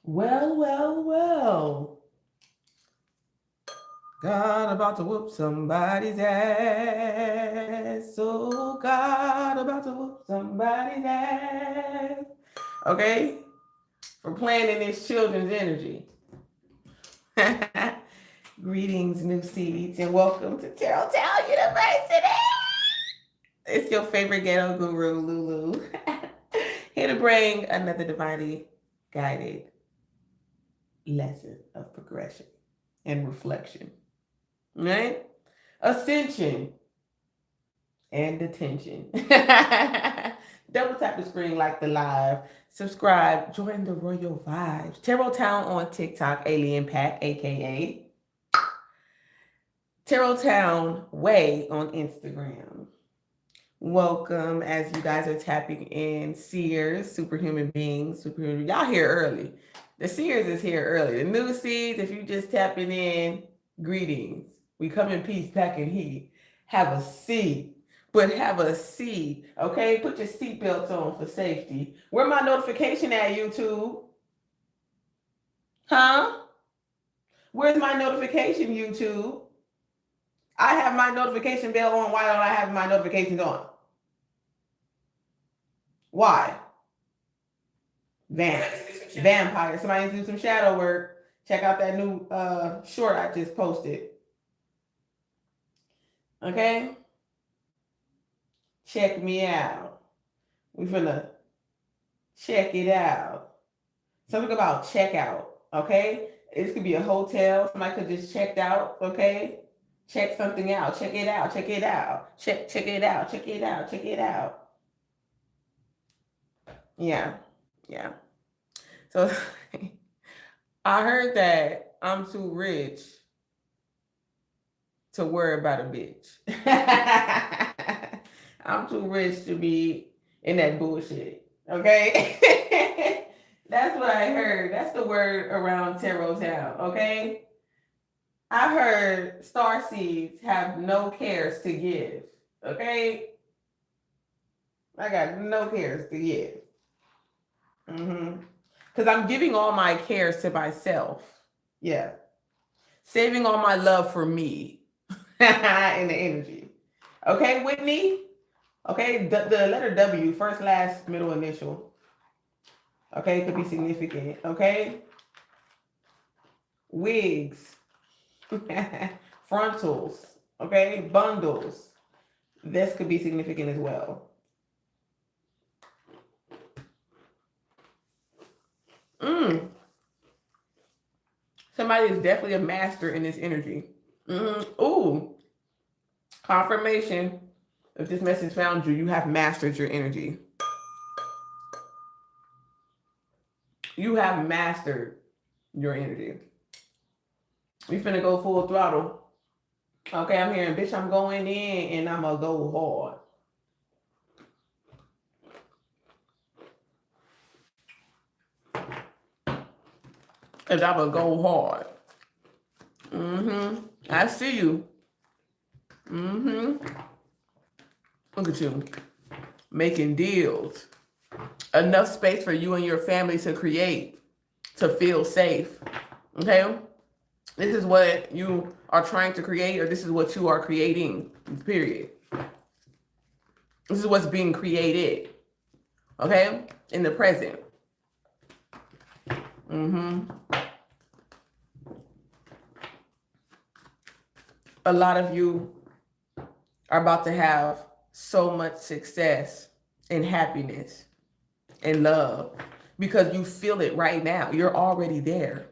Well. God about to whoop somebody's ass. Oh, God about to whoop somebody's ass. Okay? For playing in this children's energy. Greetings, new seeds, and welcome to Tarot Town University. It's your favorite ghetto guru, Lulu. Here to bring another divinely guided lesson of progression and reflection. Right? Ascension and detention. Double tap the screen, like the live, subscribe, join the Royal Vibes. Tarot Town on TikTok, Alien Pack, aka Tarot Town Way on Instagram. Welcome as you guys are tapping in. Seers, superhuman beings, superhuman. Y'all here early. The Seers is here early. The new seeds, if you just tapping in, greetings. We come in peace, pack and heat. Have a seat, but have a seat, okay? Put your seatbelts on for safety. Where my notification at, YouTube? Huh? Where's my notification, YouTube? I have my notification bell on. Why don't I have my notifications on? Why? Vampire. Somebody do some shadow work. Check out that new short I just posted. Okay? Check me out. We finna check it out. Something about checkout. Okay? This could be a hotel. Somebody could just checked out. Okay? Check something out. Check it out. Check it out. Check it out. Check it out. Check it out. Yeah. So I heard that I'm too rich to worry about a bitch. I'm too rich to be in that bullshit. Okay? That's what I heard. That's the word around Tarot Town. Okay? I heard starseeds have no cares to give. Okay? I got no cares to give. Because I'm giving all my cares to myself. Yeah. Saving all my love for me in the energy. Okay, Whitney? Okay, the letter W, first, last, middle, initial. Okay, it could be significant. Okay? Wigs. Frontals. Okay? Bundles. This could be significant as well. Somebody is definitely a master in this energy. Ooh. Confirmation. If this message found you, you have mastered your energy. You have mastered your energy. We finna go full throttle. Okay, I'm hearing, bitch, I'm going in and I'm gonna go hard. And I'm gonna go hard. I see you. Look at you. Making deals. Enough space for you and your family to create, to feel safe. Okay? This is what you are trying to create, or this is what you are creating, period. This is what's being created. Okay? In the present. A lot of you are about to have so much success and happiness and love because you feel it right now. You're already there.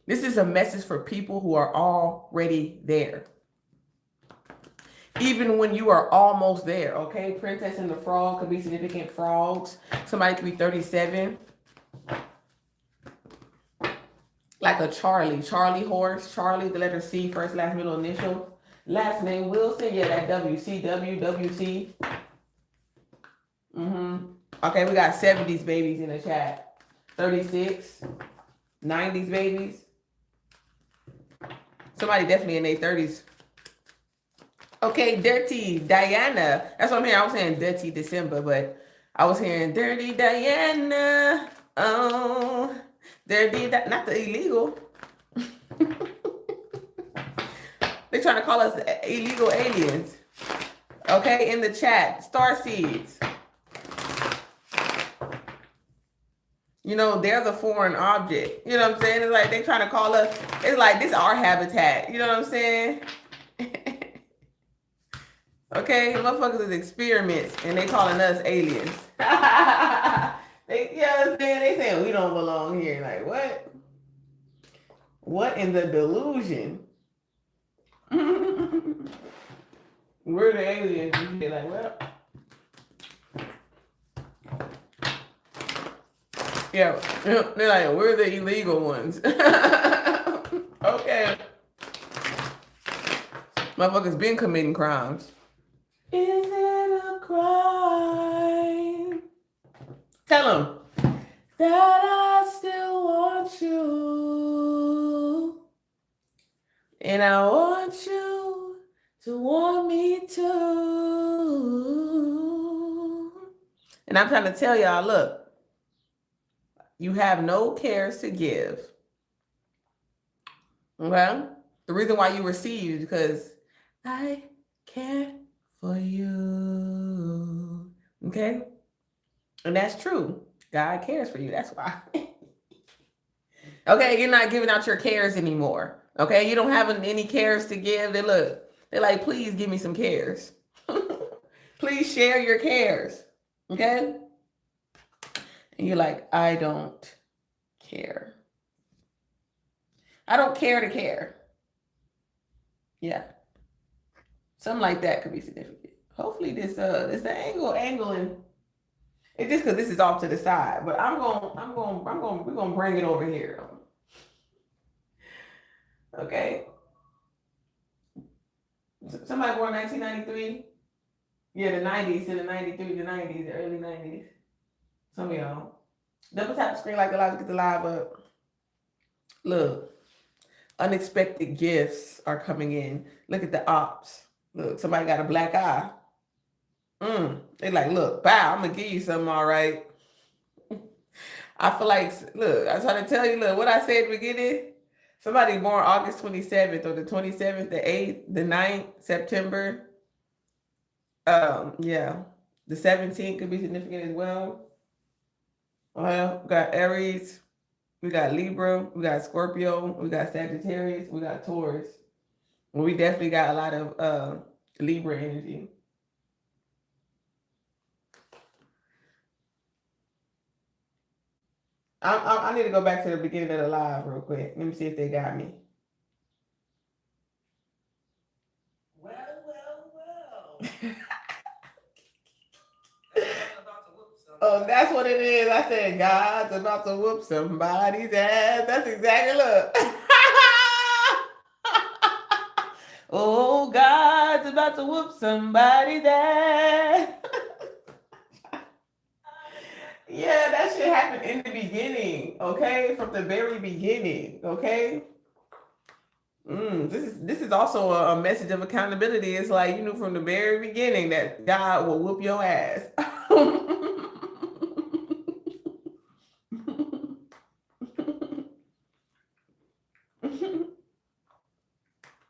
This is a message for people who are already there. Even when you are almost there, okay? Princess and the Frog could be significant frogs. Somebody could be 37. Like a Charlie horse. Charlie, the letter C, first, last, middle, initial. Last name Wilson. Yeah, that WC. Okay, we got 70s babies in the chat. 36. 90s babies. Somebody definitely in their 30s. Okay, Dirty Diana. That's what I'm hearing. I was saying Dirty December, but I was hearing Dirty Diana. Oh, Dirty not the illegal. They're trying to call us illegal aliens. Okay, in the chat, star seeds. You know, they're the foreign object. You know what I'm saying? It's like they're trying to call us. It's like this is our habitat. You know what I'm saying? Okay, motherfuckers is experiments, and they calling us aliens. You know what I'm saying? They saying we don't belong here. Like what? What in the delusion? We're the aliens. You're like, well, yeah. They're like, we're the illegal ones. Okay. Motherfuckers been committing crimes. Is it a crime? Tell them that I still want you, and I want you to want me too. And I'm trying to tell y'all, look, you have no cares to give. Okay? The reason why you receive is because I care for you. Okay? And that's true. God cares for you. That's why. Okay, you're not giving out your cares anymore. Okay, you don't have any cares to give. They're like, please give me some cares. Please share your cares. Okay? And you're like, I don't care. I don't care to care. Yeah. Something like that could be significant. Hopefully this the angling. It's just because this is off to the side, but we're gonna bring it over here. Okay. Somebody born 1993. Yeah, the 90s to the 93, the 90s, the early 90s. Some of y'all. Double tap the screen like a lot to get the live up. Look. Unexpected gifts are coming in. Look at the ops. Look, somebody got a black eye. They like, look, bow, I'm gonna give you something, all right. I feel like, look, I was trying to tell you, look, what I said at the beginning. Somebody born August 27th or the 27th, the 8th, the 9th, September. Yeah. The 17th could be significant as well. Well, we got Aries, we got Libra, we got Scorpio, we got Sagittarius, we got Taurus. Well, we definitely got a lot of Libra energy. I need to go back to the beginning of the live real quick. Let me see if they got me. Well. Oh, that's what it is. I said, God's about to whoop somebody's ass. That's exactly, look. Oh, God's about to whoop somebody's ass. Yeah, that shit happened in the beginning, okay? From the very beginning, okay? This is also a message of accountability. It's like, you knew from the very beginning that God will whoop your ass.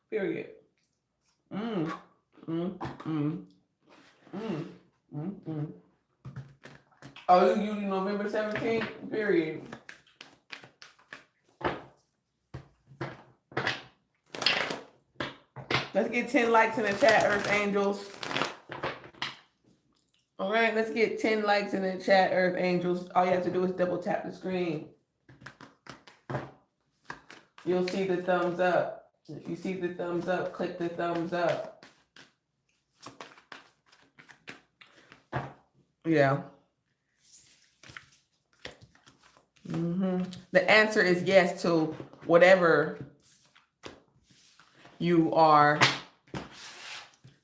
Period. Oh, you using November 17th? Period. Let's get 10 likes in the chat, Earth Angels. All right, let's get 10 likes in the chat, Earth Angels. All you have to do is double tap the screen. You'll see the thumbs up. If you see the thumbs up, click the thumbs up. Yeah. The answer is yes to whatever you are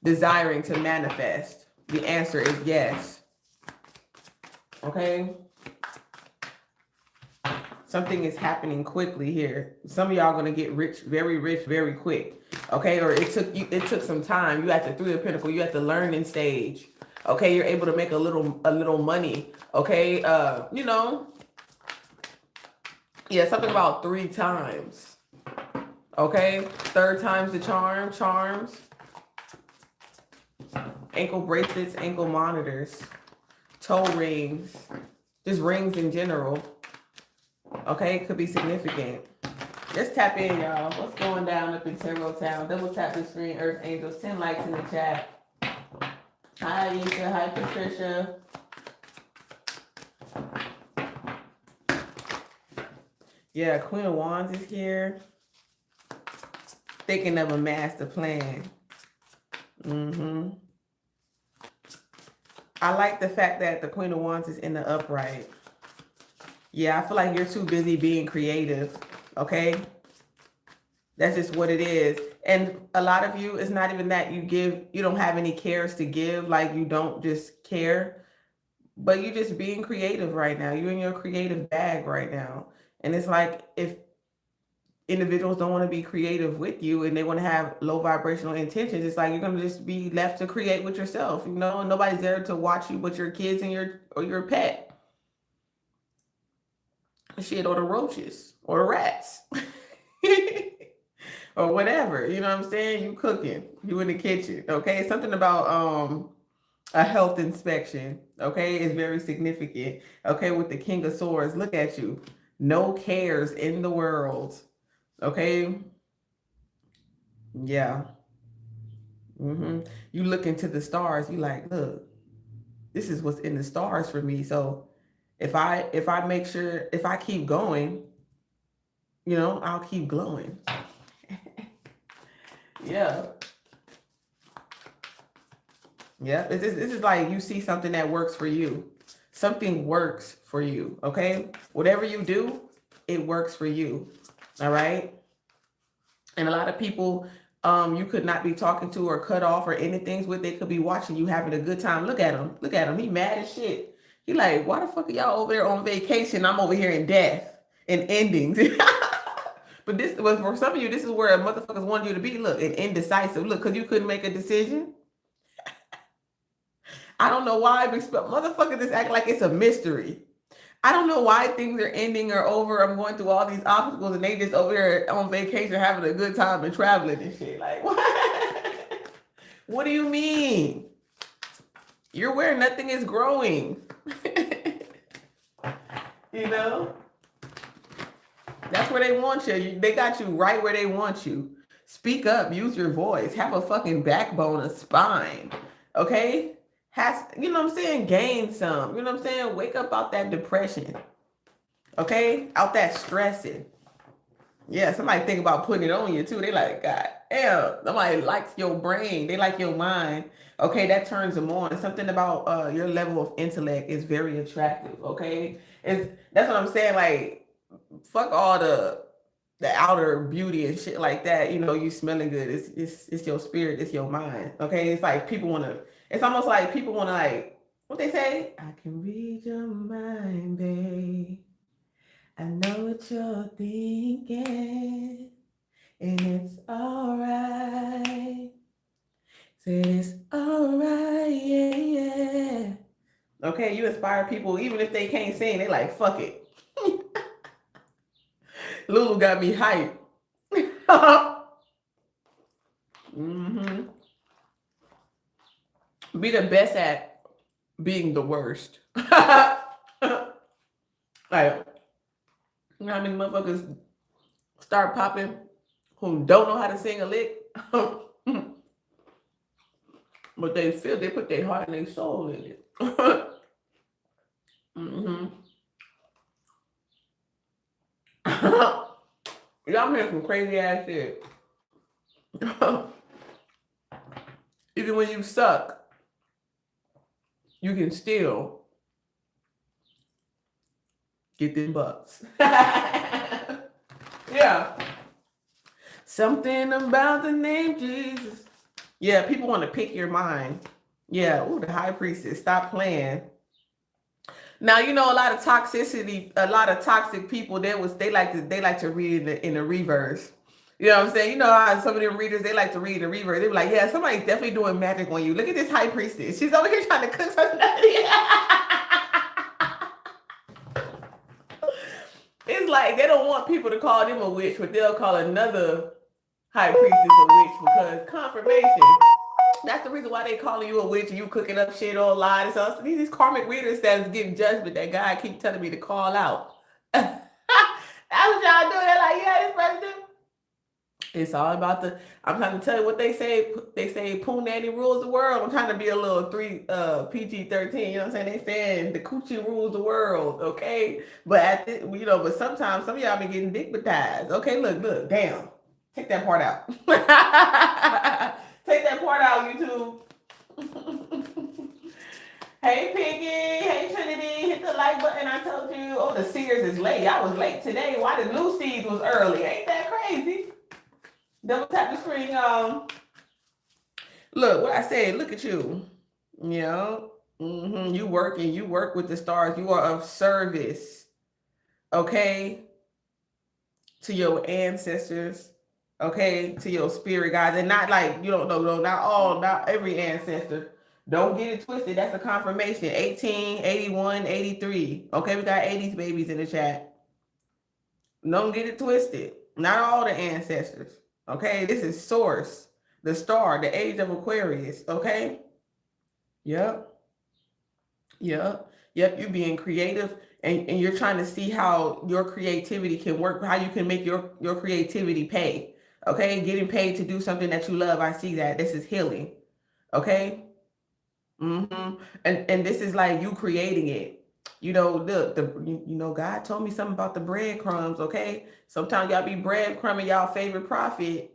desiring to manifest. The answer is yes. Okay? Something is happening quickly here. Some of y'all gonna get rich, very quick. Okay, or it took some time. You at the 3 of Pentacles, you at the learning stage. Okay, you're able to make a little money. Okay, you know, yeah, something about 3 times. Okay, third time's the charm. Charms, ankle bracelets, ankle monitors, toe rings, just rings in general. Okay, could be significant. Just tap in, y'all. What's going down up in Tarot Town? Double tap the screen, Earth Angels. 10 likes in the chat. Hi, Aisha. Hi, Patricia. Yeah, Queen of Wands is here. Thinking of a master plan. I like the fact that the Queen of Wands is in the upright. Yeah, I feel like you're too busy being creative. Okay? That's just what it is. And a lot of you, it's not even that you don't have any cares to give, like you don't just care, but you're just being creative right now. You're in your creative bag right now. And it's like, if individuals don't want to be creative with you and they want to have low vibrational intentions, it's like you're going to just be left to create with yourself, you know, and nobody's there to watch you but your kids and your pet. Shit, or the roaches or the rats. Or whatever, you know what I'm saying? You cooking, you in the kitchen, okay? Something about a health inspection, okay, is very significant. Okay, with the King of Swords, look at you. No cares in the world. Okay. Yeah. You look into the stars, you like, look, this is what's in the stars for me. So if I make sure, if I keep going, you know, I'll keep glowing. Yeah. Yeah. This is like you see something that works for you. Something works for you. Okay. Whatever you do, it works for you. All right. And a lot of people you could not be talking to or cut off or anything with. They could be watching you having a good time. Look at him. Look at him. He mad as shit. He like, why the fuck are y'all over there on vacation? I'm over here in death and endings. But this was for some of you, this is where motherfuckers want you to be. Look, and indecisive. Look, because you couldn't make a decision. I don't know why, but motherfuckers just act like it's a mystery. I don't know why things are ending or over. I'm going through all these obstacles and they just over there on vacation having a good time and traveling and shit. Like, what? What do you mean? You're where nothing is growing. You know? That's where they want you. They got you right where they want you. Speak up. Use your voice. Have a fucking backbone, a spine. Okay? You know what I'm saying? Gain some. You know what I'm saying? Wake up out that depression. Okay? Out that stressing. Yeah, somebody think about putting it on you too. They like, God damn. Somebody likes your brain. They like your mind. Okay, that turns them on. Something about your level of intellect is very attractive. Okay? That's what I'm saying. Like, fuck all the outer beauty and shit like that. You know, you smelling good. It's your spirit. It's your mind. Okay? It's like people want to, it's almost like people want to, like, what they say? I can read your mind, babe. I know what you're thinking. And it's alright. Say it's alright, yeah. Okay, you inspire people even if they can't sing. They like, fuck it. Lulu got me hyped. Be the best at being the worst. Like, you know how many motherfuckers start popping who don't know how to sing a lick? But they put their heart and their soul in it. Y'all hear some crazy ass shit. Even when you suck, you can still get them bucks. Yeah. Something about the name Jesus. Yeah, people want to pick your mind. Yeah, ooh, the high priestess, stop playing. Now, you know, a lot of toxicity, a lot of toxic people, they like to read in the reverse. You know what I'm saying? You know how some of them readers, they like to read and reverse. They be like, yeah, somebody's definitely doing magic on you. Look at this high priestess. She's over here trying to cook something. It's like they don't want people to call them a witch, but they'll call another high priestess a witch because confirmation. That's the reason why they calling you a witch and you cooking up shit online. So these karmic readers that's getting judgment that God keep telling me to call out. That's what y'all do. They're like, yeah, this person. It's all about the. I'm trying to tell you what they say. They say Pooh Nanny rules the world. I'm trying to be a little PG-13. You know what I'm saying? They saying the coochie rules the world. Okay, but at the, but sometimes some of y'all be getting dickmatized. Okay, look, damn. Take that part out. Take that part out, YouTube. Hey, Piggy. Hey, Trinity. Hit the like button. I told you. Oh, the Sears is late. I was late today. Why the new seeds was early? Ain't that crazy? Double tap the screen, y'all. Look, what I said. Look at you. You know, you work with the stars. You are of service. Okay. To your ancestors. Okay. To your spirit guides. And not like, you don't know, not every ancestor. Don't get it twisted. That's a confirmation. 18, 81, 83. Okay. We got 80s babies in the chat. Don't get it twisted. Not all the ancestors. Okay, this is source, the star, the age of Aquarius. Okay. Yep. You being creative and you're trying to see how your creativity can work, how you can make your creativity pay. Okay, getting paid to do something that you love. I see that. This is healing. Okay. And this is like you creating it. God told me something about the breadcrumbs. Okay, sometimes y'all be breadcrumbing y'all favorite prophet.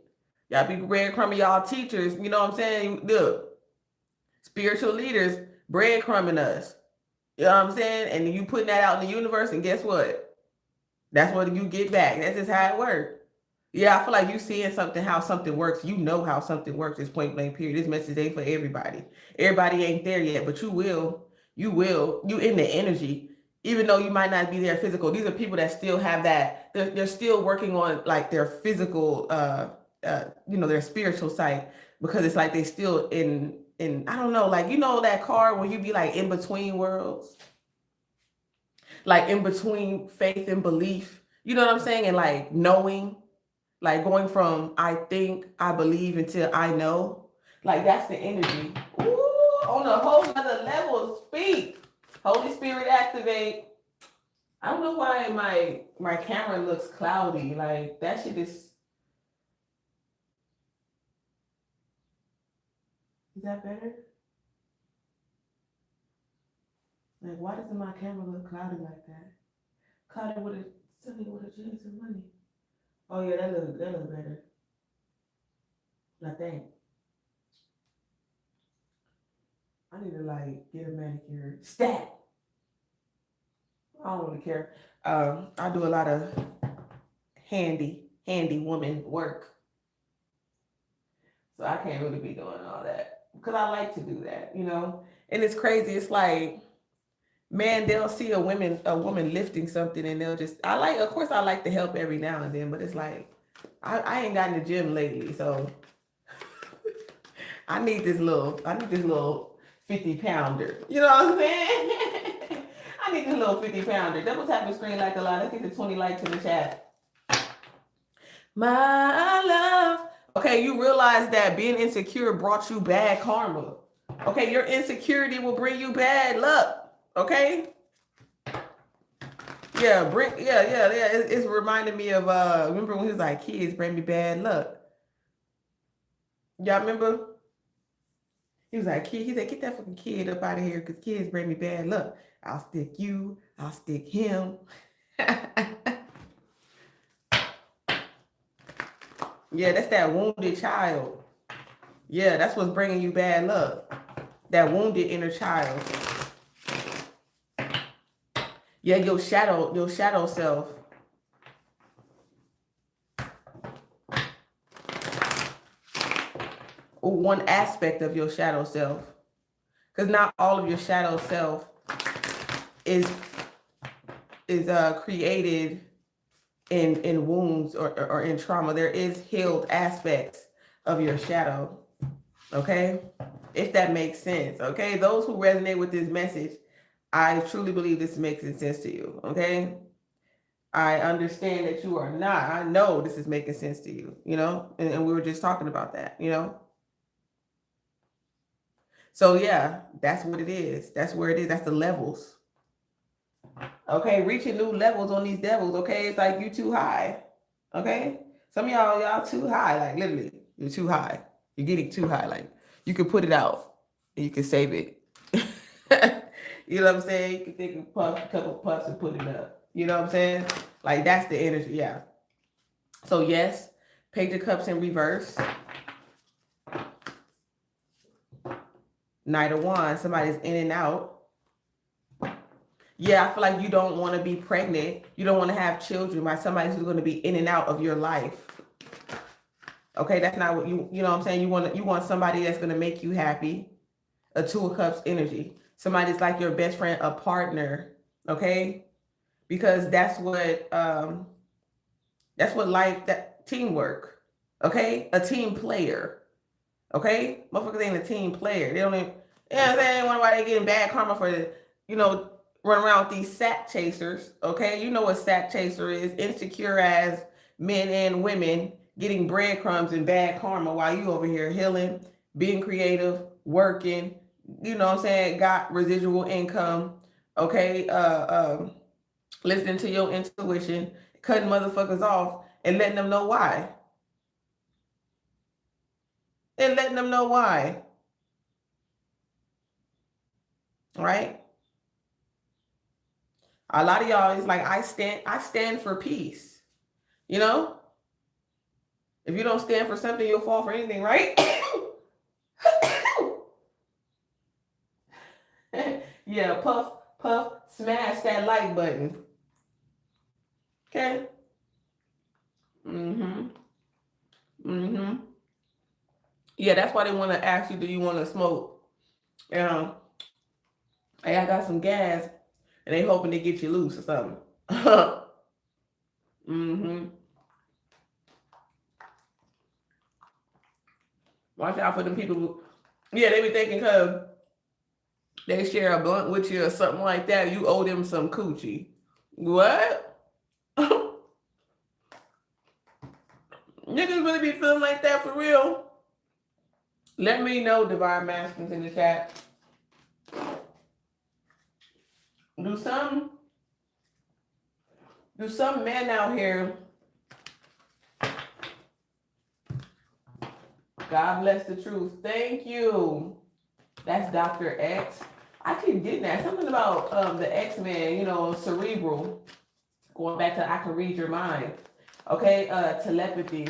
Y'all be breadcrumbing y'all teachers. You know what I'm saying? Look, spiritual leaders breadcrumbing us. You know what I'm saying? And you putting that out in the universe, and guess what? That's what you get back. That's just how it works. Yeah, I feel like you seeing something, how something works. You know how something works. It's point blank period. This message ain't for everybody. Everybody ain't there yet, but you will. You will. You in the energy. Even though you might not be there physical. These are people that still have that. They're still working on like their physical, their spiritual side, because it's like they still in I don't know, like that card when you be like in between worlds, like in between faith and belief. You know what I'm saying? And like knowing. Like going from I think, I believe until I know. Like that's the energy. Ooh, on a whole other level. Speak. Holy Spirit activate. I don't know why my camera looks cloudy. Like that shit is that better? Like why doesn't my camera look cloudy like that? Cloudy with a sunny with a chance of money. Oh yeah, that looks better. I think. I need to like get a manicure. Stat. I don't really care. I do a lot of handy woman work. So I can't really be doing all that because I like to do that, And it's crazy. It's like, man, they'll see a woman lifting something and they'll just, of course I like to help every now and then, but it's like, I ain't got in the gym lately. So I need this little 50 pounder. You know what I'm saying? I need this little 50 pounder. Double tap the screen like a lot. Let's get the 20 likes in the chat. My love. Okay, you realize that being insecure brought you bad karma. Okay, your insecurity will bring you bad luck. Okay? Yeah, It's reminding me of remember when he was like, kids bring me bad luck. Y'all remember? He was like, he said, get that fucking kid up out of here because kids bring me bad luck. I'll stick you. I'll stick him. Yeah, that's that wounded child. Yeah, that's what's bringing you bad luck. That wounded inner child. Yeah, your shadow self. Or one aspect of your shadow self. Because not all of your shadow self is created in wounds or in trauma. There is healed aspects of your shadow. Okay, if that makes sense. Okay, those who resonate with this message, I truly believe this makes sense to you. Okay, I understand that you are not. I know this is making sense to you. You know, and we were just talking about that. You know. So yeah, that's what it is. That's where it is. That's the levels. Okay, reaching new levels on these devils. Okay, it's like you too high. Okay, some of y'all too high. Like literally, you're too high. You're getting too high. Like you could put it out and you can save it. You know what I'm saying? You can take a couple puffs and put it up. You know what I'm saying? Like that's the energy. Yeah. So yes, Page of Cups in reverse. Knight of Wands. Somebody's in and out. Yeah, I feel like you don't want to be pregnant. You don't want to have children by somebody who's going to be in and out of your life. Okay, that's not what you know what I'm saying? You want somebody that's going to make you happy. A Two of Cups energy. Somebody's like your best friend, a partner. Okay? Because that's what life, that teamwork. Okay? A team player. Okay? Motherfuckers ain't a team player. They don't even, you know what I'm saying? Wonder why they getting bad karma for the, run around with these sack chasers. Okay? You know what sack chaser is. Insecure as men and women getting breadcrumbs and bad karma while you over here healing, being creative, working, you know what I'm saying, got residual income. Okay? Listening to your intuition, cutting motherfuckers off and letting them know why. And letting them know why. Right? A lot of y'all is like, I stand for peace. You know? If you don't stand for something, you'll fall for anything, right? Yeah, puff, smash that like button. Okay? Yeah, that's why they want to ask you, do you want to smoke? Hey, I got some gas, and they hoping to get you loose or something. Watch out for them people who, yeah, they be thinking because they share a blunt with you or something like that, you owe them some coochie. What? Niggas really be feeling like that for real? Let me know, Divine Masculines, in the chat. Do some men out here, God bless the truth. Thank you. That's Dr. X. I keep getting that. Something about the X-Men, cerebral. Going back to I can read your mind. Okay, telepathy.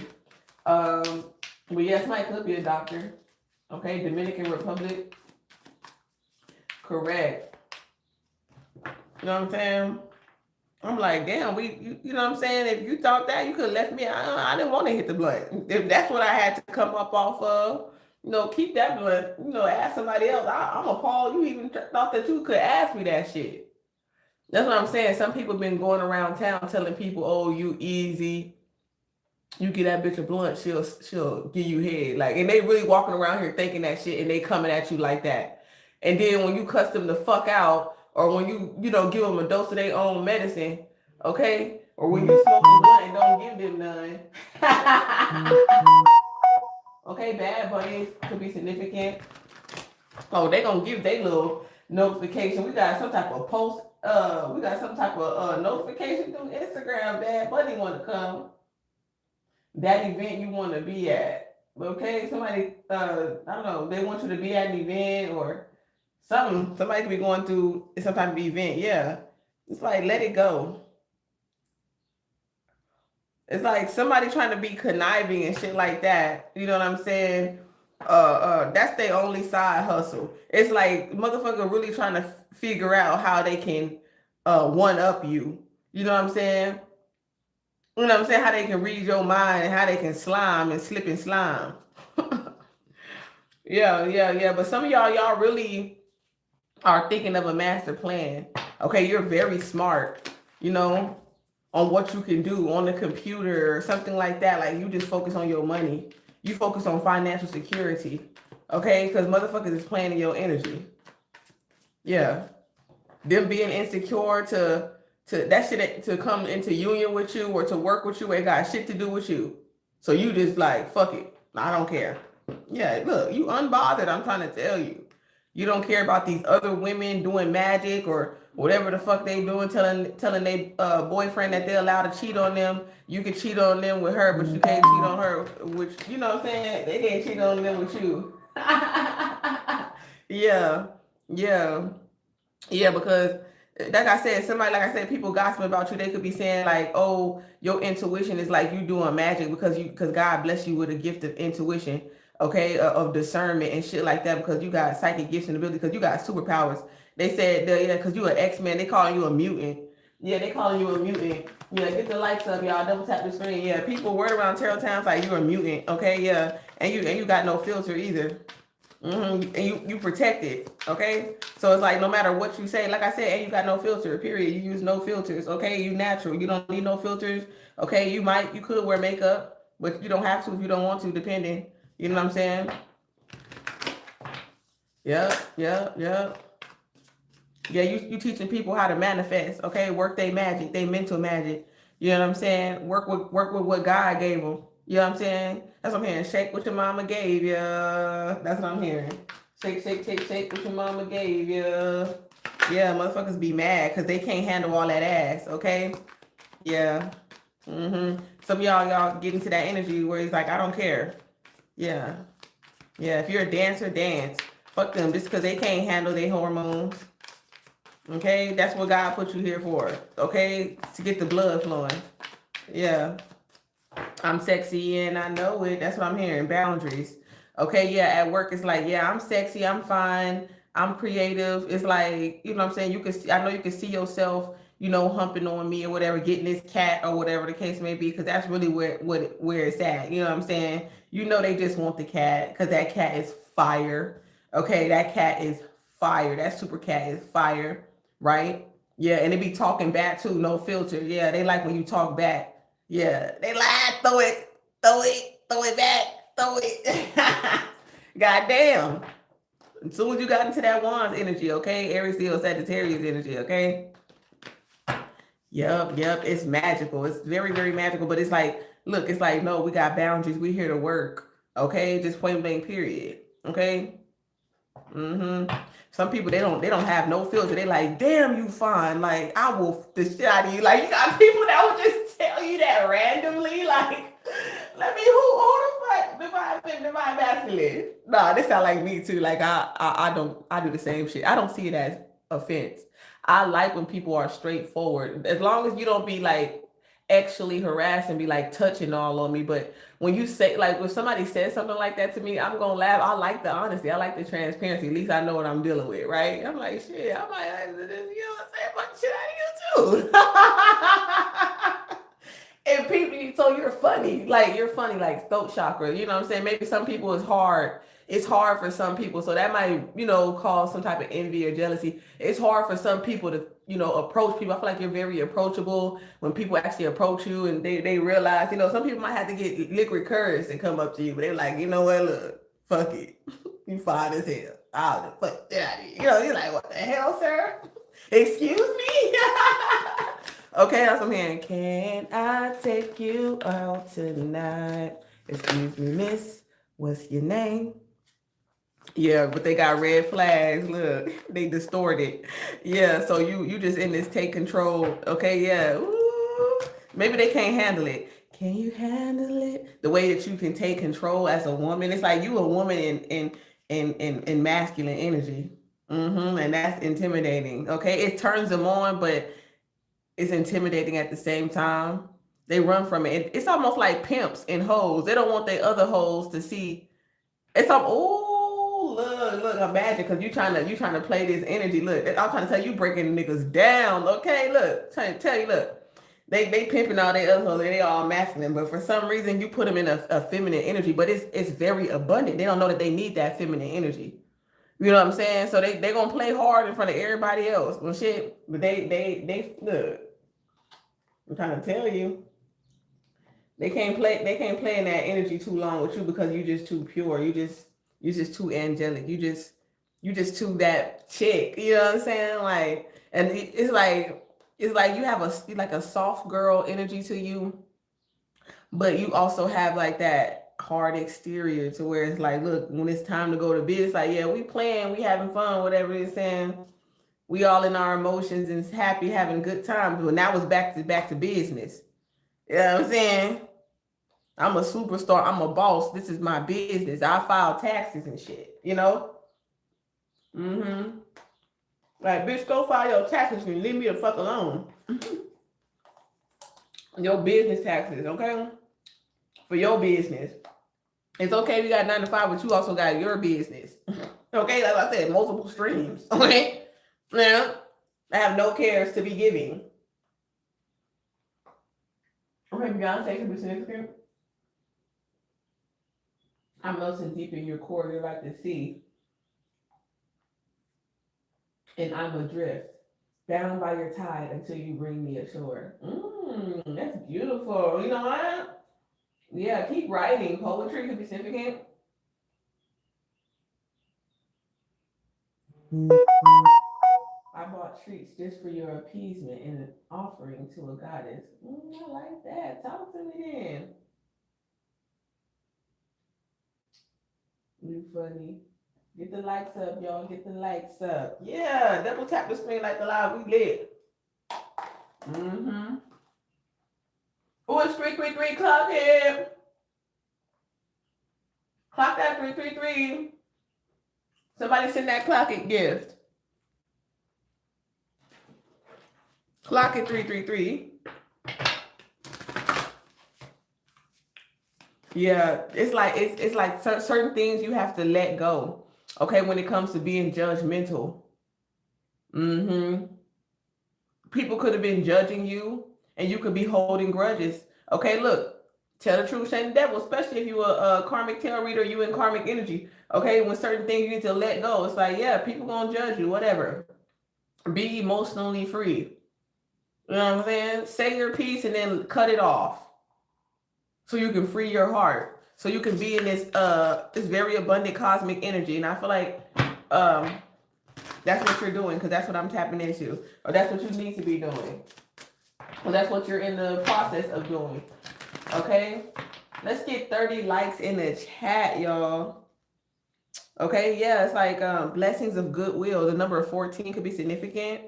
But yes, Mike could be a doctor. Okay, Dominican Republic. Correct. You know what I'm saying? I'm like, damn, you know what I'm saying? If you thought that, you could have left me. I didn't want to hit the blunt. If that's what I had to come up off of, keep that blunt, ask somebody else. I'm appalled you even thought that you could ask me that shit. That's what I'm saying. Some people been going around town telling people, oh, you easy. You get that bitch a blunt, she'll give you head. Like, and they really walking around here thinking that shit and they coming at you like that. And then when you cuss them the fuck out, or when you give them a dose of their own medicine, okay? Or when you smoke a blunt and don't give them none. Okay, bad buddies could be significant. Oh, they gonna give their little notification. We got some type of post, we got some type of notification through Instagram. Bad buddy want to come. That event you want to be at. Okay, somebody, I don't know, they want you to be at an event or something. Somebody could be going through some type of event. Yeah. It's like, let it go. It's like somebody trying to be conniving and shit like that. You know what I'm saying? That's their only side hustle. It's like motherfucker really trying to figure out how they can one up you. You know what I'm saying? You know what I'm saying? How they can read your mind and how they can slime and slip and slime. Yeah. But some of y'all really are thinking of a master plan. Okay, you're very smart, on what you can do on the computer or something like that. Like you just focus on your money. You focus on financial security. Okay? Because motherfuckers is playing in your energy. Yeah. Them being insecure to that shit to come into union with you or to work with you ain't got shit to do with you. So you just like, fuck it. I don't care. Yeah, look, you unbothered, I'm trying to tell you. You don't care about these other women doing magic or whatever the fuck they doing, telling their boyfriend that they're allowed to cheat on them. You can cheat on them with her, but you can't cheat on her, which, you know what I'm saying? They can't cheat on them with you. Yeah, yeah. Yeah, because like I said, somebody like I said, people gossiping about you. They could be saying like, "Oh, your intuition is like you doing magic because God bless you with a gift of intuition, okay, of discernment and shit like that because you got psychic gifts and ability because you got superpowers." They said, yeah, because you an X-Men, they calling you a mutant. Yeah, they calling you a mutant. Yeah, get the lights up, y'all. Double tap the screen. Yeah, people word around Tarot Towns like you're a mutant, okay? Yeah, and you got no filter either. And you protect it, okay? So it's like no matter what you say, like I said, and you got no filter, period. You use no filters, okay? You natural. You don't need no filters, okay? You could wear makeup, but you don't have to if you don't want to, depending. You know what I'm saying? Yep. Yeah, you teaching people how to manifest, okay? Work their magic, they mental magic. You know what I'm saying? Work with what God gave them. You know what I'm saying? That's what I'm hearing. Shake what your mama gave you. That's what I'm hearing. Shake what your mama gave you. Yeah, motherfuckers be mad because they can't handle all that ass, okay? Yeah. Some of y'all get into that energy where it's like, I don't care. Yeah. Yeah, if you're a dancer, dance. Fuck them just because they can't handle their hormones. Okay, that's what God put you here for. Okay, to get the blood flowing. Yeah. I'm sexy and I know it. That's what I'm hearing. Boundaries. Okay, yeah, at work it's like, yeah, I'm sexy, I'm fine, I'm creative. It's like, you know what I'm saying? I know you can see yourself, humping on me or whatever, getting this cat or whatever the case may be, because that's really where it's at. You know what I'm saying? They just want the cat because that cat is fire. Okay, that cat is fire. That super cat is fire, right? Yeah, and they be talking back too, no filter. Yeah, they like when you talk back. Yeah, they lie, throw it back, throw it. Goddamn. As soon as you got into that Wands energy, okay? Aries, Leo, Sagittarius energy, okay? Yep, it's magical. It's very, very magical, but it's like, look, it's like, no, we got boundaries. We here to work, okay? Just point blank, period, okay? Some people they don't have no filter. They like, damn, you fine. Like I will the shit out of you. Like you got people that will just tell you that randomly. Like, let me who the fuck divine masculine. Nah, this sound like me too. Like I do the same shit. I don't see it as offense. I like when people are straightforward. As long as you don't be like actually harass and be like touching all on me. But when you say, like, when somebody says something like that to me, I'm gonna laugh. I like the honesty. I like the transparency. At least I know what I'm dealing with, right? I'm like, shit. I'm like, you know what I'm saying? Fuck shit out of you too. And people, so you're funny. Like, you're funny, like throat chakra. You know what I'm saying? Maybe some people it's hard for some people. So that might, cause some type of envy or jealousy. It's hard for some people to, approach people. I feel like you're very approachable when people actually approach you and they realize, some people might have to get liquid courage to come up to you, but they're like, you know what, look, fuck it. You fine as hell. I'll fuck that out of you. You're like, what the hell, sir? Excuse me? Okay, that's what I'm hearing. Can I take you out tonight? Excuse me, miss. What's your name? Yeah, but they got red flags. Look, they distorted. Yeah, so you just in this take control. Okay, yeah. Ooh, maybe they can't handle it. Can you handle it? The way that you can take control as a woman. It's like you a woman in masculine energy. And that's intimidating. Okay, it turns them on, but it's intimidating at the same time. They run from it. It's almost like pimps and hoes. They don't want their other hoes to see. It's look, imagine, because you trying to play this energy. Look, I'm trying to tell you, breaking niggas down. Okay, look, trying to tell you, look, they pimping all their other hoes. They all masculine, but for some reason you put them in a feminine energy. But it's very abundant. They don't know that they need that feminine energy. You know what I'm saying? So they gonna play hard in front of everybody else. Well, shit, but they look. I'm trying to tell you. They can't play in that energy too long with you because you just too pure. You just too angelic. You just too that chick. You know what I'm saying? Like, and it's like you have a soft girl energy to you, but you also have like that hard exterior to where it's like, look, when it's time to go to bed, it's like, yeah, we playing, we having fun, whatever it's saying. We all in our emotions and happy, having good times. But now it's back to business. You know what I'm saying? I'm a superstar. I'm a boss. This is my business. I file taxes and shit. You know? Mm-hmm. Like, bitch, go file your taxes and leave me the fuck alone. Your business taxes, okay? For your business. It's okay if you got 9 to 5, but you also got your business. Okay? Like I said, multiple streams. Okay? Now, I have no cares to be giving. Okay, Beyonce can be significant. I'm melting deep in your core. You're like the sea. And I'm adrift, bound by your tide until you bring me ashore. That's beautiful. You know what? Yeah, keep writing. Poetry could be significant. I bought treats just for your appeasement and an offering to a goddess. I like that. Talk to me then. You funny. Get the likes up, y'all. Get the likes up. Yeah, double tap the screen like the live we lit. Mm-hmm. Oh, it's 333. Clock it. Clock that 333. Somebody send that clock it gift. Clock it 333. Yeah, it's like certain things you have to let go. Okay, when it comes to being judgmental. Mm-hmm. People could have been judging you, and you could be holding grudges. Okay, look, tell the truth, shame the devil. Especially if you a karmic tarot reader, you in karmic energy. Okay, when certain things you need to let go, it's like, yeah, people gonna judge you, whatever. Be emotionally free. You know what I'm saying? Say your piece and then cut it off, so you can free your heart, so you can be in this very abundant cosmic energy. And I feel like that's what you're doing, because that's what I'm tapping into, or that's what you need to be doing. Well, that's what you're in the process of doing. Okay, let's get 30 likes in the chat, y'all. Okay, yeah, it's like blessings of goodwill. The number of 14 could be significant.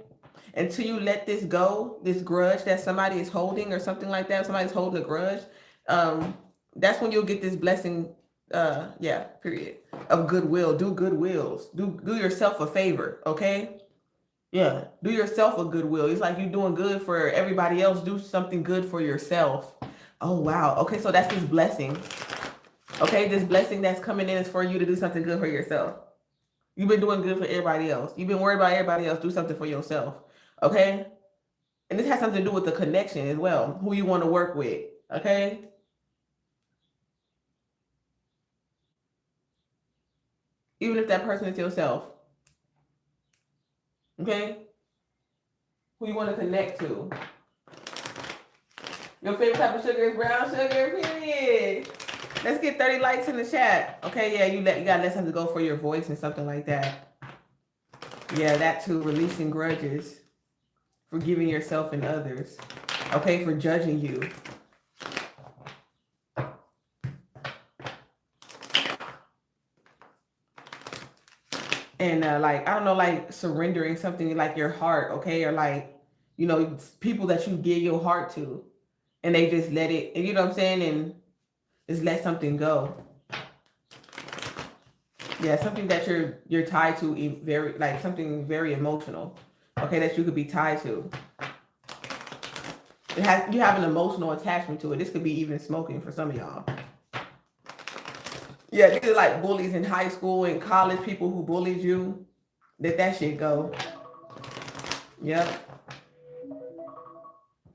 Until you let this go, this grudge that somebody is holding or something like that, somebody's holding a grudge, that's when you'll get this blessing, period, of goodwill. Do goodwills. Do yourself a favor, okay? Yeah, do yourself a goodwill. It's like you're doing good for everybody else. Do something good for yourself. Oh, wow. Okay, so that's this blessing. Okay, this blessing that's coming in is for you to do something good for yourself. You've been doing good for everybody else. You've been worried about everybody else. Do something for yourself. Okay? And this has something to do with the connection as well, who you want to work with. Okay? Even if that person is yourself. Okay? Who you want to connect to. Your favorite type of sugar is brown sugar, period. Let's get 30 likes in the chat. Okay, yeah, you gotta let something go for your voice and something like that. Yeah, that too. Releasing grudges. Forgiving yourself and others. Okay, for judging you. And like, I don't know, like surrendering something like your heart, okay? Or like, you know, people that you give your heart to, and they just let it, and you know what I'm saying? And just let something go. Yeah, something that you're tied to, very, like something very emotional, okay, that you could be tied to. You have an emotional attachment to it. This could be even smoking for some of y'all. Yeah, these are like bullies in high school and college, people who bullied you. Let that shit go. Yep.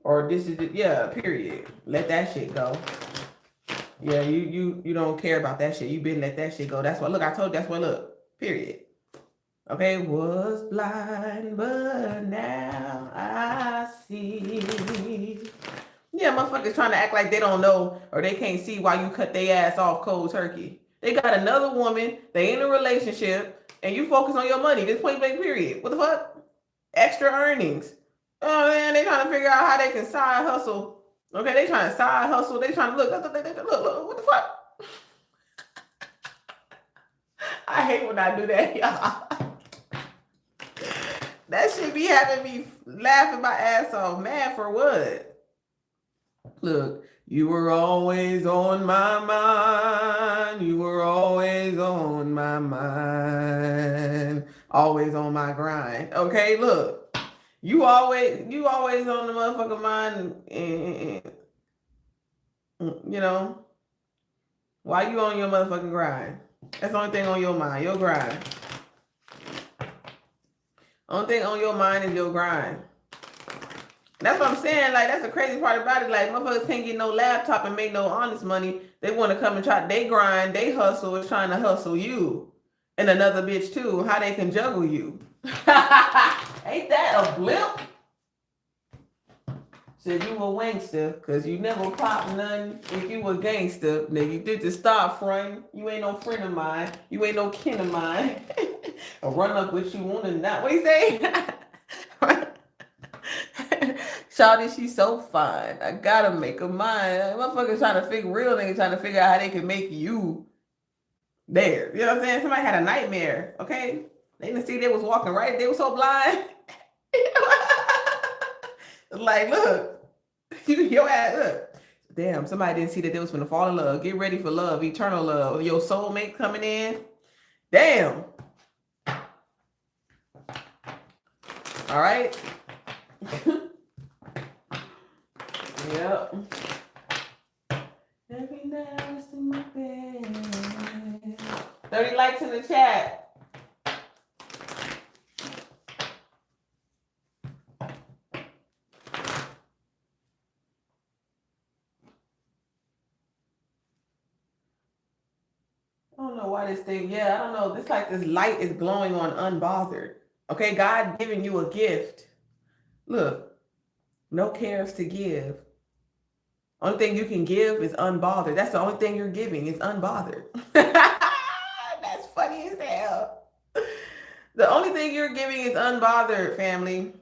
Or this is it, yeah, period. Let that shit go. Yeah, you don't care about that shit. You been let that shit go. That's why, look, I told you, that's why, look, period. Okay, was blind, but now I see. motherfuckers trying to act like they don't know or they can't see why you cut their ass off cold turkey. They got another woman, they in a relationship, and you focus on your money. This point blank period. What the fuck? Extra earnings. Oh man, they trying to figure out how they can side hustle. Okay, they trying to side hustle. They trying to look, what the fuck? I hate when I do that, y'all. That shit be having me laughing my ass off. Man, for what? Look, you were always on my mind. You were always on my mind. Always on my grind. Okay, look. You always on the motherfucking mind. And, you know, why you on your motherfucking grind? That's the only thing on your mind, your grind. Only thing on your mind is your grind. That's what I'm saying. Like, that's the crazy part about it. Like, motherfuckers can't get no laptop and make no honest money. They want to come and try. They grind. They hustle. Is trying to hustle you and another bitch too. How they can juggle you? Ain't that a blip? Said you a wankster because you never popped nothing. If you a gangster, nigga, you did the stop front. You ain't no friend of mine. You ain't no kin of mine. I run up with you on the night. What do you say? Shawty, she's so fine. I gotta make her mine. Motherfuckers trying to figure, real niggas trying to figure out how they can make you there. You know what I'm saying? Somebody had a nightmare, okay? They didn't see they was walking right. They were so blind. Like, look, your ass, look. Damn, somebody didn't see that they was gonna fall in love. Get ready for love, eternal love. Your soulmate coming in. Damn. All right. Yep. Every night in my bed. 30 likes in the chat. I don't know why this thing, yeah, I don't know. It's like this light is glowing on unbothered. Okay, God giving you a gift. Look, no cares to give. Only thing you can give is unbothered. That's the only thing you're giving is unbothered. That's funny as hell. The only thing you're giving is unbothered, family.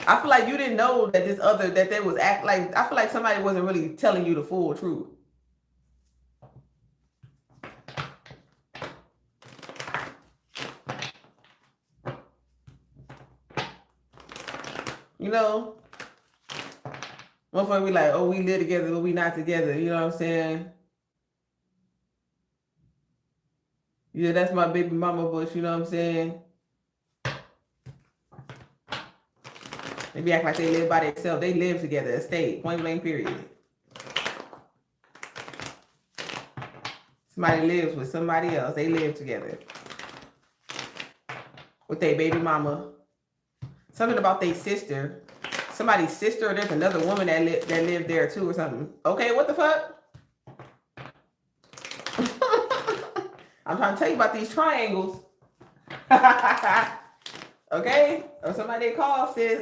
I feel like you didn't know that that there was I feel like somebody wasn't really telling you the full truth. You know, motherfucker be like, oh, we live together, but we not together. You know what I'm saying? Yeah, that's my baby mama bush. You know what I'm saying? They be acting like they live by themselves. They live together, a state, point blank, period. Somebody lives with somebody else. They live together with their baby mama. Something about their sister. Somebody's sister, or there's another woman that lived there too or something. Okay, what the fuck? I'm trying to tell you about these triangles. Okay? Or somebody call says,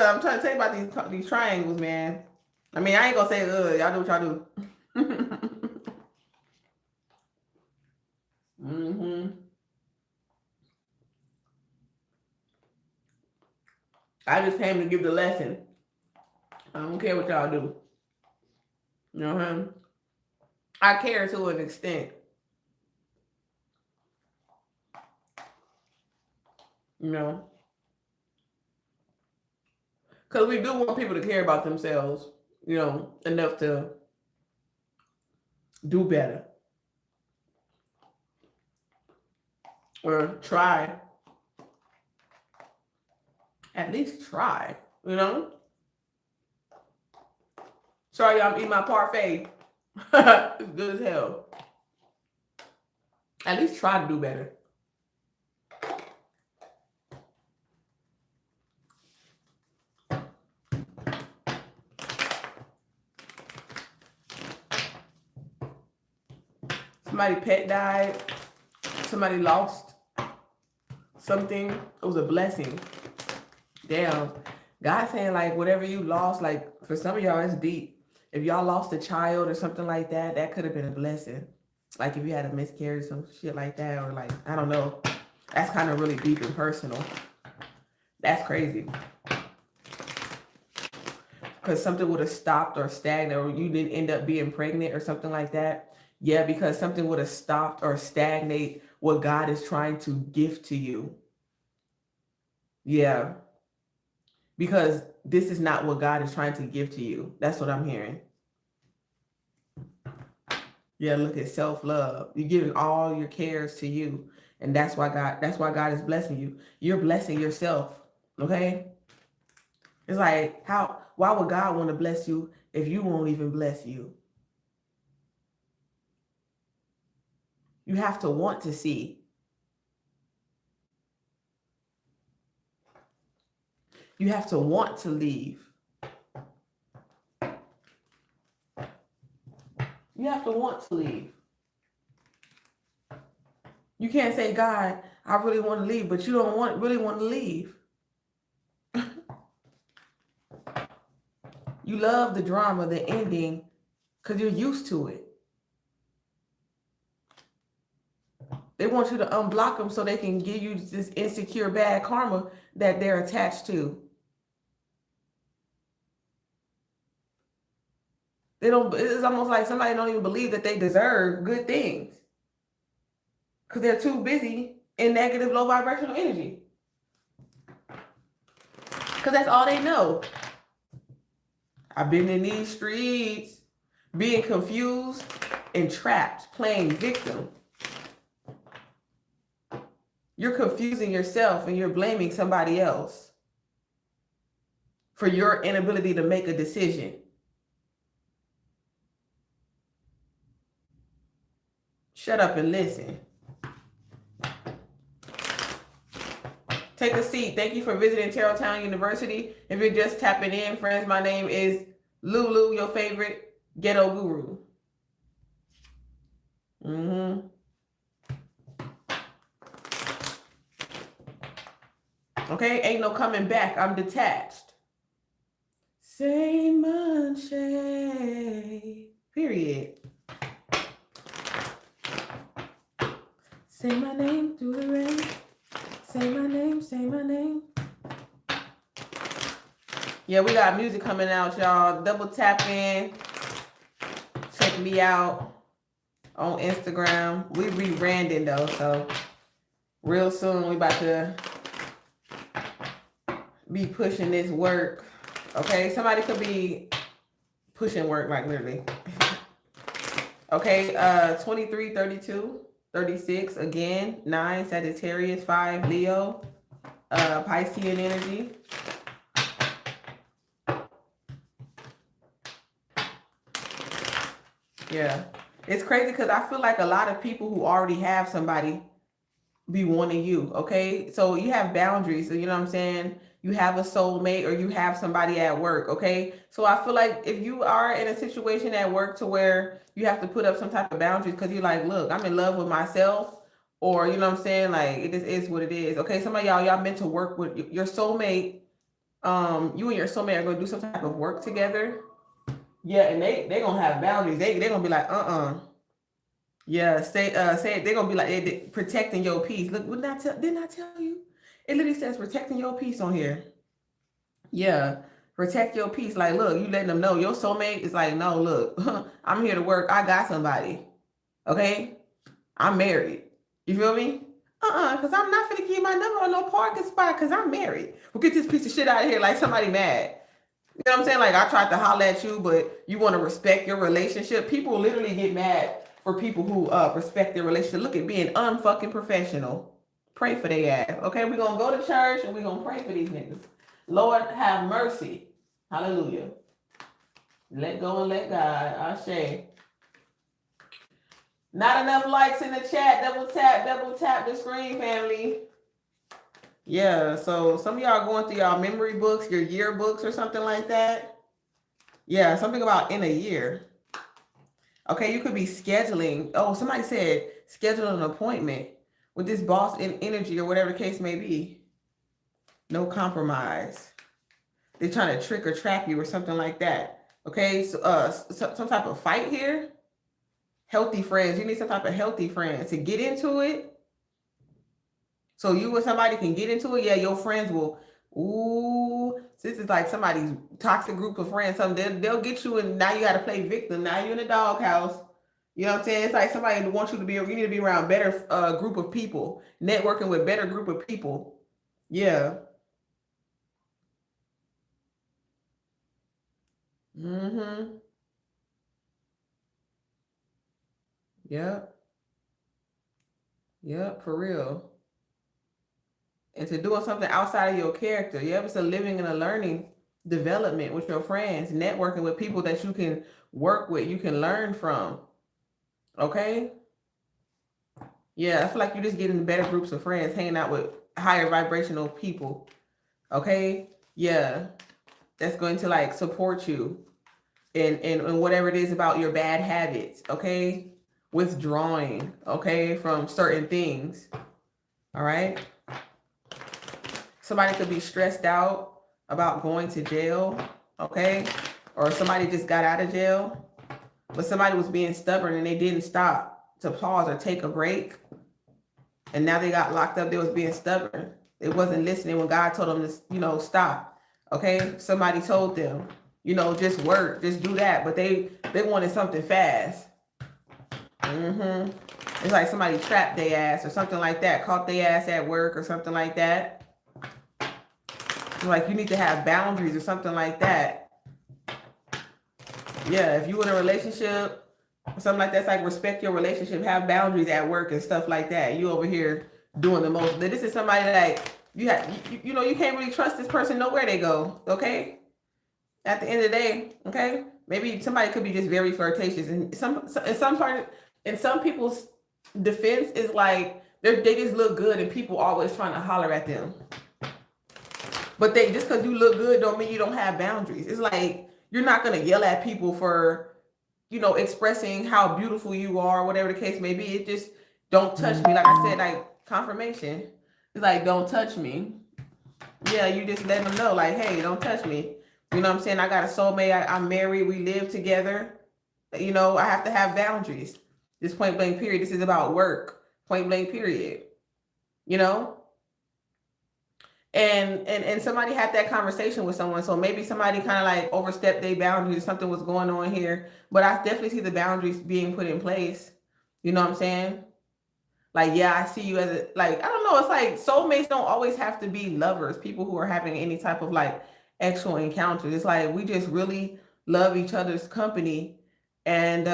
I'm trying to tell you about these triangles, man. I mean, I ain't gonna say, y'all do what y'all do. Mm-hmm. I just came to give the lesson. I don't care what y'all do. You know what I mean? I care to an extent. You know? Because we do want people to care about themselves, you know, enough to do better. Or try. At least try, you know? Sorry, y'all, I'm eating my parfait. It's good as hell. At least try to do better. Somebody's pet died. Somebody lost something. It was a blessing. Damn. God's saying like whatever you lost, like for some of y'all, it's deep. If y'all lost a child or something like that, that could have been a blessing. Like if you had a miscarriage, some shit like that, or like, I don't know. That's kind of really deep and personal. That's crazy. Because something would have stopped or stagnated, or you didn't end up being pregnant or something like that. Yeah, because something would have stopped or stagnate what God is trying to give to you. Yeah. Because this is not what God is trying to give to you. That's what I'm hearing. Yeah, look at self-love. You're giving all your cares to you. And that's why God is blessing you. You're blessing yourself. Okay? It's like, why would God want to bless you if you won't even bless you? You have to want to see. You have to want to leave. You have to want to leave. You can't say, God, I really want to leave, but you don't really want to leave. You love the drama, the ending, because you're used to it. They want you to unblock them so they can give you this insecure bad karma that they're attached to. It's almost like somebody don't even believe that they deserve good things because they're too busy in negative, low vibrational energy. Because that's all they know. I've been in these streets, being confused and trapped, playing victim. You're confusing yourself and you're blaming somebody else for your inability to make a decision. Shut up and listen. Take a seat. Thank you for visiting Tarottown University. If you're just tapping in, friends, my name is Lulu, your favorite ghetto guru. Okay, ain't no coming back. I'm detached. Say Monche. Period. Say my name through the rain. Say my name, say my name. Yeah, we got music coming out, y'all. Double tap in. Check me out on Instagram. We rebranding though, so real soon we about to be pushing this work. Okay, somebody could be pushing work like literally. Okay, 23, 32, 36, again, 9, Sagittarius, 5, Leo, Piscean energy. Yeah, it's crazy because I feel like a lot of people who already have somebody be wanting you, okay? So you have boundaries, you know what I'm saying? You have a soulmate or you have somebody at work, okay? So I feel like if you are in a situation at work to where you have to put up some type of boundaries because you're like, look, I'm in love with myself, or you know what I'm saying? Like it just is what it is, okay? Some of y'all meant to work with your soulmate. You and your soulmate are going to do some type of work together. Yeah, and they gonna have boundaries. They gonna be like, yeah, say they're gonna be like they protecting your peace. Look, didn't I tell you? It literally says protecting your peace on here. Yeah, protect your peace. Like, look, you letting them know your soulmate is like, no, look, I'm here to work. I got somebody. Okay, I'm married. You feel me? Because I'm not gonna give my number on no parking spot because I'm married. We'll get this piece of shit out of here like somebody mad. You know what I'm saying? Like I tried to holler at you, but you want to respect your relationship. People literally get mad for people who respect their relationship. Look at being unfucking professional. Pray for their ass. Okay, we're gonna go to church and we're gonna pray for these niggas. Lord have mercy. Hallelujah. Let go and let God. Ashe. Not enough likes in the chat. Double tap the screen, family. Yeah, so some of y'all going through y'all memory books, your yearbooks or something like that. Yeah, something about in a year. Okay, you could be scheduling. Oh, somebody said schedule an appointment with this boss in energy or whatever the case may be. No compromise. They're trying to trick or trap you or something like that. Okay, so some type of fight here. Healthy friends. You need some type of healthy friends to get into it. So you and somebody can get into it. Yeah, your friends will. Ooh, this is like somebody's toxic group of friends. Something they'll get you, and now you got to play victim. Now you're in the doghouse. You know what I'm saying? It's like somebody wants you to be. You need to be around better group of people, networking with better group of people. Yeah. Mm-hmm. Yep. Yep. For real. And to doing something outside of your character. Yep. It's a living and a learning development with your friends, networking with people that you can work with, you can learn from. Okay. Yeah, I feel like you're just getting better groups of friends, hanging out with higher vibrational people. Okay. Yeah. That's going to like support you in whatever it is about your bad habits. Okay. Withdrawing, okay, from certain things. All right. Somebody could be stressed out about going to jail. Okay. Or somebody just got out of jail, but somebody was being stubborn and they didn't stop to pause or take a break. And now they got locked up. They was being stubborn. They wasn't listening when God told them to, stop. Okay. Somebody told them, just work, just do that. But they wanted something fast. Mm-hmm. It's like somebody trapped their ass or something like that, caught their ass at work or something like that. Like you need to have boundaries or something like that. Yeah, if you in a relationship, something like that's like respect your relationship, have boundaries at work and stuff like that. You over here doing the most. This is somebody like you can't really trust this person, know where they go. Okay. At the end of the day, okay, maybe somebody could be just very flirtatious, and in some people's defense is like they just look good, and people always trying to holler at them. But just because you look good don't mean you don't have boundaries. It's like you're not gonna yell at people for, expressing how beautiful you are, whatever the case may be. It just don't touch me. Like I said, like confirmation. It's like don't touch me. Yeah, you just let them know, like, hey, don't touch me. You know what I'm saying? I got a soulmate. I'm married. We live together. I have to have boundaries. This point blank period. This is about work. Point blank period. And somebody had that conversation with someone. So maybe somebody kind of like overstepped their boundaries. Something was going on here. But I definitely see the boundaries being put in place. You know what I'm saying? Like, yeah, I see you as I don't know. It's like soulmates don't always have to be lovers. People who are having any type of like actual encounters. It's like we just really love each other's company, and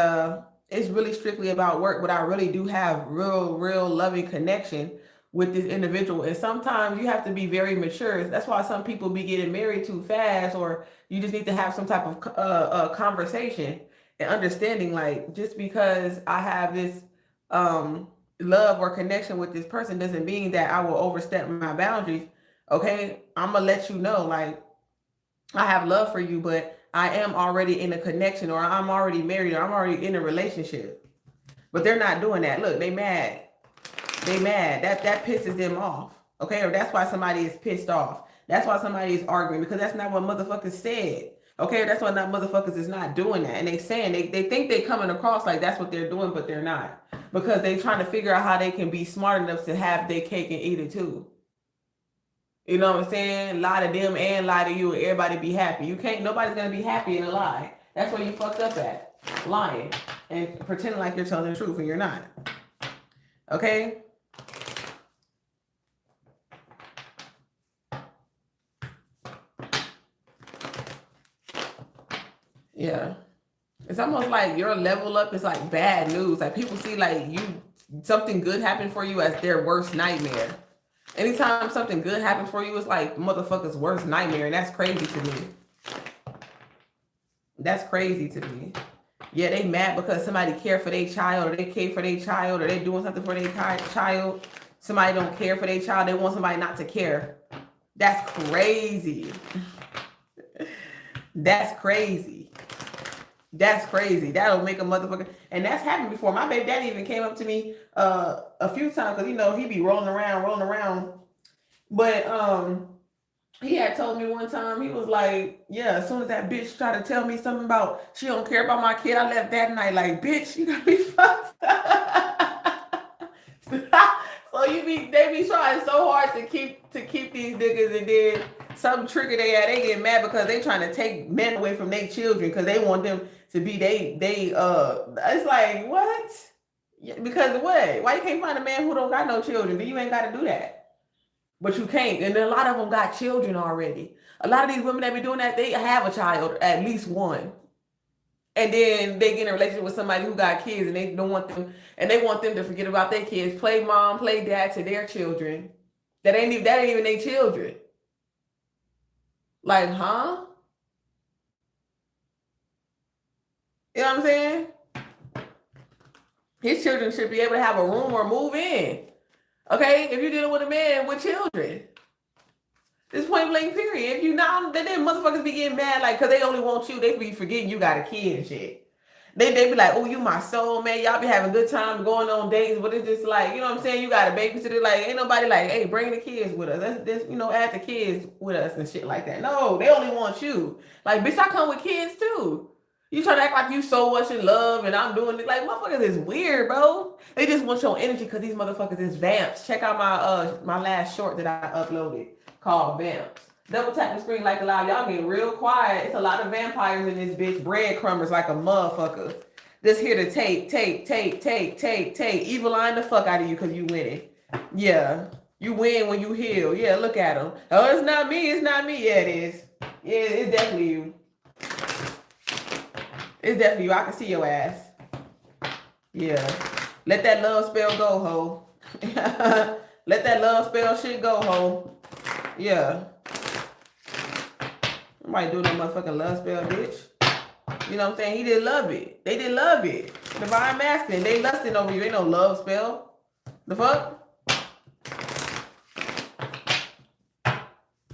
it's really strictly about work. But I really do have real loving connection with this individual, and sometimes you have to be very mature. That's why some people be getting married too fast, or you just need to have some type of conversation and understanding. Like, just because I have this love or connection with this person doesn't mean that I will overstep my boundaries. Okay, I'm gonna let you know, like, I have love for you, but I am already in a connection, or I'm already married, or I'm already in a relationship. But they're not doing that. Look, they mad. They mad. That pisses them off. Okay, or that's why somebody is pissed off. That's why somebody is arguing, because that's not what motherfuckers said. Okay, that's why not motherfuckers is not doing that. And they saying they think they coming across like that's what they're doing, but they're not. Because they trying to figure out how they can be smart enough to have their cake and eat it too. You know what I'm saying? Lie to them and lie to you, and everybody be happy. Nobody's gonna be happy in a lie. That's where you fucked up at. Lying and pretending like you're telling the truth and you're not. Okay? Yeah. It's almost like your level up is like bad news. Like people see like something good happen for you as their worst nightmare. Anytime something good happens for you, it's like motherfucker's worst nightmare. And that's crazy to me. That's crazy to me. Yeah, they mad because somebody care for their child, or they care for their child, or they doing something for their child. Somebody don't care for their child. They want somebody not to care. That's crazy. That's crazy. That's crazy. That'll make a motherfucker. And that's happened before. My baby daddy even came up to me a few times, because he be rolling around. But He had told me one time, he was like, yeah, as soon as that bitch tried to tell me something about she don't care about my kid, I left that night like, bitch, you gotta be fucked up. So they be trying so hard to keep these niggas, and then some trigger they get mad because they trying to take men away from their children because they want them to be it's like, what? Because what? Why you can't find a man who don't got no children? Then you ain't gotta do that. But you can't. And then a lot of them got children already. A lot of these women that be doing that, they have a child, at least one. And then they get in a relationship with somebody who got kids, and they don't want them, and they want them to forget about their kids. Play mom, play dad to their children. That ain't even their children. Like, huh? You know what I'm saying? His children should be able to have a room or move in. Okay? If you're dealing with a man with children. This point blank period. If you not, then motherfuckers be getting mad, like, cause they only want you. They be forgetting you got a kid and shit. They be like, oh, you my soul, man. Y'all be having good time going on dates, but it's just like, you know what I'm saying? You got a babysitter. Like, ain't nobody like, hey, bring the kids with us. Let's add the kids with us and shit like that. No, they only want you. Like, bitch, I come with kids too. You trying to act like you so much in love and I'm doing it. Like, motherfuckers is weird, bro. They just want your energy because these motherfuckers is vamps. Check out my last short that I uploaded called Vamps. Double tap the screen like a loud. Y'all getting real quiet. It's a lot of vampires in this bitch. Breadcrumbers like a motherfucker. Just here to take. Evil line the fuck out of you because you winning. Yeah. You win when you heal. Yeah, look at them. Oh, it's not me. It's not me. Yeah, it is. Yeah, it's definitely you. It's definitely you. I can see your ass. Yeah. Let that love spell go, ho. Let that love spell shit go, ho. Yeah. Nobody doing no motherfucking love spell, bitch. You know what I'm saying? He didn't love it. They didn't love it. Divine masculine. They lusting over you. Ain't no love spell. The fuck?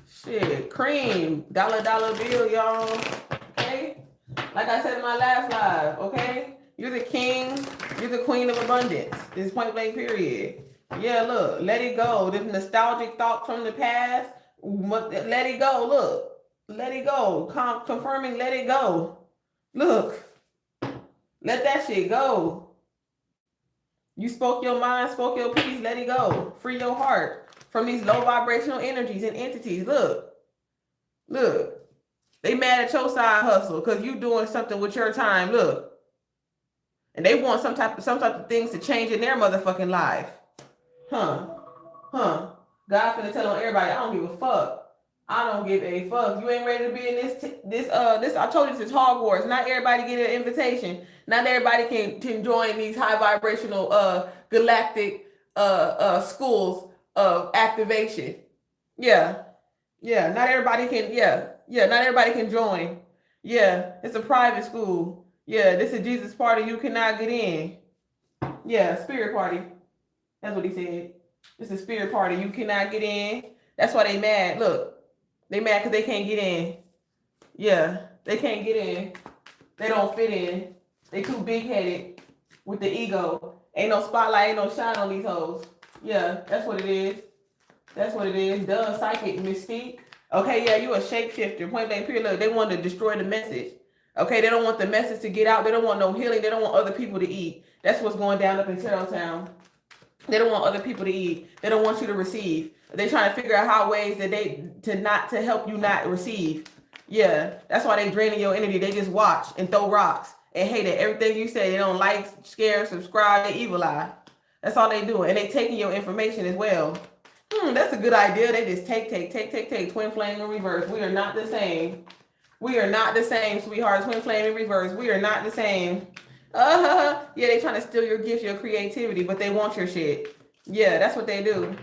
Shit. Cream. Dollar bill, y'all. Okay? Like I said in my last live, okay? You're the king. You're the queen of abundance. This is point blank period. Yeah, look. Let it go. This nostalgic thoughts from the past. Let it go. Look. Let it go. Confirming let it go. Look. Let that shit go. You spoke your mind, spoke your peace. Let it go. Free your heart from these low vibrational energies and entities. Look. Look. They mad at your side hustle because you doing something with your time. Look. And they want some type of things to change in their motherfucking life. Huh. God finna tell on everybody, I don't give a fuck. I don't give a fuck. You ain't ready to be in this. I told you this is Hogwarts. Not everybody get an invitation. Not everybody can join these high vibrational galactic schools of activation. Yeah. Not everybody can. Not everybody can join. Yeah, it's a private school. Yeah, this is Jesus party. You cannot get in. Yeah, spirit party. That's what he said. It's a spirit party. You cannot get in. That's why they mad. Look. They mad because they can't get in. Yeah, they can't get in. They don't fit in. They too big-headed with the ego. Ain't no spotlight, ain't no shine on these hoes. Yeah, that's what it is. That's what it is. Duh, psychic mystique. Okay, yeah, you a shapeshifter. Point blank period. Look, they want to destroy the message. Okay, they don't want the message to get out. They don't want no healing. They don't want other people to eat. That's what's going down up in Tarot Town. They don't want other people to eat. They don't want you to receive. They're trying to figure out how ways that to help you not receive. Yeah, that's why they draining your energy. They just watch and throw rocks and hate it. Everything you say, they don't like, share, subscribe, they evil eye. That's all they do. And they taking your information as well. That's a good idea. They just take. Twin flame in reverse. We are not the same. We are not the same, sweetheart. Twin flame in reverse. We are not the same. Yeah, they trying to steal your gifts, your creativity, but they want your shit. Yeah, that's what they do.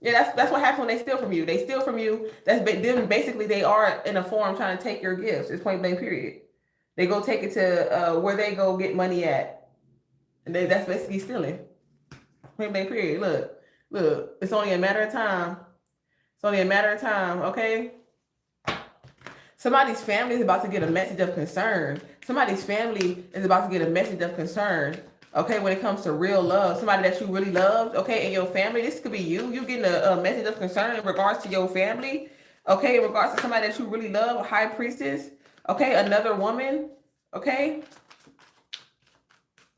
Yeah, that's what happens when they steal from you. They steal from you. That's them. Basically, they are in a form trying to take your gifts. It's point blank period. They go take it to where they go get money at, and that's basically stealing. Point blank period. Look. It's only a matter of time. It's only a matter of time. Okay. Somebody's family is about to get a message of concern. Somebody's family is about to get a message of concern. Okay, when it comes to real love, somebody that you really loved, okay, in your family, this could be you. You getting a message of concern in regards to your family. Okay, in regards to somebody that you really love, a high priestess. Okay, another woman. Okay,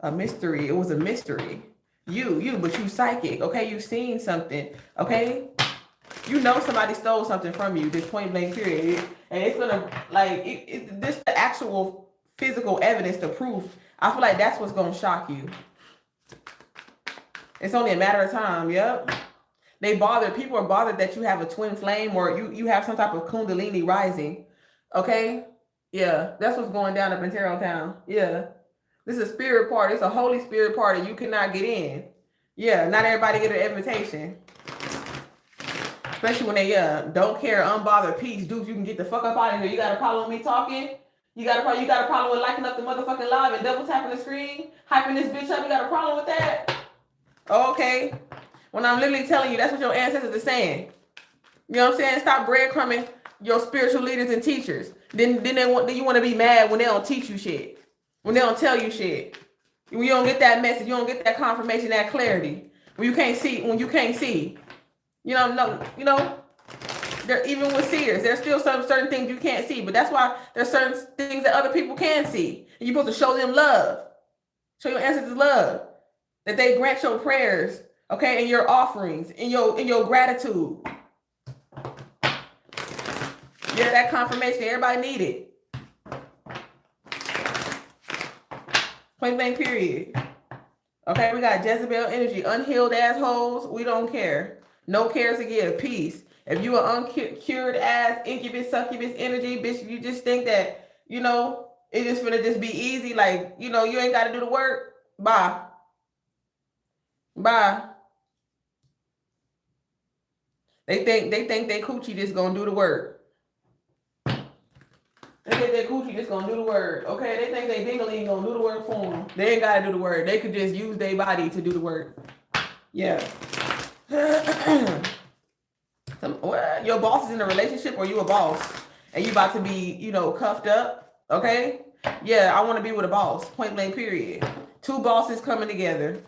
a mystery. It was a mystery. But you psychic. Okay, you seen something. Okay, you know somebody stole something from you. This point blank period, and it's gonna like this the actual physical evidence, the proof. I feel like that's what's gonna shock you. It's only a matter of time. Yep. People are bothered that you have a twin flame or you have some type of kundalini rising. Okay? Yeah, that's what's going down up in Tarot Town. Yeah. This is a spirit party. It's a Holy Spirit party. You cannot get in. Yeah, not everybody get an invitation. Especially when they don't care, unbothered, peace. Dude, you can get the fuck up out of here. You got a problem with me talking? You got a problem with liking up the motherfucking live and double tapping the screen? Hyping this bitch up? You got a problem with that? Okay. When I'm literally telling you, that's what your ancestors are saying. You know what I'm saying? Stop breadcrumbing your spiritual leaders and teachers. Then you want to be mad when they don't teach you shit. When they don't tell you shit. When you don't get that message, you don't get that confirmation, that clarity. When you can't see. You know, there even with seers, there's still some certain things you can't see. But that's why there's certain things that other people can see. And you're supposed to show them love. Show your ancestors love. That they grant your prayers. Okay, and your offerings, in your gratitude. Yeah, that confirmation everybody needed. Point blank period. Okay, we got Jezebel energy, unhealed assholes. We don't care. No cares to give. Peace. If you are uncured ass, incubus, succubus energy, bitch, you just think that, it just gonna just be easy. Like, you ain't got to do the work. Bye. Bye. They think they coochie just gonna do the work. They think they coochie just gonna do the work. Okay, they think they dingling gonna do the work for them. They ain't gotta do the work. They could just use their body to do the work. Yeah. Your boss is in a relationship or you a boss and you about to be, cuffed up. Okay. Yeah, I want to be with a boss. Point blank period. Two bosses coming together.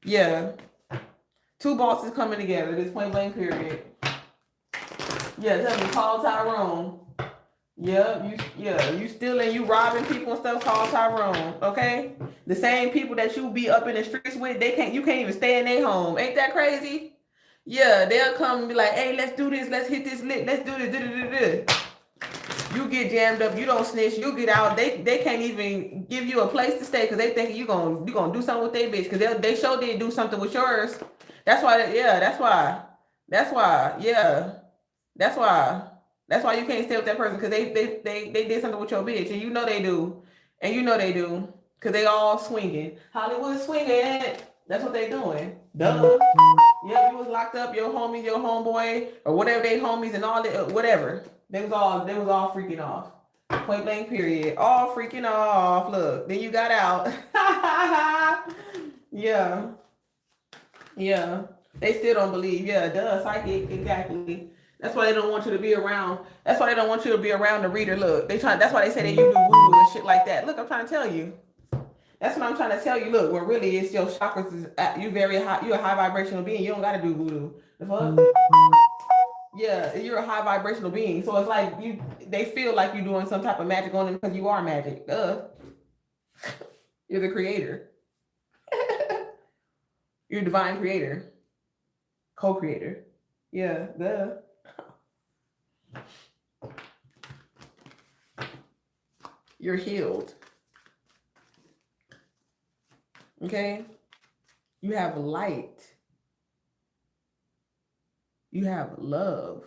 Yeah. Two bosses coming together. This point blank period. Yeah, tell me, call Tyrone. You stealing, you robbing people and stuff, call Tyrone. Okay? The same people that you be up in the streets with, you can't even stay in their home. Ain't that crazy? Yeah, they'll come and be like, hey, let's do this, let's hit this lit, let's do this. You get jammed up, you don't snitch, you get out. They can't even give you a place to stay because they think you gonna do something with their bitch because they sure did do something with yours. That's why you can't stay with that person because they did something with your bitch and you know they do because they all swinging. Hollywood swinging. That's what they doing. Duh. Yeah, you was locked up. Your homie, your homeboy, or whatever they homies and all that, whatever. They was all freaking off. Point blank period. All freaking off. Look, then you got out. Yeah. They still don't believe. Yeah, duh, psychic, exactly. That's why they don't want you to be around. That's why they don't want you to be around the reader. Look, that's why they say that you do voodoo and shit like that. Look, I'm trying to tell you. That's what I'm trying to tell you. Look, when really it's your chakras is you very high. You're a high vibrational being. You don't got to do voodoo. The fuck? Yeah, you're a high vibrational being. So it's like they feel like you're doing some type of magic on them because you are magic. Duh. You're the creator. You're divine creator. Co-creator. Yeah, duh. You're healed. Okay? You have light. You have love.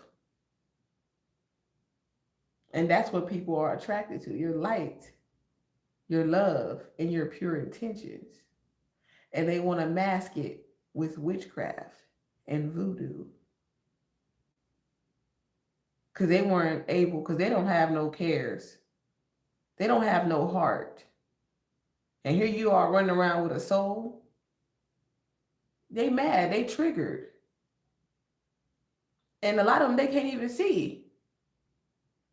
And that's what people are attracted to. Your light, your love, and your pure intentions. And they want to mask it with witchcraft and voodoo. Because they weren't able, because they don't have no cares. They don't have no heart. And here you are running around with a soul. They mad, they triggered. And a lot of them, they can't even see.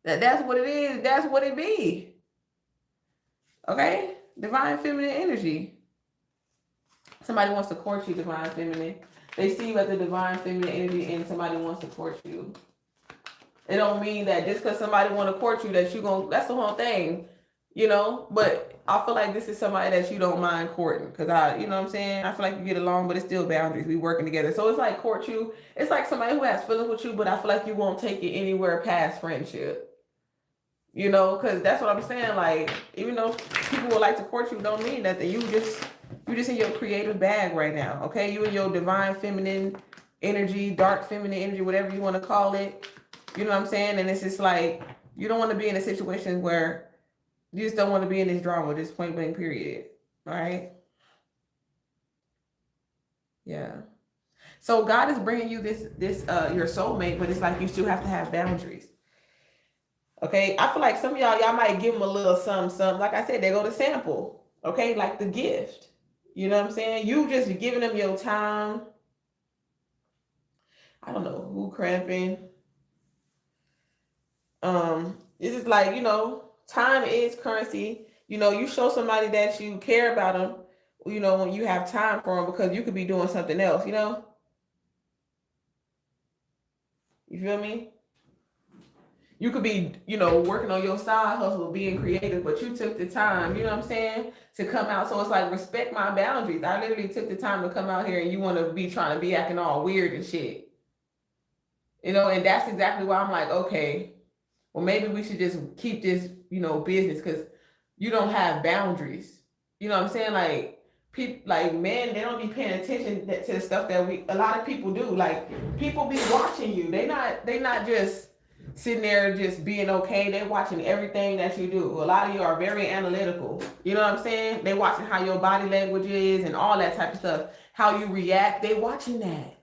That's what it is. That's what it be. Okay? Divine feminine energy. Somebody wants to court you, divine feminine. They see you as the divine feminine energy and somebody wants to court you. It don't mean that just because somebody want to court you that you gonna. That's the whole thing, But I feel like this is somebody that you don't mind courting because you know what I'm saying. I feel like you get along, but it's still boundaries. We working together, so it's like court you. It's like somebody who has feelings with you, but I feel like you won't take it anywhere past friendship. Because that's what I'm saying. Like, even though people would like to court you, don't mean nothing. You just in your creative bag right now. Okay, you in your divine feminine energy, dark feminine energy, whatever you want to call it. You know what I'm saying? And it's just like you don't want to be in a situation where you just don't want to be in this drama, just point blank period. All right. Yeah. So God is bringing you this your soulmate, but it's like you still have to have boundaries. Okay, I feel like some of y'all might give them a little something. Like I said, they go to sample. Okay, like the gift. You know what I'm saying? You just giving them your time. I don't know who cramping. It's just like, time is currency. You show somebody that you care about them, when you have time for them, because you could be doing something else, You feel me? You could be, working on your side hustle, being creative, but you took the time, you know what I'm saying, to come out. So it's like, respect my boundaries. I literally took the time to come out here and you want to be trying to be acting all weird and shit. And that's exactly why I'm like, okay, well, maybe we should just keep this, business because you don't have boundaries. You know what I'm saying? Like, people, like men, they don't be paying attention to the stuff that a lot of people do. Like, people be watching you. They not just sitting there just being okay. They're watching everything that you do. A lot of you are very analytical. You know what I'm saying? They watching how your body language is and all that type of stuff. How you react. They watching that.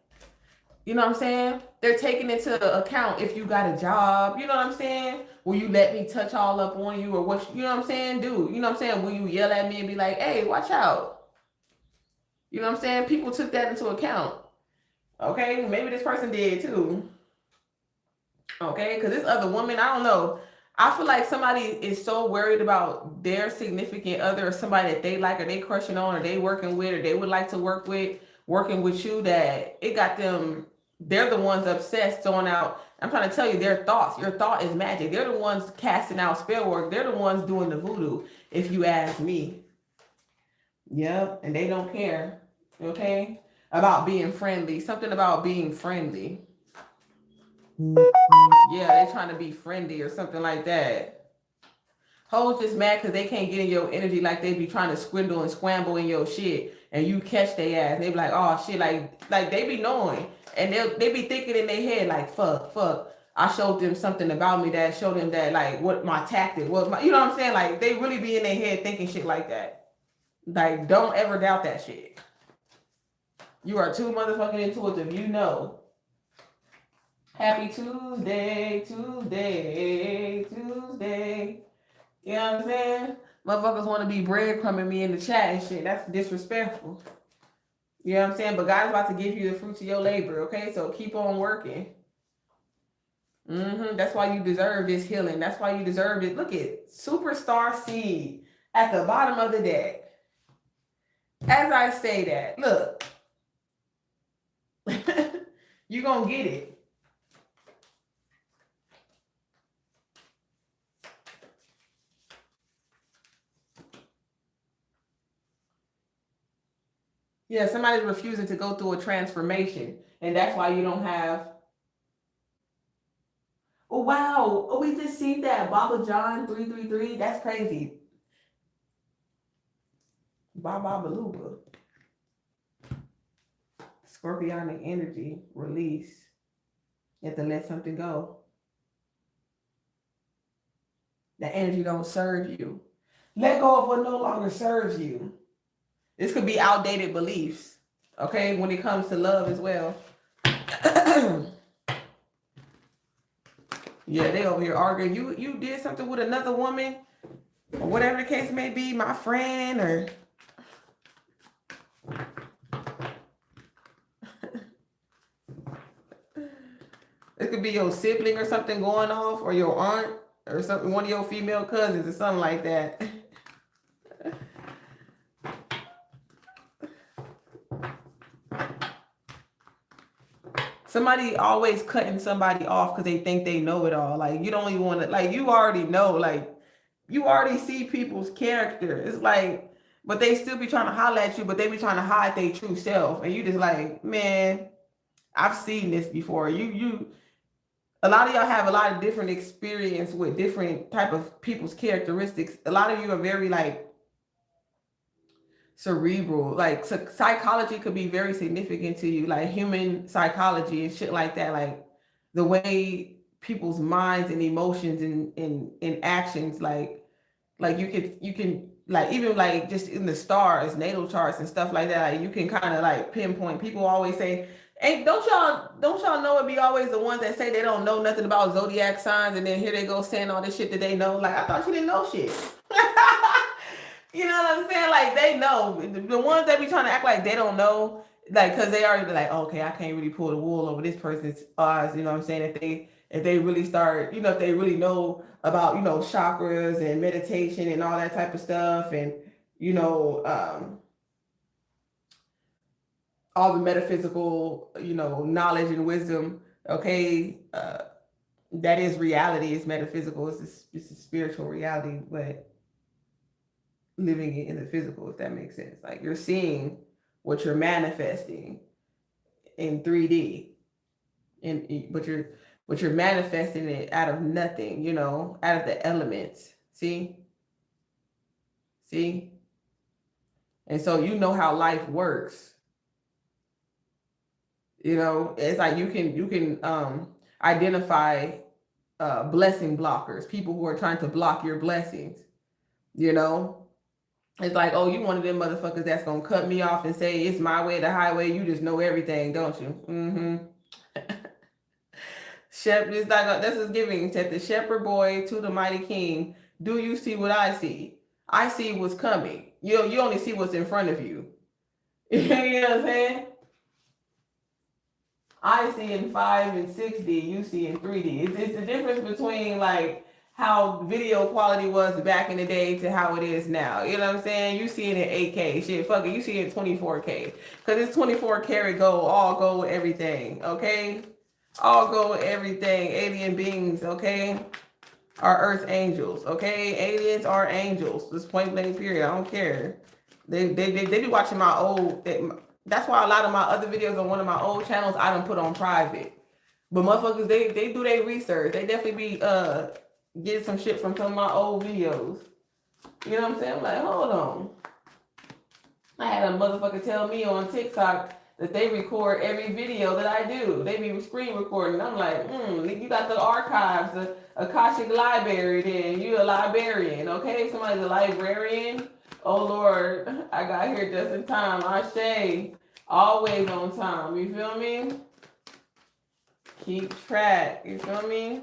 You know what I'm saying? They're taking into account if you got a job. You know what I'm saying? Will you let me touch all up on you or what? You know what I'm saying? Do you know what I'm saying? Will you yell at me and be like, hey, watch out? You know what I'm saying? People took that into account. Okay, maybe this person did too. Okay, because this other woman, I don't know. I feel like somebody is so worried about their significant other or somebody that they like or they crushing on or they working with or they would like to work with, working with you, that it got them. They're the ones obsessed, throwing out. I'm trying to tell you their thoughts. Your thought is magic. They're the ones casting out spell work. They're the ones doing the voodoo, if you ask me. Yep, and they don't care. Okay, about being friendly. Something about being friendly. Yeah, they're trying to be friendly or something like that. Hoes just mad because they can't get in your energy, like they be trying to swindle and scramble in your shit, and you catch their ass. They be like, oh shit, like they be knowing, and they be thinking in their head like, fuck. I showed them something about me that showed them that like what my tactic was. You know what I'm saying? Like they really be in their head thinking shit like that. Like don't ever doubt that shit. You are too motherfucking intuitive. You know. Happy Tuesday. You know what I'm saying? Motherfuckers want to be breadcrumbing me in the chat and shit. That's disrespectful. You know what I'm saying? But God's about to give you the fruits of your labor, okay? So keep on working. That's why you deserve this healing. That's why you deserve it. Look at Superstar Seed at the bottom of the deck. As I say that, look. You're going to get it. Yeah, somebody's refusing to go through a transformation. And that's why you don't have. Oh, wow. Oh, we just seen that. Baba John 333. That's crazy. Baba Baluba. Scorpionic energy. Release. You have to let something go. That energy don't serve you. Let go of what no longer serves you. This could be outdated beliefs, okay, when it comes to love as well. Yeah, they over here arguing. You did something with another woman, or whatever the case may be, my friend, or it could be your sibling or something going off, or your aunt, or something, one of your female cousins, or something like that. somebody always cutting somebody off because they think they know it all. Like you don't even want to, like you already know, like you already see people's character. It's like, but they still be trying to holler at you, but they be trying to hide their true self. And you just like, man, I've seen this before. A lot of y'all have a lot of different experience with different type of people's characteristics. A lot of you are very like cerebral, like psychology could be very significant to you, like human psychology and shit like that, like the way people's minds and emotions and actions, like you can like even like just in the stars, natal charts and stuff like that, like you can kind of like pinpoint. People always say, hey, don't y'all know it be always the ones that say they don't know nothing about zodiac signs, and then here they go saying all this shit that they know. Like, I thought you didn't know shit. You know what I'm saying? Like they know. The ones that be trying to act like they don't know, like because they already be like, okay, I can't really pull the wool over this person's eyes. You know what I'm saying? If they really start, you know, if they really know about, you know, chakras and meditation and all that type of stuff, and you know, all the metaphysical, you know, knowledge and wisdom. Okay, that is reality. It's metaphysical. It's a spiritual reality, but living it in the physical, if that makes sense. Like you're seeing what you're manifesting in 3D, but you're manifesting it out of nothing, you know, out of the elements. See? And so you know how life works. You know, it's like you can identify blessing blockers, people who are trying to block your blessings, you know. It's like, oh, you one of them motherfuckers that's gonna cut me off and say it's my way, the highway. You just know everything, don't you? Mm-hmm. It's like this is giving. Said the shepherd boy to the mighty king. Do you see what I see? I see what's coming. You only see what's in front of you. You know what I'm saying? I see in 5 and 6D. You see in 3D. It's the difference between like how video quality was back in the day to how it is now. You know what I'm saying? You see it in 8K. Shit, fuck it. You see it in 24K. Because it's 24 karat gold, all gold, everything. Okay? All gold, everything. Alien beings, okay? Are earth angels, okay? Aliens are angels. This point blank period. I don't care. They be watching my old... That's why a lot of my other videos on one of my old channels, I don't put on private. But motherfuckers, they do their research. They definitely be... get some shit from some of my old videos. You know what I'm saying? I'm like, hold on. I had a motherfucker tell me on TikTok that they record every video that I do. They be screen recording. I'm like, you got the archives, the Akashic Library then. You a librarian, okay? Somebody's a librarian. Oh Lord, I got here just in time. Ashe, always on time. You feel me? Keep track. You feel me?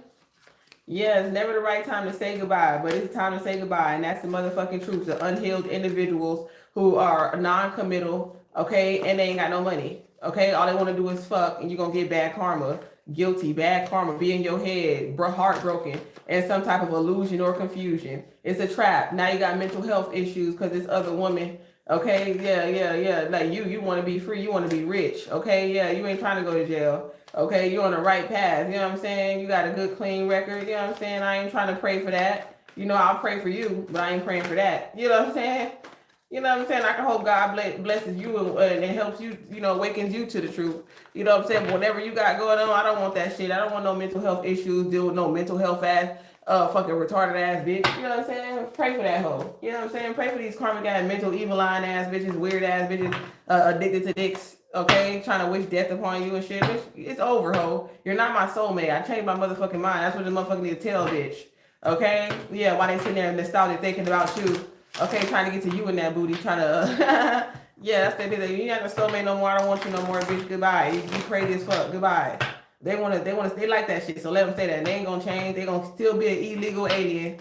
Yeah, it's never the right time to say goodbye, but it's time to say goodbye. And that's the motherfucking truth. The unhealed individuals who are non-committal, okay, and they ain't got no money, okay? All they want to do is fuck, and you're going to get bad karma. Guilty, bad karma, be in your head, heartbroken, and some type of illusion or confusion. It's a trap. Now you got mental health issues because this other woman, okay? Yeah. Like you want to be free. You want to be rich, okay? Yeah, you ain't trying to go to jail. Okay, you're on the right path. You know what I'm saying? You got a good, clean record. You know what I'm saying? I ain't trying to pray for that. You know, I'll pray for you, but I ain't praying for that. You know what I'm saying? You know what I'm saying? I can hope God blesses you and helps you, you know, awakens you to the truth. You know what I'm saying? Whatever you got going on, I don't want that shit. I don't want no mental health issues, deal with no mental health ass, fucking retarded ass bitch. You know what I'm saying? Pray for that hoe. You know what I'm saying? Pray for these karmic ass, mental evil line ass bitches, weird ass bitches, addicted to dicks. Okay, trying to wish death upon you and shit. Bitch, it's over, ho. You're not my soulmate. I changed my motherfucking mind. That's what the motherfucker need to tell, bitch. Okay? Yeah, why they sitting there nostalgic thinking about you. Okay, trying to get to you in that booty, trying to, yeah, that's the thing. You ain't not the soulmate no more. I don't want you no more, bitch. Goodbye. You crazy as fuck. Goodbye. They like that shit. So let them say that. They ain't gonna change. They gonna still be an illegal alien.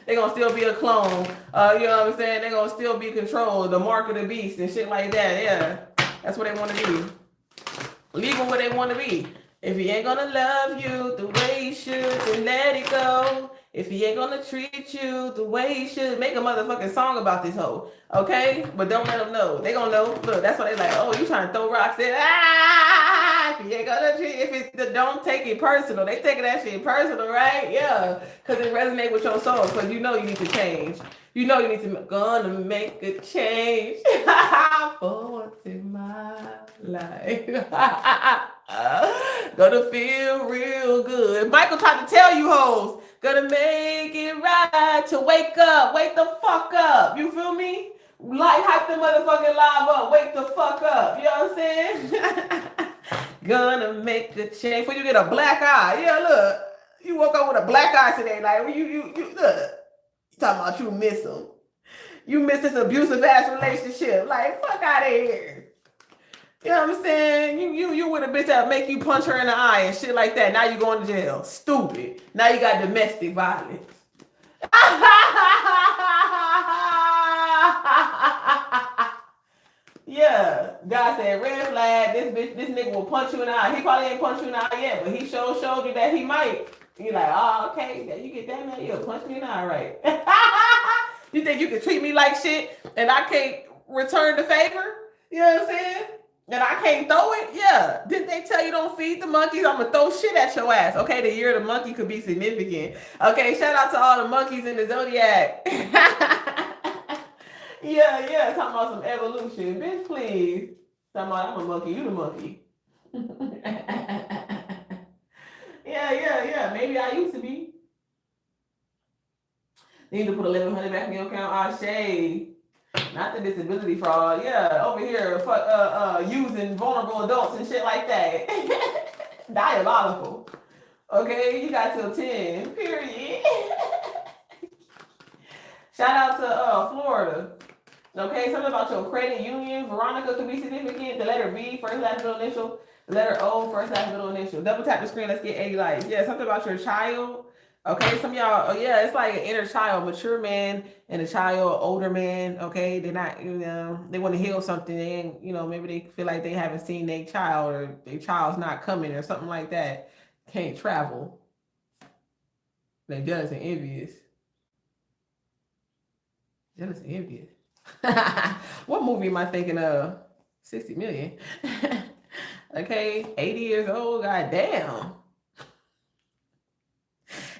They gonna still be a clone. You know what I'm saying? They gonna still be controlled. The mark of the beast and shit like that. Yeah, that's what they want to be. Leave them where they want to be. If he ain't gonna love you the way you should, then let it go. If he ain't gonna treat you the way he should, make a motherfucking song about this hoe. Okay? But don't let them know. They gonna know. Look, that's why they like, oh, you trying to throw rocks in. If he ain't gonna treat, if it's the don't take it personal. They taking that shit personal, right? Yeah. Cause it resonate with your soul. Cause you know you need to change. You know you need to gonna make a change for once in my life. Gonna feel real good. Michael tried to tell you hoes, gonna make it right to wake up. Wake the fuck up. You feel me? Like hype the motherfucking live up. Wake the fuck up. You know what I'm saying? Gonna make a change. Before you get a black eye. Yeah, look. You woke up with a black eye today. Like you look. Talking about you miss him. You miss this abusive ass relationship. Like, fuck out of here. You know what I'm saying? You with a bitch that make you punch her in the eye and shit like that. Now you going to jail. Stupid. Now you got domestic violence. Yeah. God said, red flag, this nigga will punch you in the eye. He probably ain't punch you in the eye yet, but he showed you that he might. You're like, oh, okay, you get that, man, you'll punch me in the eye, right? You think you can treat me like shit and I can't return the favor? You know what I'm saying? And I can't throw it? Yeah. Didn't they tell you don't feed the monkeys? I'm going to throw shit at your ass. Okay, the year of the monkey could be significant. Okay, shout out to all the monkeys in the zodiac. Yeah, talking about some evolution. Bitch, please. Talking about I'm a monkey, you the monkey. Yeah. Maybe I used to be. Need to put 1,100 back in your account. Ah, shade. Not the disability fraud. Yeah, over here, using vulnerable adults and shit like that. Diabolical. Okay, you got till 10. Period. Shout out to Florida. Okay, something about your credit union. Veronica could be significant. The letter V, first last middle initial. The letter O, first last middle initial. Double tap the screen. Let's get 80 likes. Yeah, something about your child. Okay, some of y'all, yeah, it's like an inner child, mature man and a child, older man. Okay, they're not, they want to heal something, and maybe they feel like they haven't seen their child, or their child's not coming, or something like that. Can't travel. They're jealous and envious. Jealous and envious. What movie am I thinking of? 60 million. Okay, 80 years old. God damn.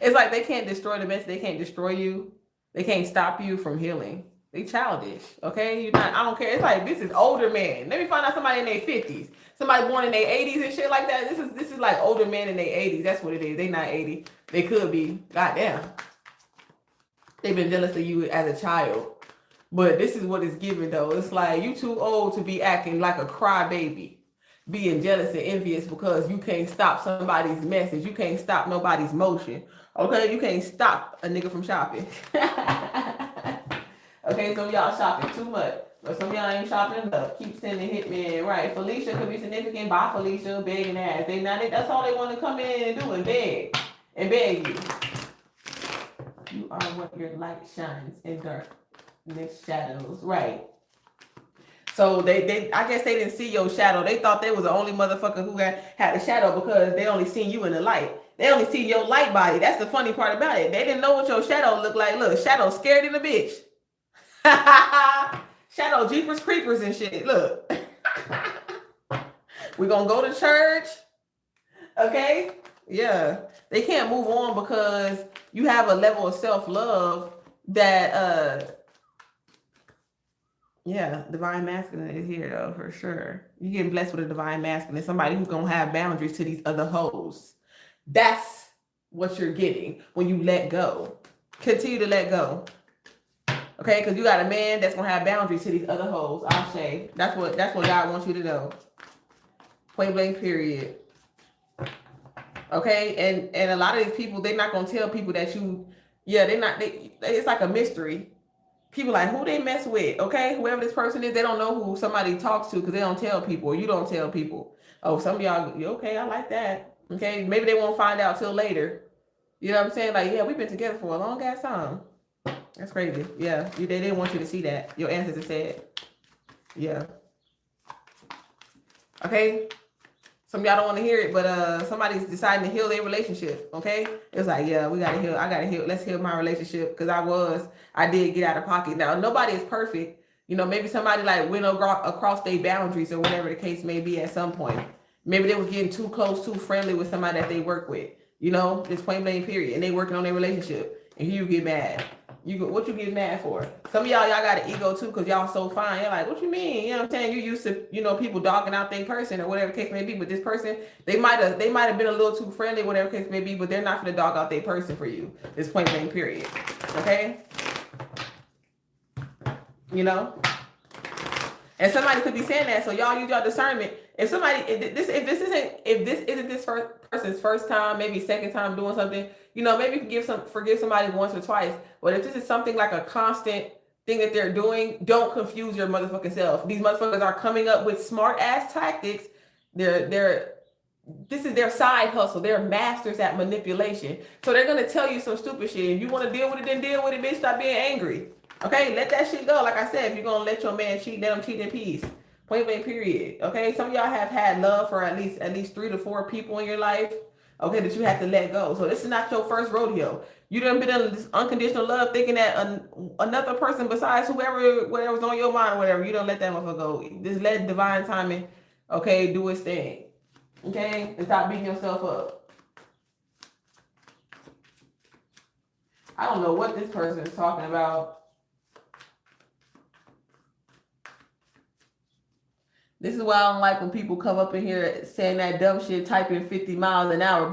It's like they can't destroy the message. They can't destroy you. They can't stop you from healing. They childish. Okay, you're not. I don't care. It's like this is older man. Let me find out somebody in their 50s. Somebody born in their 80s and shit like that. This is like older men in their 80s. That's what it is. They not 80. They could be. Goddamn. They've been jealous of you as a child. But this is what it's given though. It's like you too old to be acting like a crybaby, being jealous and envious because you can't stop somebody's message. You can't stop nobody's motion. Okay, you can't stop a nigga from shopping. Okay, some of y'all shopping too much. But some of y'all ain't shopping enough. Keep sending hitmen. Right. Felicia could be significant. Bye, Felicia. Begging ass. That's all they want to come in and do and beg. And beg you. You are what your light shines in dark. Shadows, right? So they I guess they didn't see your shadow. They thought they was the only motherfucker who had a shadow because they only seen you in the light. They only see your light body. That's the funny part about it. They didn't know what your shadow looked like. Look, shadow scared in the bitch. Shadow Jeepers Creepers and shit. Look. We're gonna go to church. Okay? Yeah. They can't move on because you have a level of self-love that yeah, divine masculine is here though, for sure. You getting blessed with a divine masculine, somebody who's gonna have boundaries to these other hoes. That's what you're getting when you let go. Continue to let go. Okay, because you got a man that's gonna have boundaries to these other hoes. I'll say that's what God wants you to know. Point blank, period. Okay, and a lot of these people, they're not gonna tell people that it's like a mystery. People like who they mess with, okay? Whoever this person is, they don't know who somebody talks to because they don't tell people, or you don't tell people. Oh, some of y'all, okay, I like that. Okay, maybe they won't find out till later. You know what I'm saying? Like, yeah, we've been together for a long ass time. That's crazy. Yeah, they didn't want you to see that. Your ancestors said, yeah. Okay, Some of y'all don't want to hear it, but somebody's deciding to heal their relationship. Okay, it's like, yeah, we gotta heal. I gotta heal. Let's heal my relationship because I did get out of pocket. Now nobody is perfect. You know, maybe somebody like went across their boundaries or whatever the case may be at some point. Maybe they was getting too close, too friendly with somebody that they work with. You know, just plain blank period, and they working on their relationship, and here you get mad. What you get mad for? Some of y'all got an ego too because y'all so fine. You're like, what you mean? You know what I'm saying? You used to, people dogging out their person or whatever case may be. But this person, they might have been a little too friendly, whatever case may be, but they're not gonna dog out their person for you. This point blank period. Okay? You know? And somebody could be saying that, so y'all use your discernment. If this isn't this person's first time, maybe second time doing something, maybe you can forgive somebody once or twice. But if this is something like a constant thing that they're doing, don't confuse your motherfucking self. These motherfuckers are coming up with smart ass tactics. This is their side hustle. They're masters at manipulation. So they're gonna tell you some stupid shit. If you want to deal with it, then deal with it, bitch. Stop being angry. Okay, let that shit go. Like I said, if you're gonna let your man cheat, let him cheat in peace. Point blank period. Okay, some of y'all have had love for at least 3 to 4 people in your life. Okay, that you have to let go. So this is not your first rodeo. You done been in this unconditional love, thinking that another person besides whatever's on your mind or whatever, you don't let that motherfucker go. Just let divine timing, okay, do its thing. Okay, and stop beating yourself up. I don't know what this person is talking about. This is why I don't like when people come up in here saying that dumb shit, typing 50 miles an hour.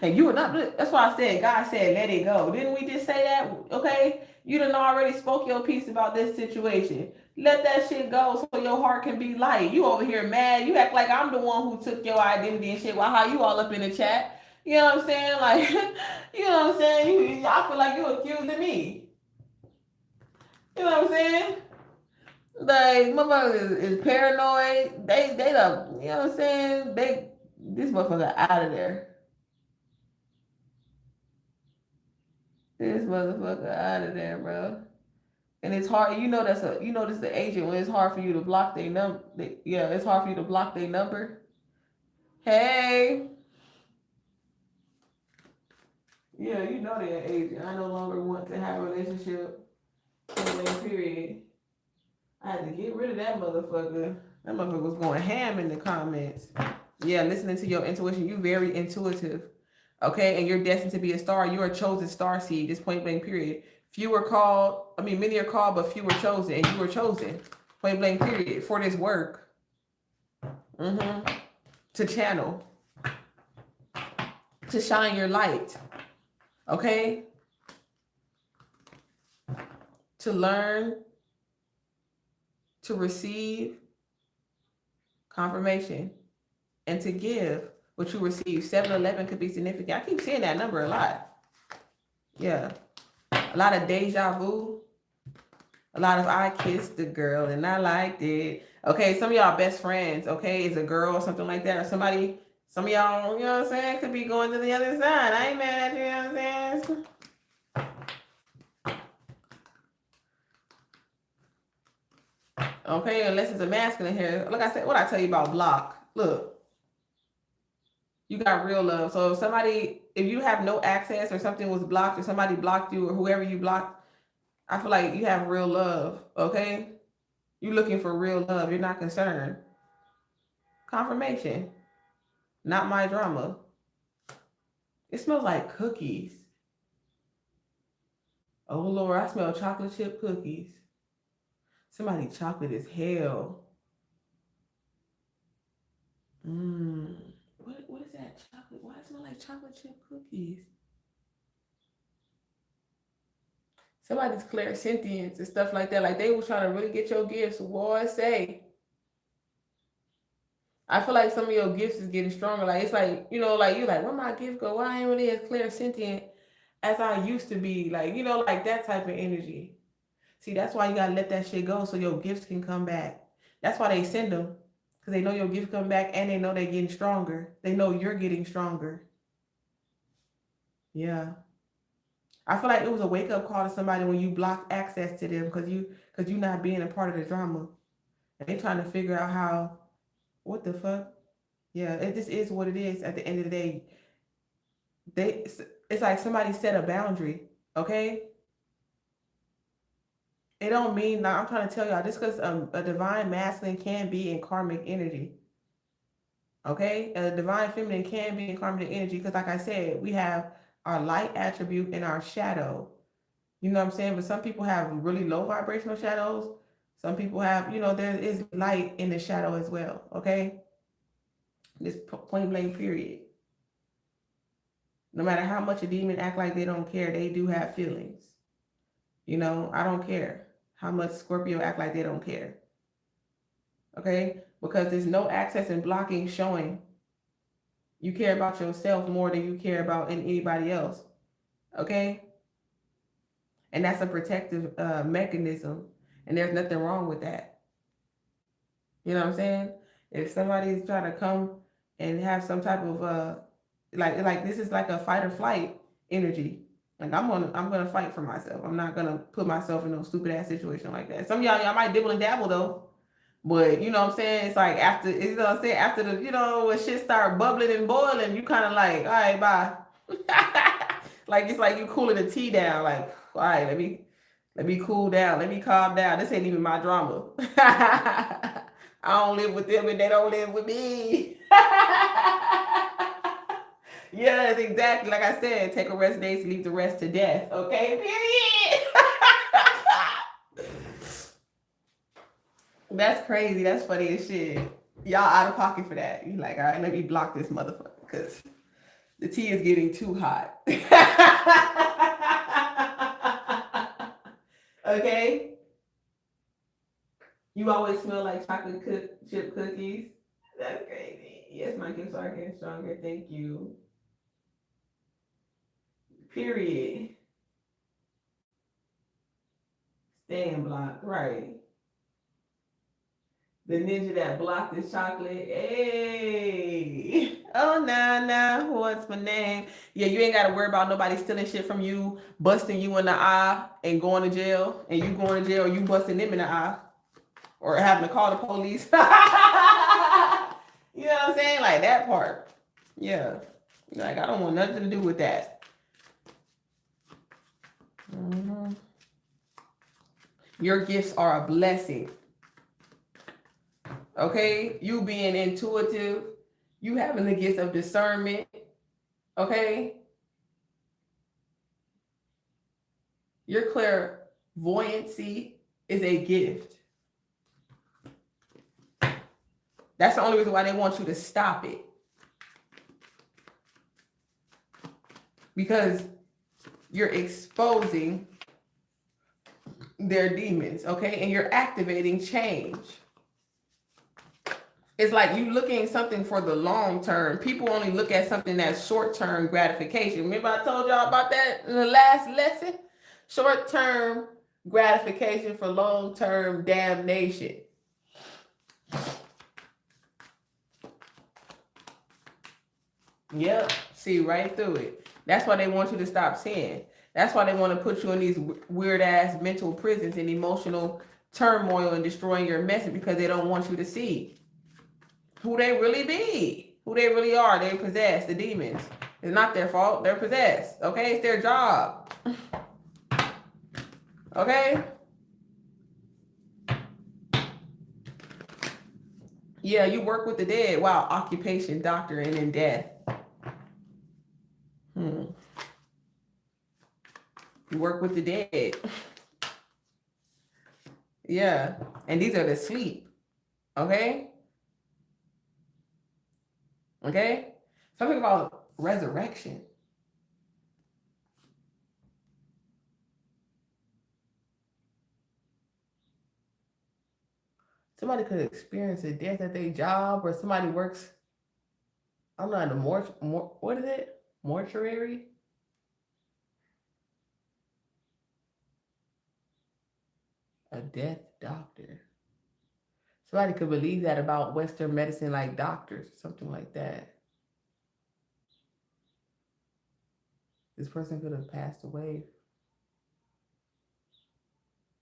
And you were not. That's why I said, God said, let it go. Didn't we just say that? Okay? You done already spoke your piece about this situation. Let that shit go so your heart can be light. You over here mad. You act like I'm the one who took your identity and shit. Well, how you all up in the chat? You know what I'm saying? Like, you know what I'm saying? I feel like you're accusing me. You know what I'm saying? Like, motherfucker is paranoid. They don't, you know what I'm saying? This motherfucker out of there. This motherfucker out of there, bro. And it's hard. This is the agent when it's hard for you to block their number. Yeah, it's hard for you to block their number. Hey. Yeah, they're an agent. I no longer want to have a relationship. Period. I had to get rid of that motherfucker. That motherfucker was going ham in the comments. Yeah, listening to your intuition. You very intuitive. Okay, and you're destined to be a star. You're a chosen star seed. This point blank period. Many are called, but few were chosen, and you were chosen. Point blank period. For this work. To channel. To shine your light. Okay? To learn. To receive confirmation and to give what you receive. 7-11 could be significant. I keep seeing that number a lot. Yeah. A lot of deja vu. A lot of I kissed the girl and I liked it. Okay, some of y'all best friends, okay, is a girl or something like that. Or some of y'all, you know what I'm saying, could be going to the other side. I ain't mad at you, you know what I'm saying? Okay, unless it's a masculine here. Like I said, what I tell you about block. Look, you got real love. So if you have no access or something was blocked or somebody blocked you or whoever you blocked, I feel like you have real love. Okay, you're looking for real love. You're not concerned. Confirmation. Not my drama. It smells like cookies. Oh Lord, I smell chocolate chip cookies. Somebody chocolate as hell. What is that chocolate? Why does it smell like chocolate chip cookies? Somebody's clairsentience and stuff like that. Like they was trying to really get your gifts. What say? I feel like some of your gifts is getting stronger. Like it's like, you're like, where my gift go? Why I ain't really as clairsentient as I used to be? Like, like that type of energy. See, that's why you gotta let that shit go so your gifts can come back. That's why they send them. Because they know your gift come back and they know they're getting stronger. They know you're getting stronger. Yeah. I feel like it was a wake-up call to somebody when you block access to them because you not being a part of the drama. And they trying to figure out what the fuck? Yeah, it just is what it is. At the end of the day, they it's like somebody set a boundary. Okay, it don't mean like I'm trying to tell y'all just because a divine masculine can be in karmic energy. Okay, a divine feminine can be in karmic energy because, like I said, we have our light attribute and our shadow. You know what I'm saying? But some people have really low vibrational shadows. Some people have, there is light in the shadow as well. Okay, this point blank period. No matter how much a demon act like they don't care, they do have feelings. I don't care how much Scorpio act like they don't care. Okay, because there's no access and blocking showing you care about yourself more than you care about anybody else. Okay, and that's a protective mechanism, and there's nothing wrong with that. You know what I'm saying? If somebody's trying to come and have some type of like this is like a fight or flight energy. Like I'm gonna fight for myself. I'm not gonna put myself in no stupid ass situation like that. Some of y'all might dibble and dabble though. But you know what I'm saying? It's like after after the when shit start bubbling and boiling, you kinda like, all right, bye. Like it's like you cooling the tea down, like, all right, let me cool down, let me calm down. This ain't even my drama. I don't live with them and they don't live with me. Yes, exactly. Like I said, take a rest day to leave the rest to death. Okay, period. That's crazy. That's funny as shit. Y'all out of pocket for that. You like, all right, let me block this motherfucker because the tea is getting too hot. Okay? You always smell like chocolate chip cookies. That's crazy. Yes, my gifts are getting stronger. Thank you. Period. Staying blocked. Right. The ninja that blocked the chocolate. Hey. Oh, nah. What's my name? Yeah, you ain't got to worry about nobody stealing shit from you, busting you in the eye, and going to jail. And you going to jail, you busting them in the eye. Or having to call the police. You know what I'm saying? Like that part. Yeah. Like, I don't want nothing to do with that. Mm-hmm. Your gifts are a blessing. Okay? You being intuitive, you having the gift of discernment. Okay? Your clairvoyancy is a gift. That's the only reason why they want you to stop it. Because you're exposing their demons, okay? And you're activating change. It's like you looking something for the long term. People only look at something that's short-term gratification. Remember I told y'all about that in the last lesson? Short-term gratification for long-term damnation. Yep, see right through it. That's why they want you to stop seeing. That's why they want to put you in these weird ass mental prisons and emotional turmoil and destroying your message because they don't want you to see who they really be, who they really are. They possess the demons. It's not their fault. They're possessed. Okay, it's their job. Okay. Yeah, you work with the dead. Wow, occupation, doctor, and in death. You work with the dead. Yeah, and these are the sleep. Okay. Okay. Something about resurrection. Somebody could experience a death at their job, or somebody works. I'm not in the what is it? Mortuary. A death doctor. Somebody could believe that about Western medicine, like doctors, something like that. This person could have passed away.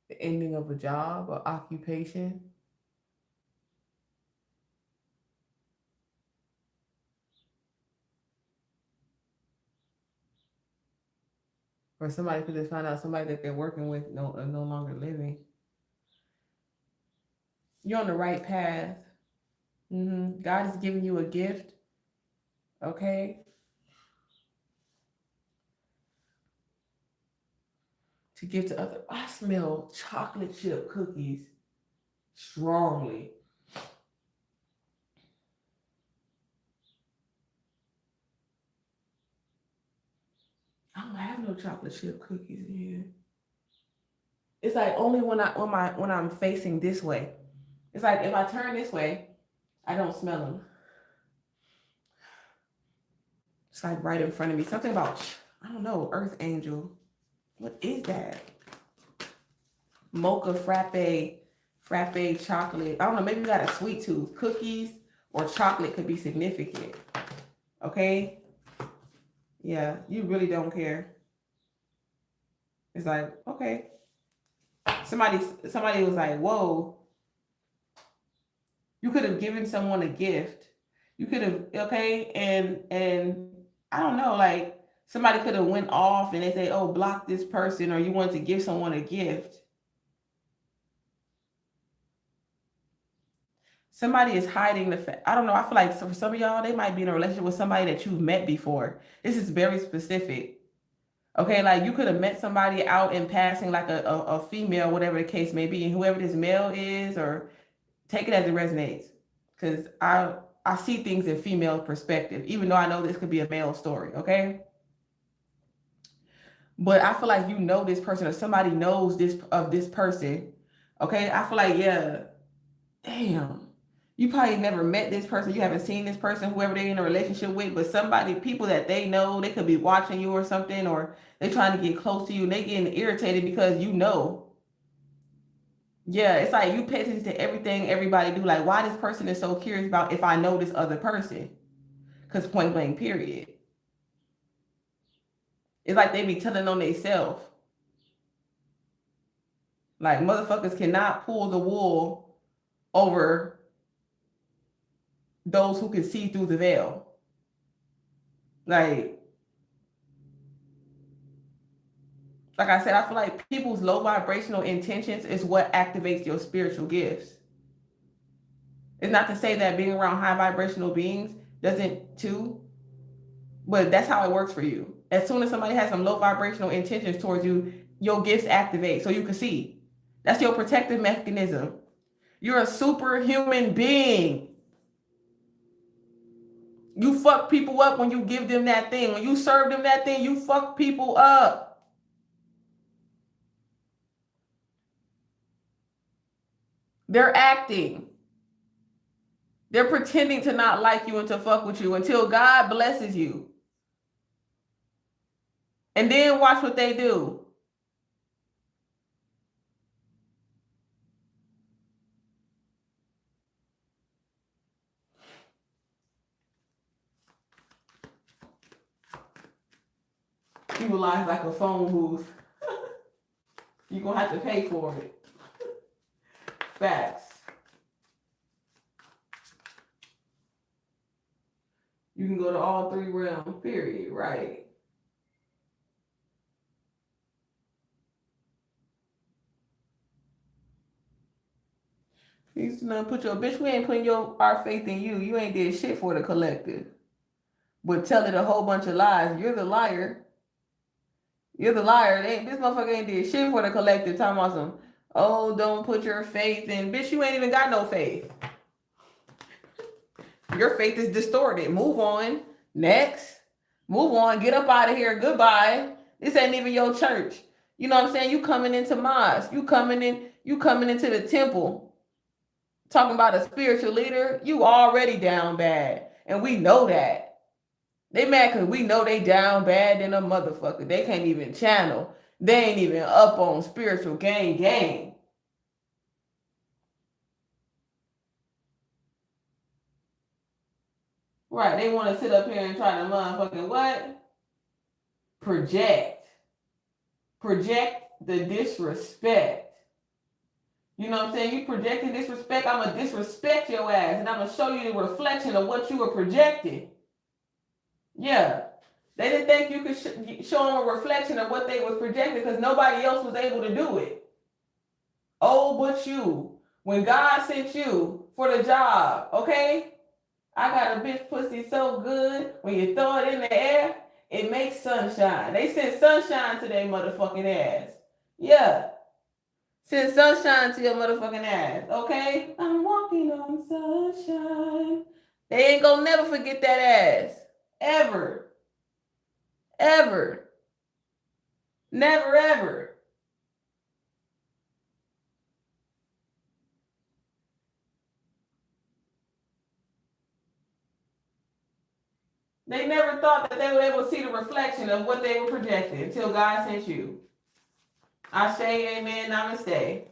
The ending of a job or occupation. Or somebody could just find out somebody that they're working with no longer living. You're on the right path. God is giving you a gift. Okay. To give to other. I smell chocolate chip cookies strongly. I don't have no chocolate chip cookies in here. It's like only when I'm facing this way. It's like if I turn this way, I don't smell them. It's like right in front of me. Something about, I don't know, Earth Angel. What is that? Mocha frappe chocolate. I don't know, maybe you got a sweet tooth. Cookies or chocolate could be significant. Okay? Yeah, you really don't care. It's like, okay. Somebody was like, whoa. You could have given someone a gift. You could have, okay, and I don't know, like somebody could have went off and they say, oh, block this person, or you want to give someone a gift. Somebody is hiding the fact. I don't know. I feel like for some of y'all, they might be in a relationship with somebody that you've met before. This is very specific. Okay, like you could have met somebody out in passing, like a female, whatever the case may be, and whoever this male is, or take it as it resonates. Because I see things in female perspective, even though I know this could be a male story, okay? But I feel like you know this person, or somebody knows this person, okay? I feel like, yeah, damn. You probably never met this person. You haven't seen this person, whoever they're in a relationship with, but people that they know, they could be watching you or something, or they're trying to get close to you and they getting irritated because you know. Yeah, it's like you pay attention to everything everybody do. Like, why this person is so curious about if I know this other person? Because point blank, period. It's like they be telling on themselves. Like, motherfuckers cannot pull the wool over those who can see through the veil. Like I said, I feel like people's low vibrational intentions is what activates your spiritual gifts. It's not to say that being around high vibrational beings doesn't too, but that's how it works for you. As soon as somebody has some low vibrational intentions towards you, your gifts activate so you can see. That's your protective mechanism. You're a superhuman being. You fuck people up when you give them that thing. When you serve them that thing, you fuck people up. They're acting. They're pretending to not like you and to fuck with you until God blesses you. And then watch what they do. Utilize like a phone booth. You're going to have to pay for it. Facts. You can go to all three realms, period, right? You used to put your bitch, we ain't putting our faith in you. You ain't did shit for the collective. But telling a whole bunch of lies. You're the liar. You're the liar. This motherfucker ain't did shit for the collective. Talking about some, oh, don't put your faith in. Bitch, you ain't even got no faith. Your faith is distorted. Move on. Next. Move on. Get up out of here. Goodbye. This ain't even your church. You know what I'm saying? You coming into mosque. You coming into the temple. Talking about a spiritual leader. You already down bad. And we know that. They mad because we know they down bad than a motherfucker. They can't even channel. They ain't even up on spiritual gang. Right, they want to sit up here and try to motherfucking what? Project the disrespect. You know what I'm saying? You projecting disrespect, I'm going to disrespect your ass. And I'm going to show you the reflection of what you were projecting. Yeah. They didn't think you could show them a reflection of what they was projecting because nobody else was able to do it. Oh, but you. When God sent you for the job, okay? I got a bitch pussy so good, when you throw it in the air, it makes sunshine. They sent sunshine to their motherfucking ass. Yeah. Send sunshine to your motherfucking ass, okay? I'm walking on sunshine. They ain't gonna never forget that ass. Ever. Ever. Never, ever. They never thought that they were able to see the reflection of what they were projecting until God sent you. Ashe, amen, namaste.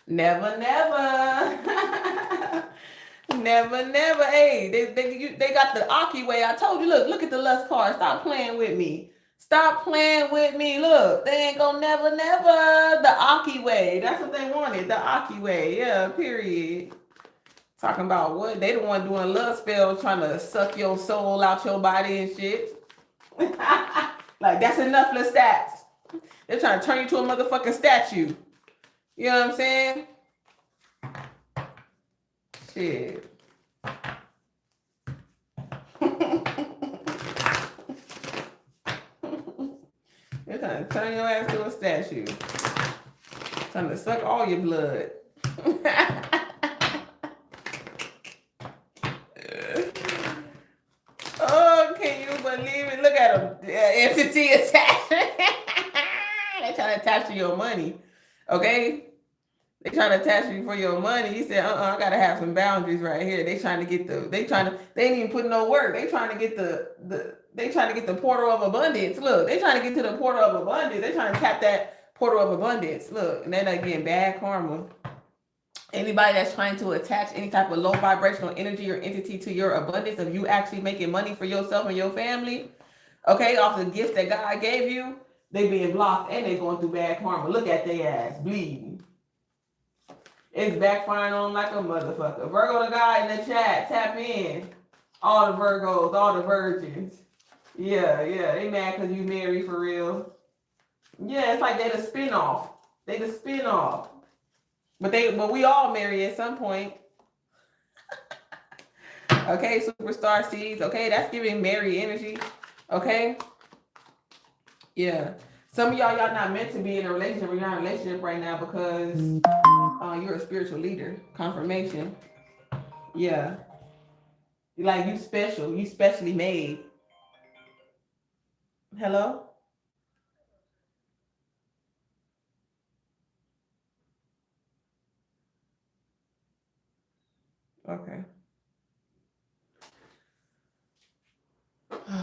Never, never. Never, never. Hey, they got the Aki way. I told you, look at the lust card. Stop playing with me. Stop playing with me. Look, they ain't gonna never, never. The Aki way. That's what they wanted. The Aki way. Yeah, period. Talking about what? They the one doing love spells, trying to suck your soul out your body and shit. Like, that's enough for stats. They're trying to turn you to a motherfucking statue. You know what I'm saying? Shit. They're trying to turn your ass to a statue. Trying to suck all your blood. Oh, can you believe it? Look at them. Entity attached. They're trying to attach to your money. Okay? They trying to attach you for your money. He said, I gotta have some boundaries right here. They trying to get they ain't even putting no work. They trying to get the portal of abundance. Look, they trying to get to the portal of abundance. They trying to tap that portal of abundance. Look, and they're not getting bad karma. Anybody that's trying to attach any type of low vibrational energy or entity to your abundance of you actually making money for yourself and your family, okay, off the gift that God gave you, they being blocked and they going through bad karma. Look at their ass bleeding. It's backfiring on like a motherfucker. Virgo the guy in the chat, tap in. All the Virgos, all the virgins. Yeah, they mad because you married for real. Yeah, it's like they the spin-off. They the spin-off. But we all marry at some point. Okay, superstar seeds. Okay, that's giving Mary energy. Okay. Yeah. Some of y'all not meant to be in a relationship. You're not in a relationship right now because you're a spiritual leader. Confirmation. Yeah. Like you special. You specially made. Hello? Okay. Okay.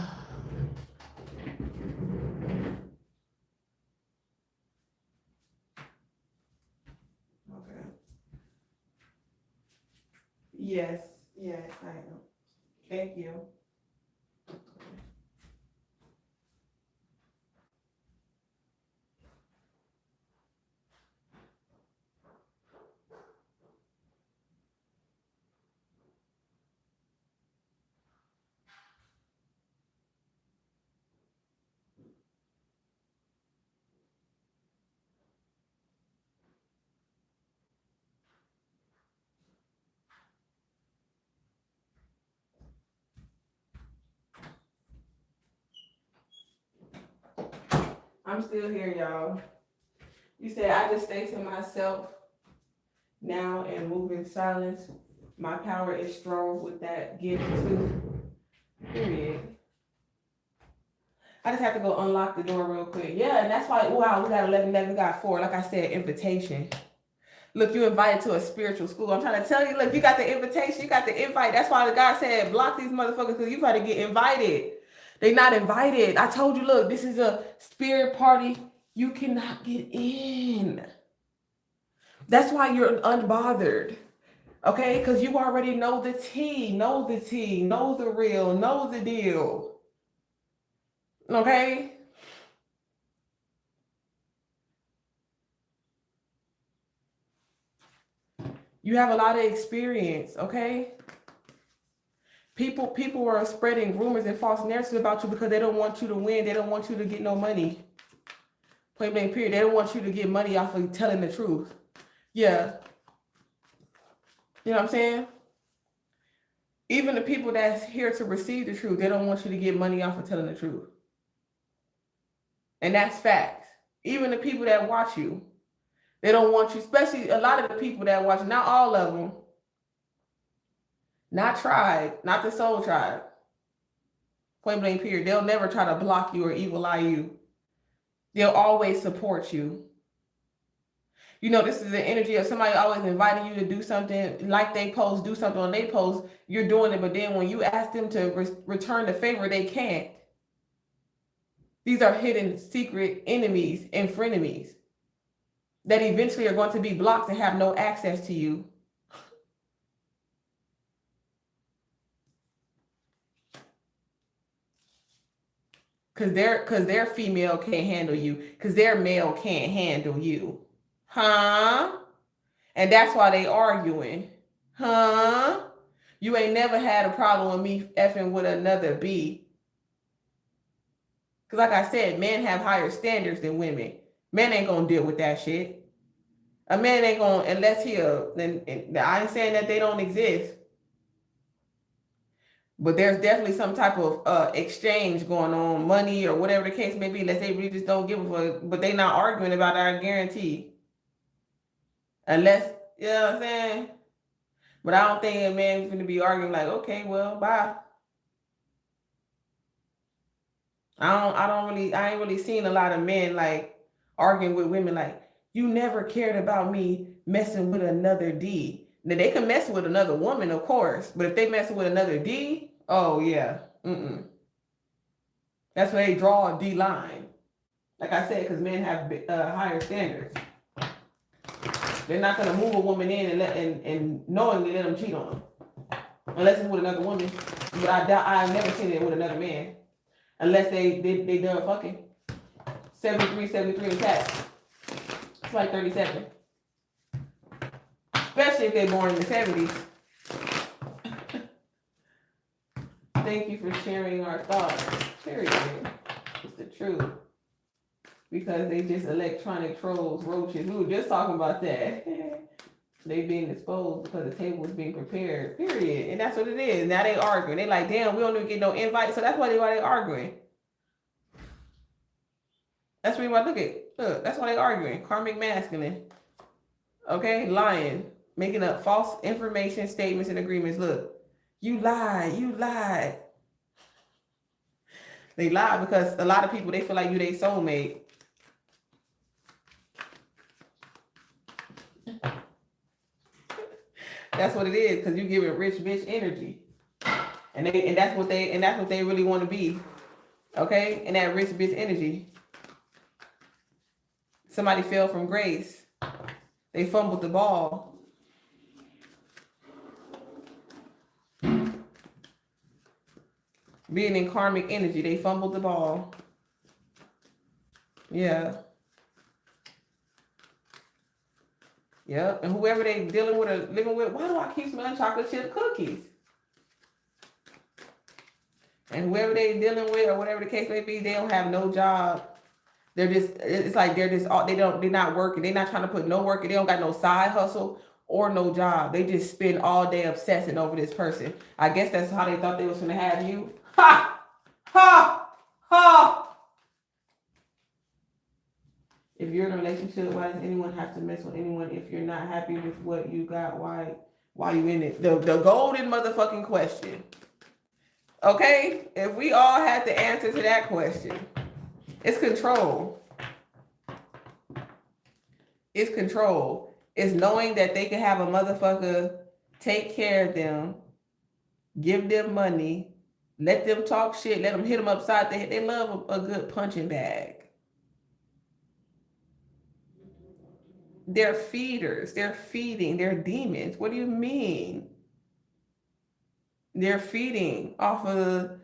Yes, I am. Thank you. I'm still here, y'all. You said I just stay to myself now and move in silence. My power is strong with that gift too. Period. I just have to go unlock the door real quick. Yeah, and that's why, wow, we got 11, we got 4. Like I said, invitation. Look, you invited to a spiritual school. I'm trying to tell you, look, you got the invitation, you got the invite. That's why the guy said, block these motherfuckers because you got to get invited. They not invited. I told you, look, this is a spirit party. You cannot get in. That's why you're unbothered. Okay? Because you already know the tea, know the real, know the deal. Okay? You have a lot of experience, okay? People are spreading rumors and false narratives about you because they don't want you to win. They don't want you to get no money. Point blank period. They don't want you to get money off of telling the truth. Yeah. You know what I'm saying? Even the people that's here to receive the truth, they don't want you to get money off of telling the truth. And that's facts. Even the people that watch you, they don't want you, especially a lot of the people that watch, not all of them, not tribe, not the soul tribe. Point blank period. They'll never try to block you or evil eye you. They'll always support you. You know, this is the energy of somebody always inviting you to do something like they post, do something on they post, you're doing it, but then when you ask them to return the favor, they can't. These are hidden secret enemies and frenemies that eventually are going to be blocked and have no access to you. Because their female can't handle you, because their male can't handle you. Huh? And that's why they arguing. Huh? You ain't never had a problem with me effing with another B. Because like I said, men have higher standards than women. Men ain't going to deal with that shit. A man ain't going to, unless I ain't saying that they don't exist. But there's definitely some type of exchange going on, money or whatever the case may be. Unless they really just don't give a fuck. But they not arguing about it, I guarantee. Unless, you know what I'm saying? But I don't think a man's going to be arguing like, okay, well, bye. I ain't really seen a lot of men like arguing with women like, you never cared about me messing with another D. Now they can mess with another woman, of course, but if they mess with another D, oh yeah, that's where they draw a D line. Like I said, because men have higher standards. They're not gonna move a woman in and knowingly let them cheat on them, unless it's with another woman. But I've never seen it with another man, unless they done fucking. 73 attacks. It's like 37. Especially if they're born in the 70s. Thank you for sharing our thoughts. Period. It's the truth. Because they just electronic trolls, roaches. We were just talking about that. They being exposed because the table was being prepared. Period. And that's what it is. Now they arguing. They like, damn, we don't even get no invite. So that's why they arguing. That's really what I look, that's why they arguing. Karmic masculine. Okay? Lying. Making up false information, statements, and agreements. Look, you lied. They lie because a lot of people, they feel like you their soulmate. That's what it is, because you give it rich bitch energy. And that's what they really want to be. Okay? And that rich bitch energy. Somebody fell from grace. They fumbled the ball. Being in karmic energy, they fumbled the ball. Yeah. Yep. And whoever they dealing with or living with, why do I keep smelling chocolate chip cookies? And whoever they dealing with or whatever the case may be, they don't have no job. They're not working. They're not trying to put no work in. They don't got no side hustle or no job. They just spend all day obsessing over this person. I guess that's how they thought they was going to have you. Ha! Ha! Ha! If you're in a relationship, why does anyone have to mess with anyone? If you're not happy with what you got, why you in it? The golden motherfucking question. Okay? If we all had the answer to that question, it's control. It's control. It's knowing that they can have a motherfucker take care of them, give them money, let them talk shit, let them hit them upside the head. They love a good punching bag. They're feeders. They're feeding. They're demons. What do you mean? They're feeding off of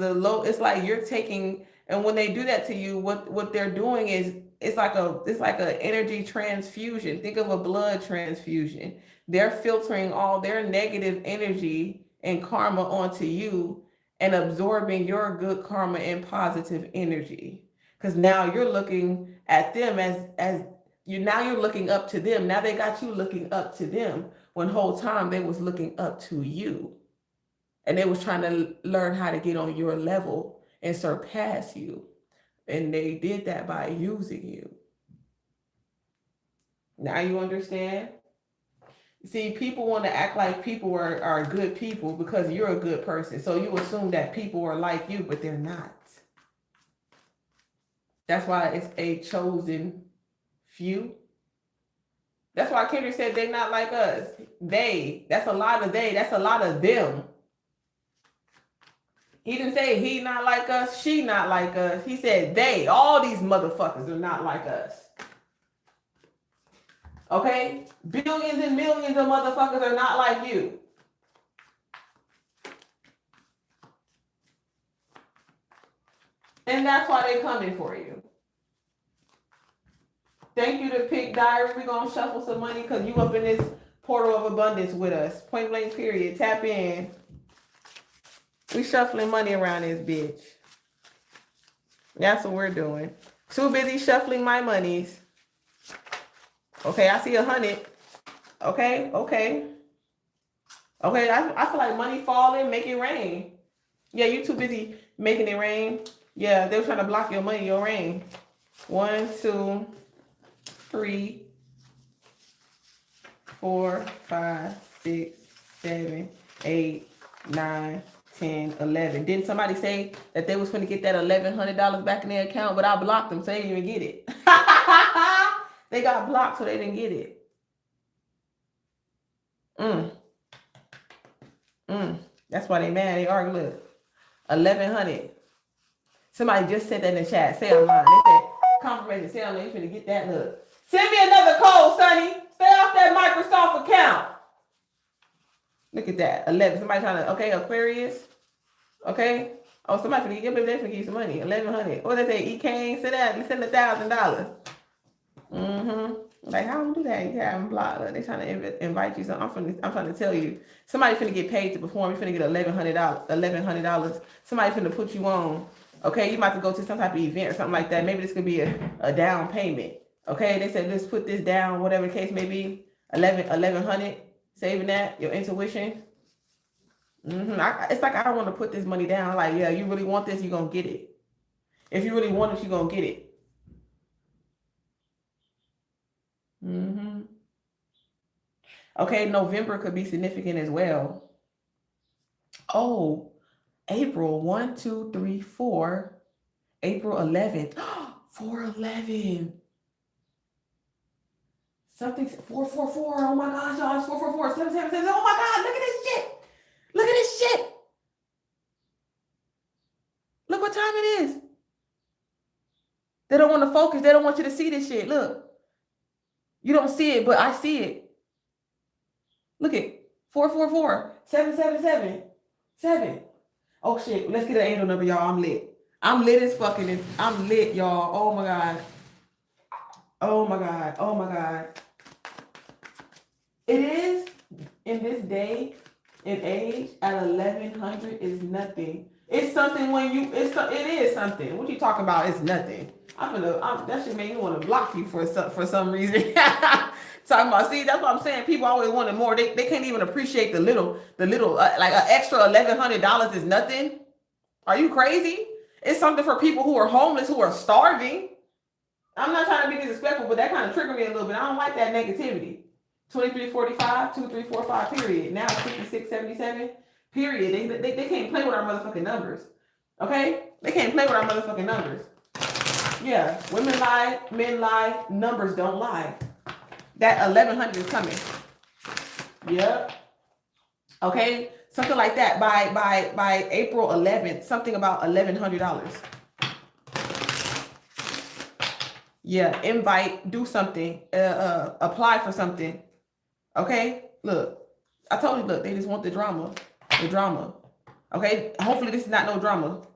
the low. It's like you're taking, and when they do that to you, what they're doing is it's like a energy transfusion. Think of a blood transfusion. They're filtering all their negative energy and karma onto you and absorbing your good karma and positive energy. Because now you're looking at them as you, now you're looking up to them. Now they got you looking up to them when whole time they was looking up to you. And they was trying to learn how to get on your level and surpass you. And they did that by using you. Now you understand? See, people want to act like people are good people because you're a good person. So you assume that people are like you, but they're not. That's why it's a chosen few. That's why Kendrick said they're not like us. They, that's a lot of they, that's a lot of them. He didn't say he not like us, she not like us. He said they, all these motherfuckers are not like us. Okay? Billions and millions of motherfuckers are not like you. And that's why they're coming for you. Thank you to Pick Diary. We're going to shuffle some money because you up in this portal of abundance with us. Point blank period. Tap in. We shuffling money around this bitch. That's what we're doing. Too busy shuffling my monies. Okay, I see 100. Okay. I feel like money falling, make it rain. Yeah, you too busy making it rain. Yeah, they were trying to block your money, your rain. 1, 2, 3, 4, 5, 6, 7, 8, 9, 10, 11. Didn't somebody say that they was going to get that $1,100 back in their account, but I blocked them, so they didn't even get it. They got blocked, so they didn't get it. That's why they mad. They argue. Look, 1,100. Somebody just said that in the chat. Say online. They said confirmation. Say online. You finna get that. Look. Send me another code, Sonny. Stay off that Microsoft account. Look at that. 11. Somebody trying to. Okay, Aquarius. Okay. Oh, somebody finna get. They finna give you some money. 1,100. What did they say? E-Kane. Say that. Send $1,000. Like, how do do that? You have them blocked. They trying to invite you. So I'm trying to tell you. Somebody finna get paid to perform. You finna get $1,100. Somebody finna put you on. Okay, you might have to go to some type of event or something like that. Maybe this could be a down payment. Okay, they said let's put this down, whatever the case may be. 1,100. Saving that, your intuition. It's like I don't want to put this money down. Like, yeah, you really want this, you're gonna get it. If you really want it, you're gonna get it. Okay, November could be significant as well. Oh, April 1, 2, 3, 4. April 11th. 4/11. Something 444. Oh my gosh, y'all. It's 444. 777. Oh my God, look at this shit. Look at this shit. Look what time it is. They don't want to focus. They don't want you to see this shit. Look. You don't see it, but I see it. Look at 444. 777. 7. Oh shit. Let's get an angel number, y'all. I'm lit. I'm lit as fucking. I'm lit, y'all. Oh my God. Oh my God. Oh my God. It is in this day and age at 1,100 is nothing. It's something when you. It is something. What you talking about? It's nothing. That should make me want to block you for some reason. Talking about, see, that's what I'm saying. People always wanted more. They can't even appreciate the little, like an extra $1,100 is nothing. Are you crazy? It's something for people who are homeless, who are starving. I'm not trying to be disrespectful, but that kind of triggered me a little bit. I don't like that negativity. 2345, 2345, period. Now 6677, period. They can't play with our motherfucking numbers. Okay? They can't play with our motherfucking numbers. Yeah, women lie, men lie, numbers don't lie. That 1,100 is coming. Yep. Okay, something like that by April 11th. Something about $1,100. Yeah, invite, do something, apply for something. Okay, look, I told you. Look, they just want the drama. Okay, hopefully this is not no drama.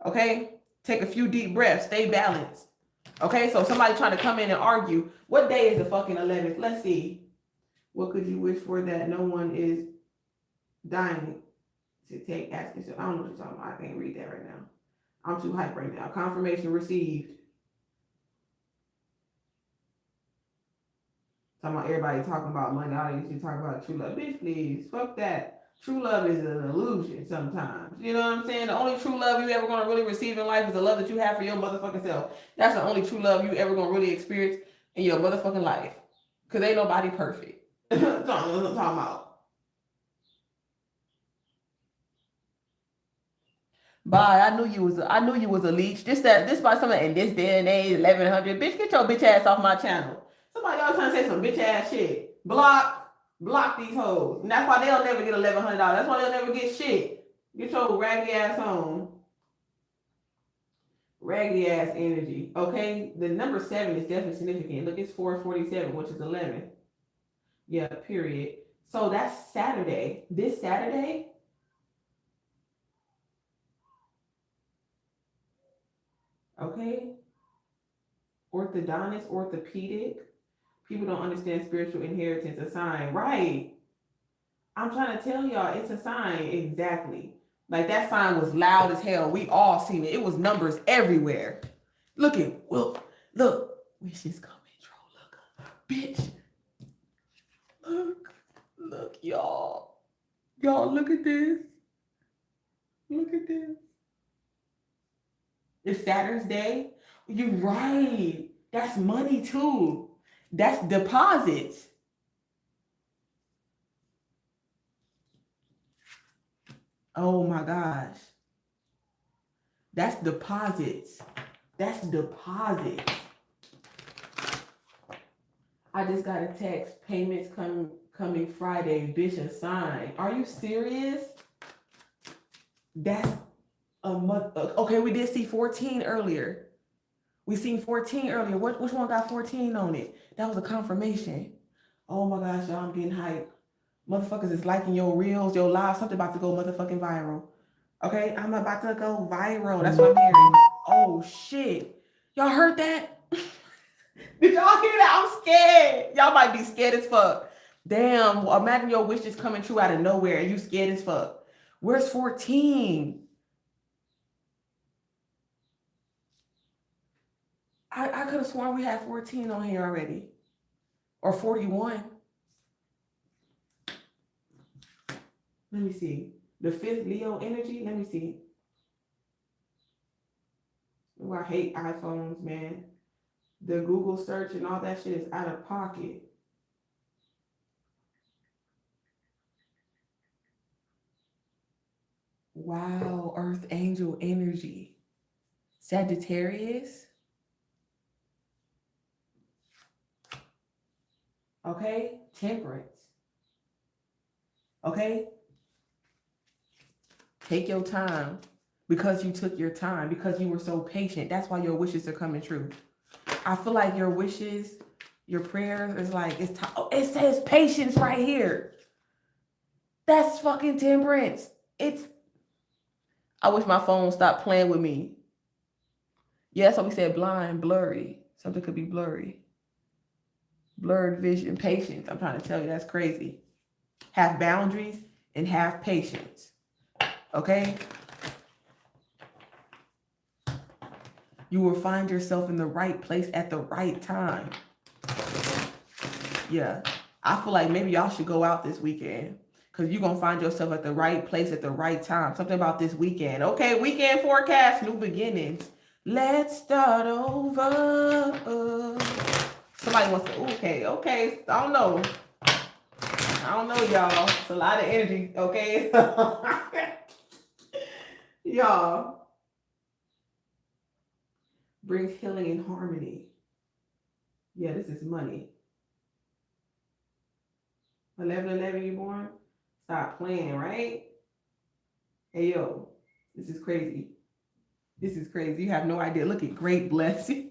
Okay. Take a few deep breaths. Stay balanced. Okay, so somebody trying to come in and argue. What day is the fucking 11th? Let's see. What could you wish for that no one is dying? To take action. I don't know what you're talking about. I can't read that right now. I'm too hyped right now. Confirmation received. Talking about everybody talking about money. All these you talk about true love. Bitch, please. Fuck that. True love is an illusion sometimes. You know what I'm saying? The only true love you ever gonna really receive in life is the love that you have for your motherfucking self. That's the only true love you ever gonna really experience in your motherfucking life. Cause ain't nobody perfect. That's what I'm talking about. Bye. I knew you was a leech. This by something in this day and age, 1100. Bitch, get your bitch ass off my channel. Somebody else trying to say some bitch ass shit. Block these hoes. And that's why they'll never get $1,100. That's why they'll never get shit. Get your raggedy ass on. Raggedy ass energy. Okay? The number 7 is definitely significant. Look, it's 447, which is 11. Yeah, period. So that's Saturday. This Saturday. Okay? Orthodontist, orthopedic. People don't understand spiritual inheritance, a sign. Right. I'm trying to tell y'all, it's a sign. Exactly. Like that sign was loud as hell. We all seen it. It was numbers everywhere. Look at, well, look. Wishes coming true. Look, bitch. Look, y'all. Y'all, look at this. Look at this. It's Saturn's Day. You're right. That's money too. That's deposits. Oh my gosh. That's deposits. That's deposits. I just got a text. Payments coming Friday. Bitch, a sign. Are you serious? That's a month. Okay, we did see 14 earlier. We seen 14 earlier. Which one got 14 on it? That was a confirmation. Oh my gosh, y'all, I'm getting hyped. Motherfuckers is liking your reels, your lives. Something about to go motherfucking viral. Okay, I'm about to go viral. That's what I'm hearing. Oh shit. Y'all heard that? Did y'all hear that? I'm scared. Y'all might be scared as fuck. Damn, imagine your wish just coming true out of nowhere and you scared as fuck. Where's 14? I could have sworn we had 14 on here already. Or 41. Let me see. The 5th Leo energy. Let me see. Oh, I hate iPhones, man. The Google search and all that shit is out of pocket. Wow, Earth Angel energy. Sagittarius. Okay, Temperance. Okay. Take your time because you took your time, because you were so patient. That's why your wishes are coming true. I feel like your wishes, your prayers is like, it's time. Oh, it says patience right here. That's fucking Temperance. I wish my phone stopped playing with me. Yeah, that's what we said, blind, blurry. Something could be blurry. Blurred vision, patience. I'm trying to tell you, that's crazy. Have boundaries and have patience. Okay? You will find yourself in the right place at the right time. Yeah. I feel like maybe y'all should go out this weekend because you're going to find yourself at the right place at the right time. Something about this weekend. Okay, weekend forecast, new beginnings. Let's start over. Somebody wants to, okay. I don't know, y'all. It's a lot of energy, okay? Y'all. Brings healing and harmony. Yeah, this is money. 11/11 you born? Stop playing, right? Hey, yo, this is crazy. This is crazy. You have no idea. Look at great blessing.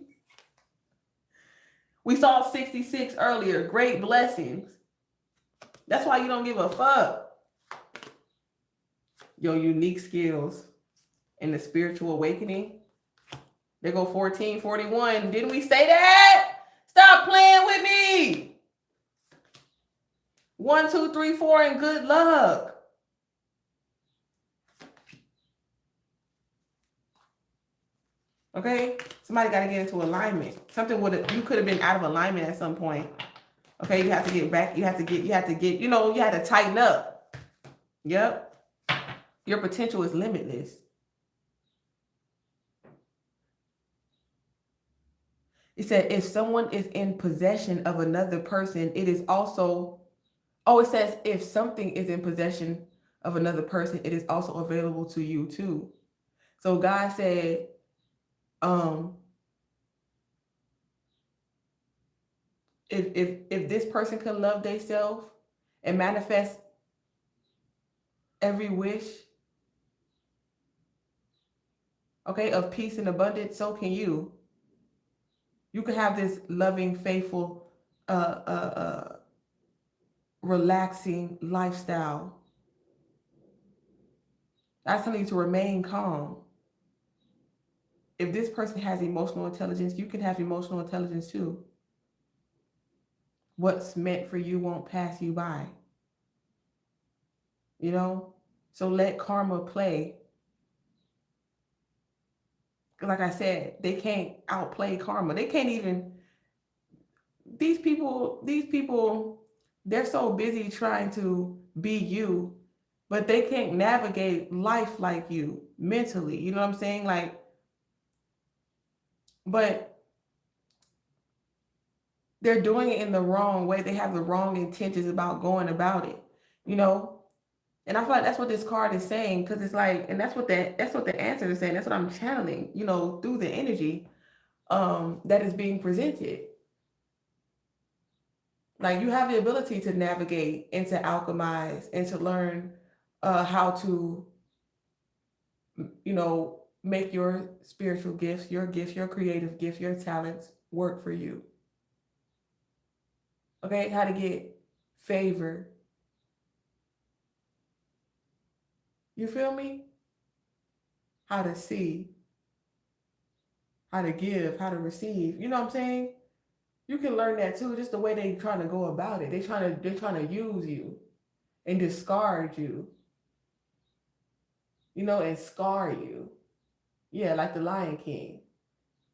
We saw 66 earlier. Great blessings. That's why you don't give a fuck. Your unique skills and the spiritual awakening. They go 14, 41. Didn't we say that? Stop playing with me. 1, 2, 3, 4, and good luck. Okay? Somebody got to get into alignment. Something you could have been out of alignment at some point. Okay? You have to get back. You have to get, you had to tighten up. Yep. Your potential is limitless. It said, if someone is in possession of another person, it is also, it says, if something is in possession of another person, it is also available to you too. So God said, if this person can love themselves and manifest every wish, okay, of peace and abundance, so can you. You can have this loving, faithful, relaxing lifestyle. That's telling you to remain calm. If this person has emotional intelligence, you can have emotional intelligence too. What's meant for you won't pass you by. You know? So let karma play. Like I said, they can't outplay karma. They can't even, these people, they're so busy trying to be you, but they can't navigate life like you mentally. You know what I'm saying? Like, but they're doing it in the wrong way. They have the wrong intentions about going about it, you know? And I feel like that's what this card is saying, because it's like, and that's what the answer is saying. That's what I'm channeling, you know, through the energy that is being presented. Like, you have the ability to navigate and to alchemize and to learn how to, you know, make your spiritual gifts, your creative gifts, your talents work for you. Okay, how to get favor. You feel me? How to see, how to give, how to receive. You know what I'm saying? You can learn that too, just the way they trying to go about it. They're trying to use you and discard you. You know, and scar you. Yeah, like the Lion King.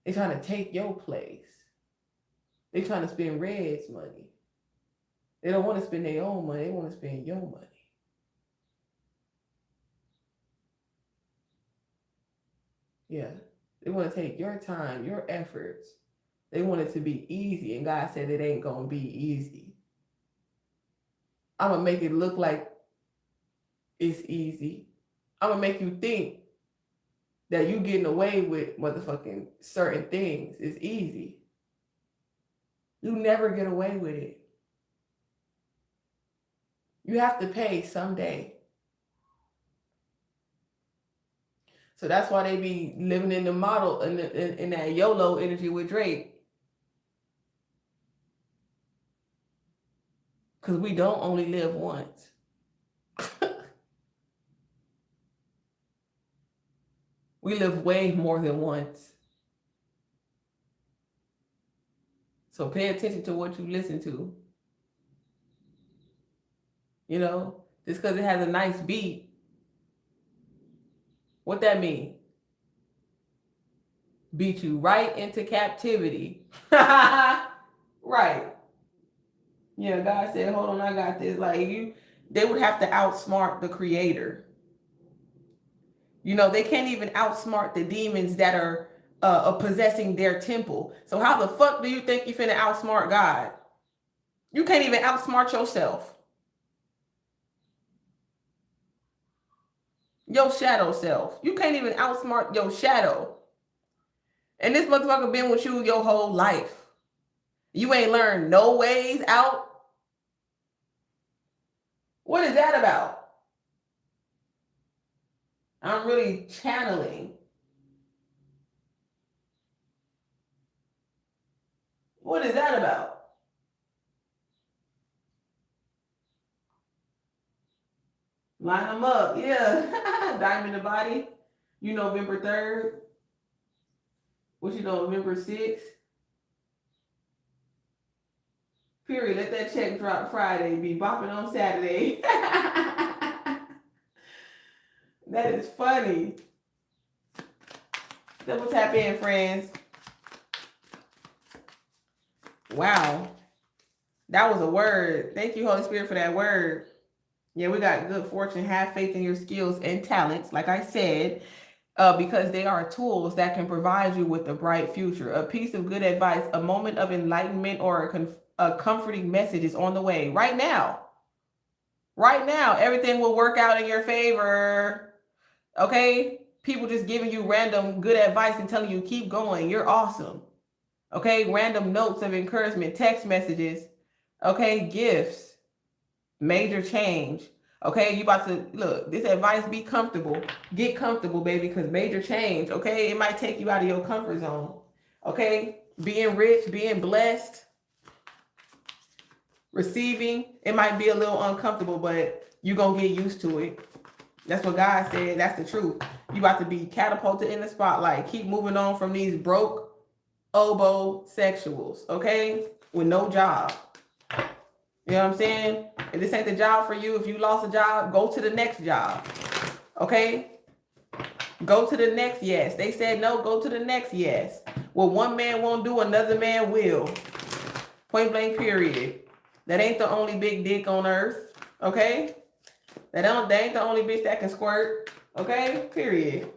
They're trying to take your place. They're trying to spend Red's money. They don't want to spend their own money. They want to spend your money. Yeah. They want to take your time, your efforts. They want it to be easy. And God said it ain't going to be easy. I'm going to make it look like it's easy. I'm going to make you think that you getting away with motherfucking certain things is easy. You never get away with it. You have to pay someday. So that's why they be living in the model in that YOLO energy with Drake. Because we don't only live once. We live way more than once. So pay attention to what you listen to. You know, just because it has a nice beat, what that mean? Beat you right into captivity. Right. Yeah, God said, hold on, I got this. Like, they would have to outsmart the creator. You know, they can't even outsmart the demons that are possessing their temple. So how the fuck do you think you finna outsmart God? You can't even outsmart yourself. Your shadow self. You can't even outsmart your shadow. And this motherfucker been with you your whole life. You ain't learned no ways out. What is that about? I'm really channeling. What is that about? Line them up. Yeah. Diamond the body. You November 3rd. What you know, November 6th. Period. Let that check drop Friday. Be bopping on Saturday. That is funny. Double tap in, friends. Wow. That was a word. Thank you, Holy Spirit, for that word. Yeah, we got good fortune. Have faith in your skills and talents, like I said, because they are tools that can provide you with a bright future. A piece of good advice, a moment of enlightenment, or a comforting message is on the way right now. Right now, everything will work out in your favor. Okay? People just giving you random good advice and telling you keep going. You're awesome. Okay? Random notes of encouragement, text messages. Okay? Gifts. Major change. Okay? You about to look, this advice, be comfortable. Get comfortable, baby, because major change. Okay? It might take you out of your comfort zone. Okay? Being rich, being blessed, receiving, it might be a little uncomfortable, but you're gonna get used to it. That's what God said. That's the truth. You about to be catapulted in the spotlight. Keep moving on from these broke oboe sexuals, okay, with no job. You know what I'm saying? If this ain't the job for you, if you lost a job, go to the next job. Okay? Go to the next yes. They said no, go to the next yes. What one man won't do, another man will. Point blank, period. That ain't the only big dick on earth. Okay? That ain't the only bitch that can squirt. Okay? Period.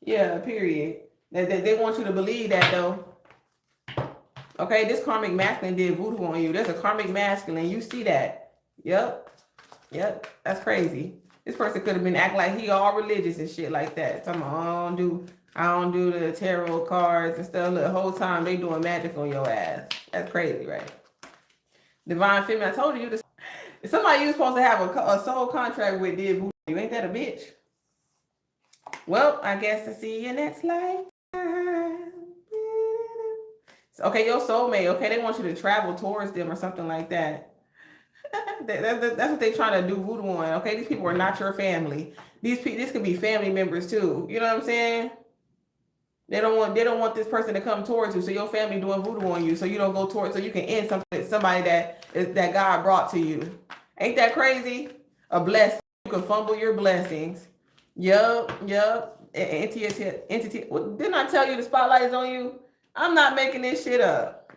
Yeah, period. They want you to believe that though. Okay, this karmic masculine did voodoo on you. There's a karmic masculine. You see that. Yep. That's crazy. This person could have been acting like he all religious and shit like that. Talking about, I don't do the tarot cards and stuff. Look, the whole time they doing magic on your ass. That's crazy, right? Divine Feminine, I told you this. Somebody you supposed to have a soul contract with did voodoo. You ain't that a bitch? Well, I guess to see you next life. Okay, your soulmate. Okay, they want you to travel towards them or something like that. That's what they trying to do voodoo on. Okay, these people are not your family. This could be family members too. You know what I'm saying? They don't want this person to come towards you. So your family doing voodoo on you, so you don't go towards, so you can end somebody that God brought to you. Ain't that crazy? A blessing. You can fumble your blessings. Yup. Entity. Well, didn't I tell you the spotlight is on you? I'm not making this shit up.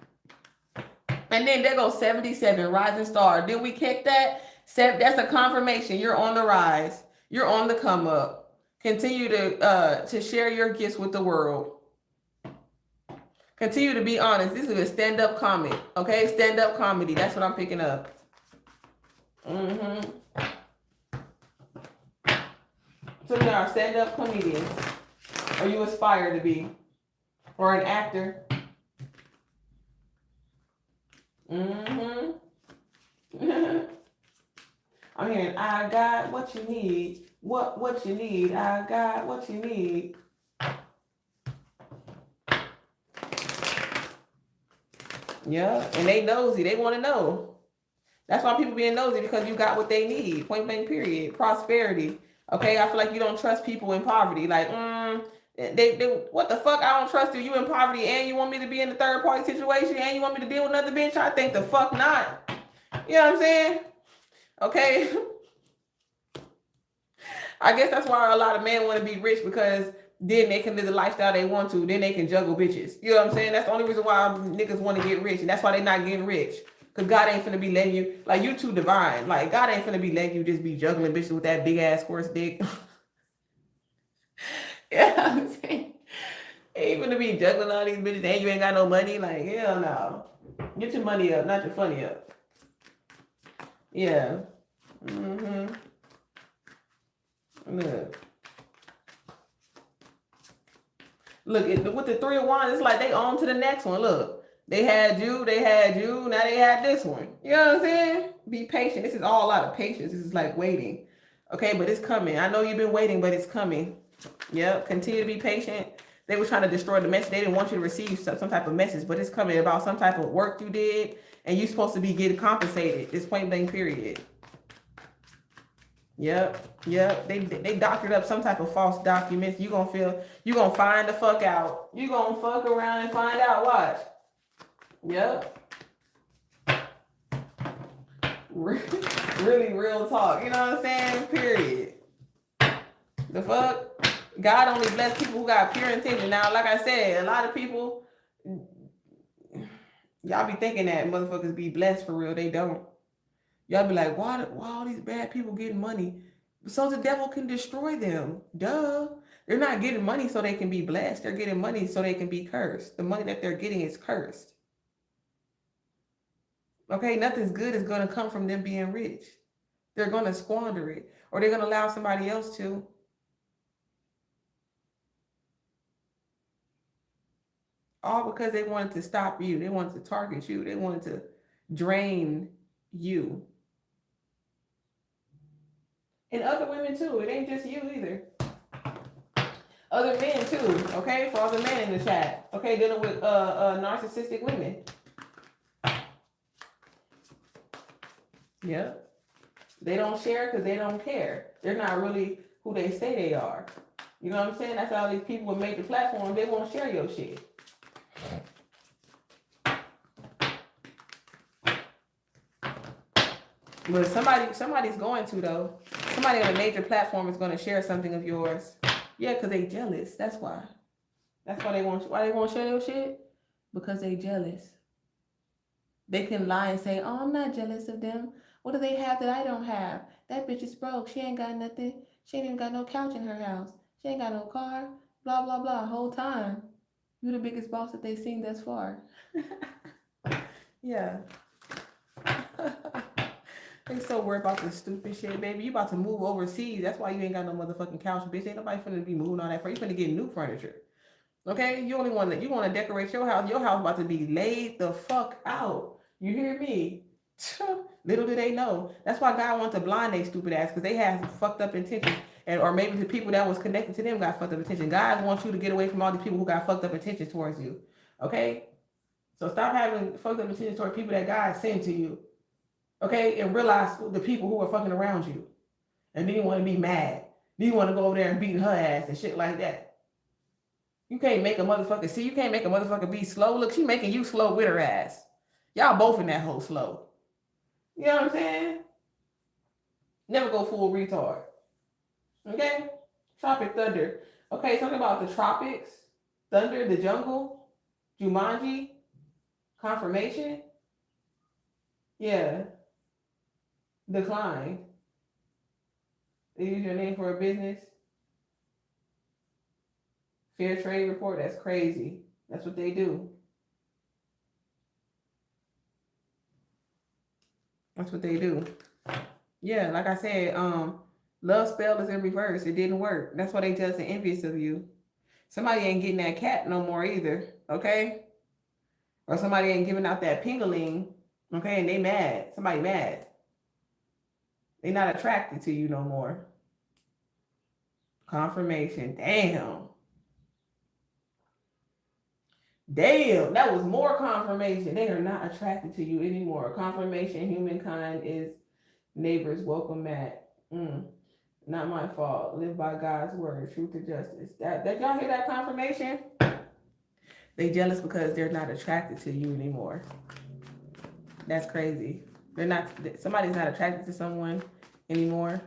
And then there goes 77, rising star. Did we kick that? That's a confirmation. You're on the rise. You're on the come up. Continue to share your gifts with the world. Continue to be honest. This is a stand-up comedy. Okay? Stand-up comedy. That's what I'm picking up. So you are stand-up comedians. Or you aspire to be. Or an actor. I'm hearing, I got what you need. What you need. I got what you need. Yeah, and they nosy. They want to know. That's why people being nosy, because you got what they need. Point blank, period. Prosperity. Okay, I feel like you don't trust people in poverty. Like, they what the fuck? I don't trust you. You in poverty and you want me to be in the third party situation and you want me to deal with another bitch? I think the fuck not. You know what I'm saying? Okay. I guess that's why a lot of men want to be rich, because then they can live the lifestyle they want to. Then they can juggle bitches. You know what I'm saying? That's the only reason why niggas want to get rich. And that's why they not getting rich. Because God ain't finna be letting you, like, you too divine. Like, God ain't finna be letting you just be juggling bitches with that big ass horse dick. Yeah, I'm saying, ain't gonna be juggling all these bitches and you ain't got no money. Like, hell no. Get your money up, not your funny up. Yeah. Look, with the 3 of Wands, it's like they on to the next one. Look, they had you, now they had this one. You know what I'm saying? Be patient. This is all a lot of patience. This is like waiting. Okay, but it's coming. I know you've been waiting, but it's coming. Yep, continue to be patient. They were trying to destroy the message. They didn't want you to receive some type of message, but it's coming about some type of work you did, and you're supposed to be getting compensated. It's point blank, period. Yep. They doctored up some type of false documents. You gonna find the fuck out. You gonna fuck around and find out. Watch. Yep. Really real talk. You know what I'm saying? Period. The fuck? God only bless people who got pure intention. Now, like I said, a lot of people, y'all be thinking that motherfuckers be blessed for real. They don't. Y'all be like, why all these bad people getting money? So the devil can destroy them. Duh. They're not getting money so they can be blessed. They're getting money so they can be cursed. The money that they're getting is cursed. Okay, nothing's good is going to come from them being rich. They're going to squander it, or they're going to allow somebody else to. All because they wanted to stop you. They wanted to target you. They wanted to drain you. And other women too. It ain't just you either. Other men too. Okay, for all the men in the chat. Okay, dealing with narcissistic women. Yeah. They don't share because they don't care. They're not really who they say they are. You know what I'm saying? That's how these people make the platform. They won't share your shit. But somebody's going to though. Somebody on a major platform is going to share something of yours. Yeah, because they jealous. That's why. That's why they won't share your shit? Because they jealous. They can lie and say, oh, I'm not jealous of them. What do they have that I don't have? That bitch is broke. She ain't got nothing. She ain't even got no couch in her house. She ain't got no car. Blah, blah, blah. Whole time. You the biggest boss that they've seen thus far. Yeah. They so worried about this stupid shit, baby. You about to move overseas. That's why you ain't got no motherfucking couch, bitch. Ain't nobody finna be moving all that for you. Finna get new furniture. Okay? You want to decorate your house. Your house about to be laid the fuck out. You hear me? Little do they know. That's why God wants to blind they stupid ass, because they have fucked up intentions. Or maybe the people that was connected to them got fucked up intentions. God wants you to get away from all these people who got fucked up intentions towards you. Okay? So stop having fucked up intentions toward people that God sent to you. Okay? And realize the people who are fucking around you. And then you want to be mad. Then you want to go over there and beat her ass and shit like that. You can't make a motherfucker be slow. Look, she making you slow with her ass. Y'all both in that whole slow. You know what I'm saying? Never go full retard. Okay? Tropic Thunder. Okay, something about the tropics, thunder, the jungle, Jumanji, confirmation. Yeah. Decline. They use your name for a business. Fair trade report. That's crazy. That's what they do. That's what they do. Yeah, like I said, love spell is in reverse. It didn't work. That's why they jealous and envious of you. Somebody ain't getting that cat no more either. Okay? Or somebody ain't giving out that pingaling. Okay, and they mad. Somebody mad. They not attracted to you no more. Confirmation. Damn, that was more confirmation. They are not attracted to you anymore. Confirmation, humankind is neighbors. Welcome, Matt. Not my fault. Live by God's word, truth and justice. That y'all hear that confirmation? They jealous because they're not attracted to you anymore. That's crazy. Somebody's not attracted to someone anymore.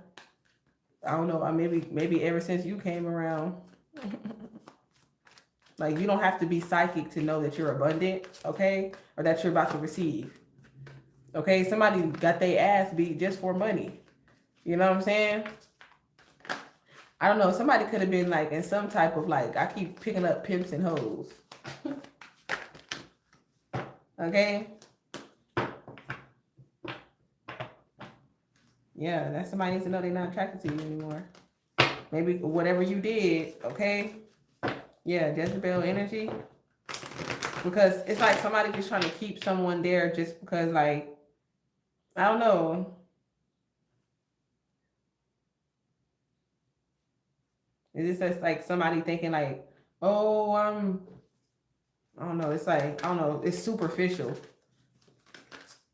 I don't know. Maybe ever since you came around. Like, you don't have to be psychic to know that you're abundant, okay? Or that you're about to receive. Okay? Somebody got their ass beat just for money. You know what I'm saying? I don't know. Somebody could have been like in some type of like, I keep picking up pimps and hoes. Okay? Yeah, that somebody needs to know they're not attracted to you anymore. Maybe whatever you did, okay? Yeah, Jezebel energy. Because it's like somebody just trying to keep someone there just because, like, I don't know. It's just like somebody thinking like, oh, I don't know. It's like, I don't know. It's superficial.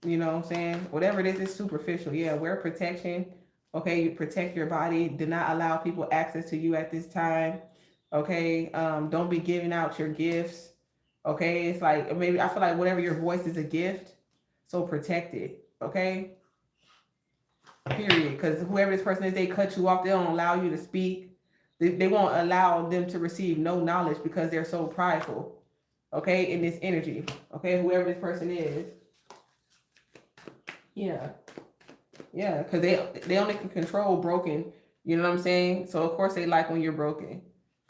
You know what I'm saying? Whatever it is, it's superficial. Yeah, wear protection. Okay, you protect your body. Do not allow people access to you at this time. Okay, don't be giving out your gifts. Okay, it's like maybe I feel like whatever your voice is a gift, so protect it. Okay, period. Because whoever this person is, they cut you off. They don't allow you to speak. They won't allow them to receive no knowledge because they're so prideful. Okay, in this energy. Okay, whoever this person is. Yeah. Yeah, because they only can control broken. You know what I'm saying? So of course they like when you're broken.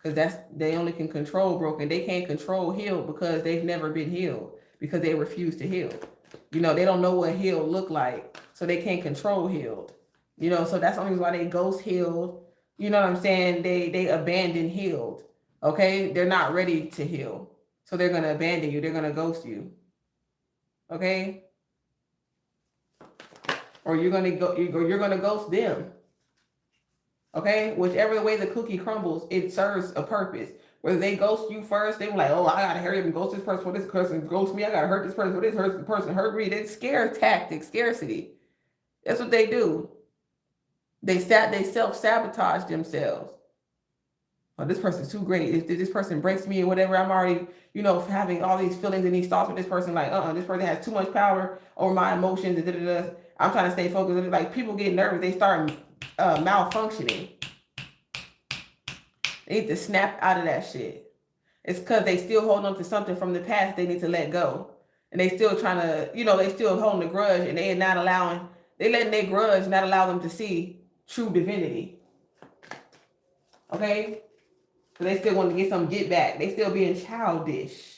Because they only can control broken. They can't control healed because they've never been healed. Because they refuse to heal. You know, they don't know what healed look like. So they can't control healed. You know, so that's the only reason why they ghost healed. You know what I'm saying? They abandon healed. Okay? They're not ready to heal. So they're gonna abandon you. They're gonna ghost you. Okay? Or you're gonna ghost them. Okay, whichever way the cookie crumbles, it serves a purpose. Whether they ghost you first, they were like, "Oh, I gotta hurry up and ghost this person for this person ghost me. I gotta hurt this person for this person hurt me." It's scare tactics, scarcity. That's what they do. They self-sabotage themselves. Oh, this person's too great. If this person breaks me or whatever, I'm already, having all these feelings and these thoughts with this person. Like, this person has too much power over my emotions. And I'm trying to stay focused. Like, people get nervous. They start malfunctioning. They need to snap out of that shit. It's because they still hold on to something from the past they need to let go. And they still trying to, they still holding a grudge, and they letting their grudge not allow them to see true divinity. Okay? So they still want to get some get back. They still being childish.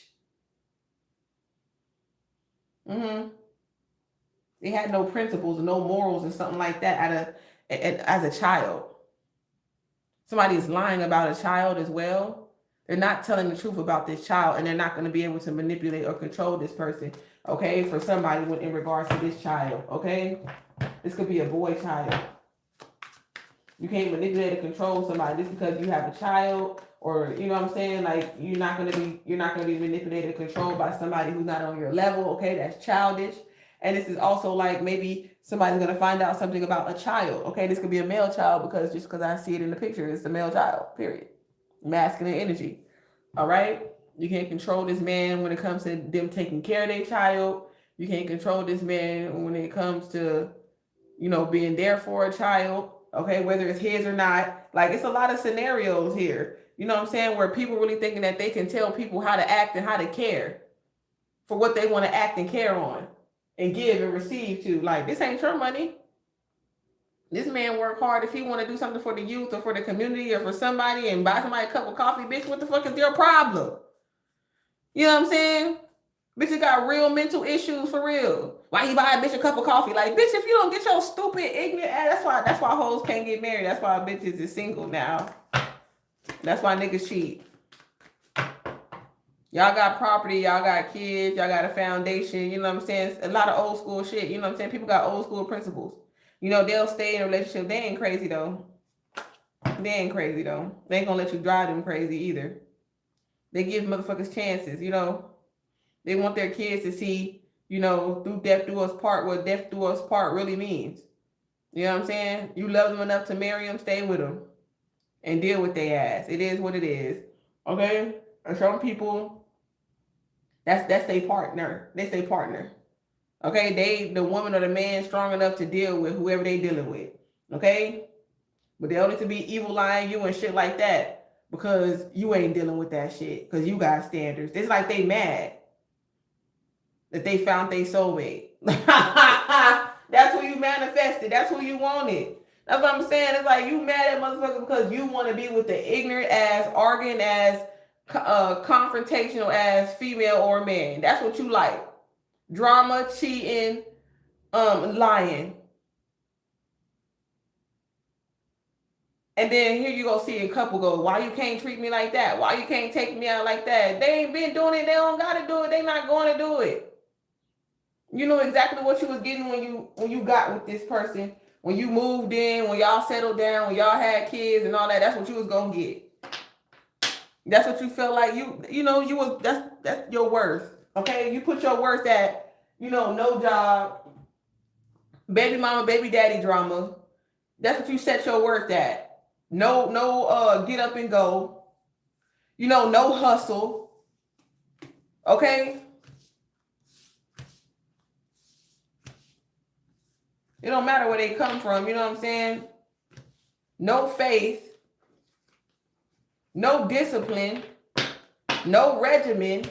They had no principles, no morals, and something like that as a child. Somebody is lying about a child as well. They're not telling the truth about this child, and they're not going to be able to manipulate or control this person. Okay, for somebody in regards to this child. Okay, this could be a boy child. You can't manipulate or control somebody just because you have a child, or you know what I'm saying. Like you're not gonna be manipulated or controlled by somebody who's not on your level. Okay, that's childish. And this is also like maybe somebody's gonna find out something about a child. Okay, this could be a male child because I see it in the picture, it's a male child. Period. Masculine energy. All right. You can't control this man when it comes to them taking care of their child. You can't control this man when it comes to, being there for a child. Okay, whether it's his or not. Like, it's a lot of scenarios here. You know what I'm saying? Where people really thinking that they can tell people how to act and how to care for what they want to act and care on and give and receive to. Like, this ain't your money. This man work hard. If he want to do something for the youth or for the community or for somebody and buy somebody a cup of coffee, bitch, what the fuck is your problem? You know what I'm saying? Bitches got real mental issues for real. Why you buy a bitch a cup of coffee? Like, bitch, if you don't get your stupid, ignorant ass, that's why hoes can't get married. That's why bitches is single now. That's why niggas cheat. Y'all got property, y'all got kids, y'all got a foundation, you know what I'm saying? A lot of old school shit, you know what I'm saying? People got old school principles. They'll stay in a relationship. They ain't crazy though. They ain't gonna let you drive them crazy either. They give motherfuckers chances, They want their kids to see, through death do us part, what death do us part really means. You know what I'm saying? You love them enough to marry them, stay with them. And deal with their ass. It is what it is. Okay? And some people, that's their partner. That's their partner. Okay? The woman or the man strong enough to deal with whoever they dealing with. Okay? But they don't need to be evil lying you and shit like that. Because you ain't dealing with that shit. Because you got standards. It's like they mad that they found their soulmate. That's who you manifested. That's who you wanted. That's what I'm saying. It's like you mad at motherfuckers because you want to be with the ignorant ass, arguing ass, confrontational ass female or man. That's what you like. Drama, cheating, lying. And then here you go see a couple go, why you can't treat me like that? Why you can't take me out like that? They ain't been doing it. They don't got to do it. They not going to do it. You know exactly what you was getting when you got with this person. When you moved in, when y'all settled down, when y'all had kids and all that, that's what you was going to get. That's what you felt like that's your worth. Okay? You put your worth at, no job, baby mama, baby daddy drama. That's what you set your worth at. No get up and go. No hustle. Okay? It don't matter where they come from, you know what I'm saying? No faith. no discipline, no regimen.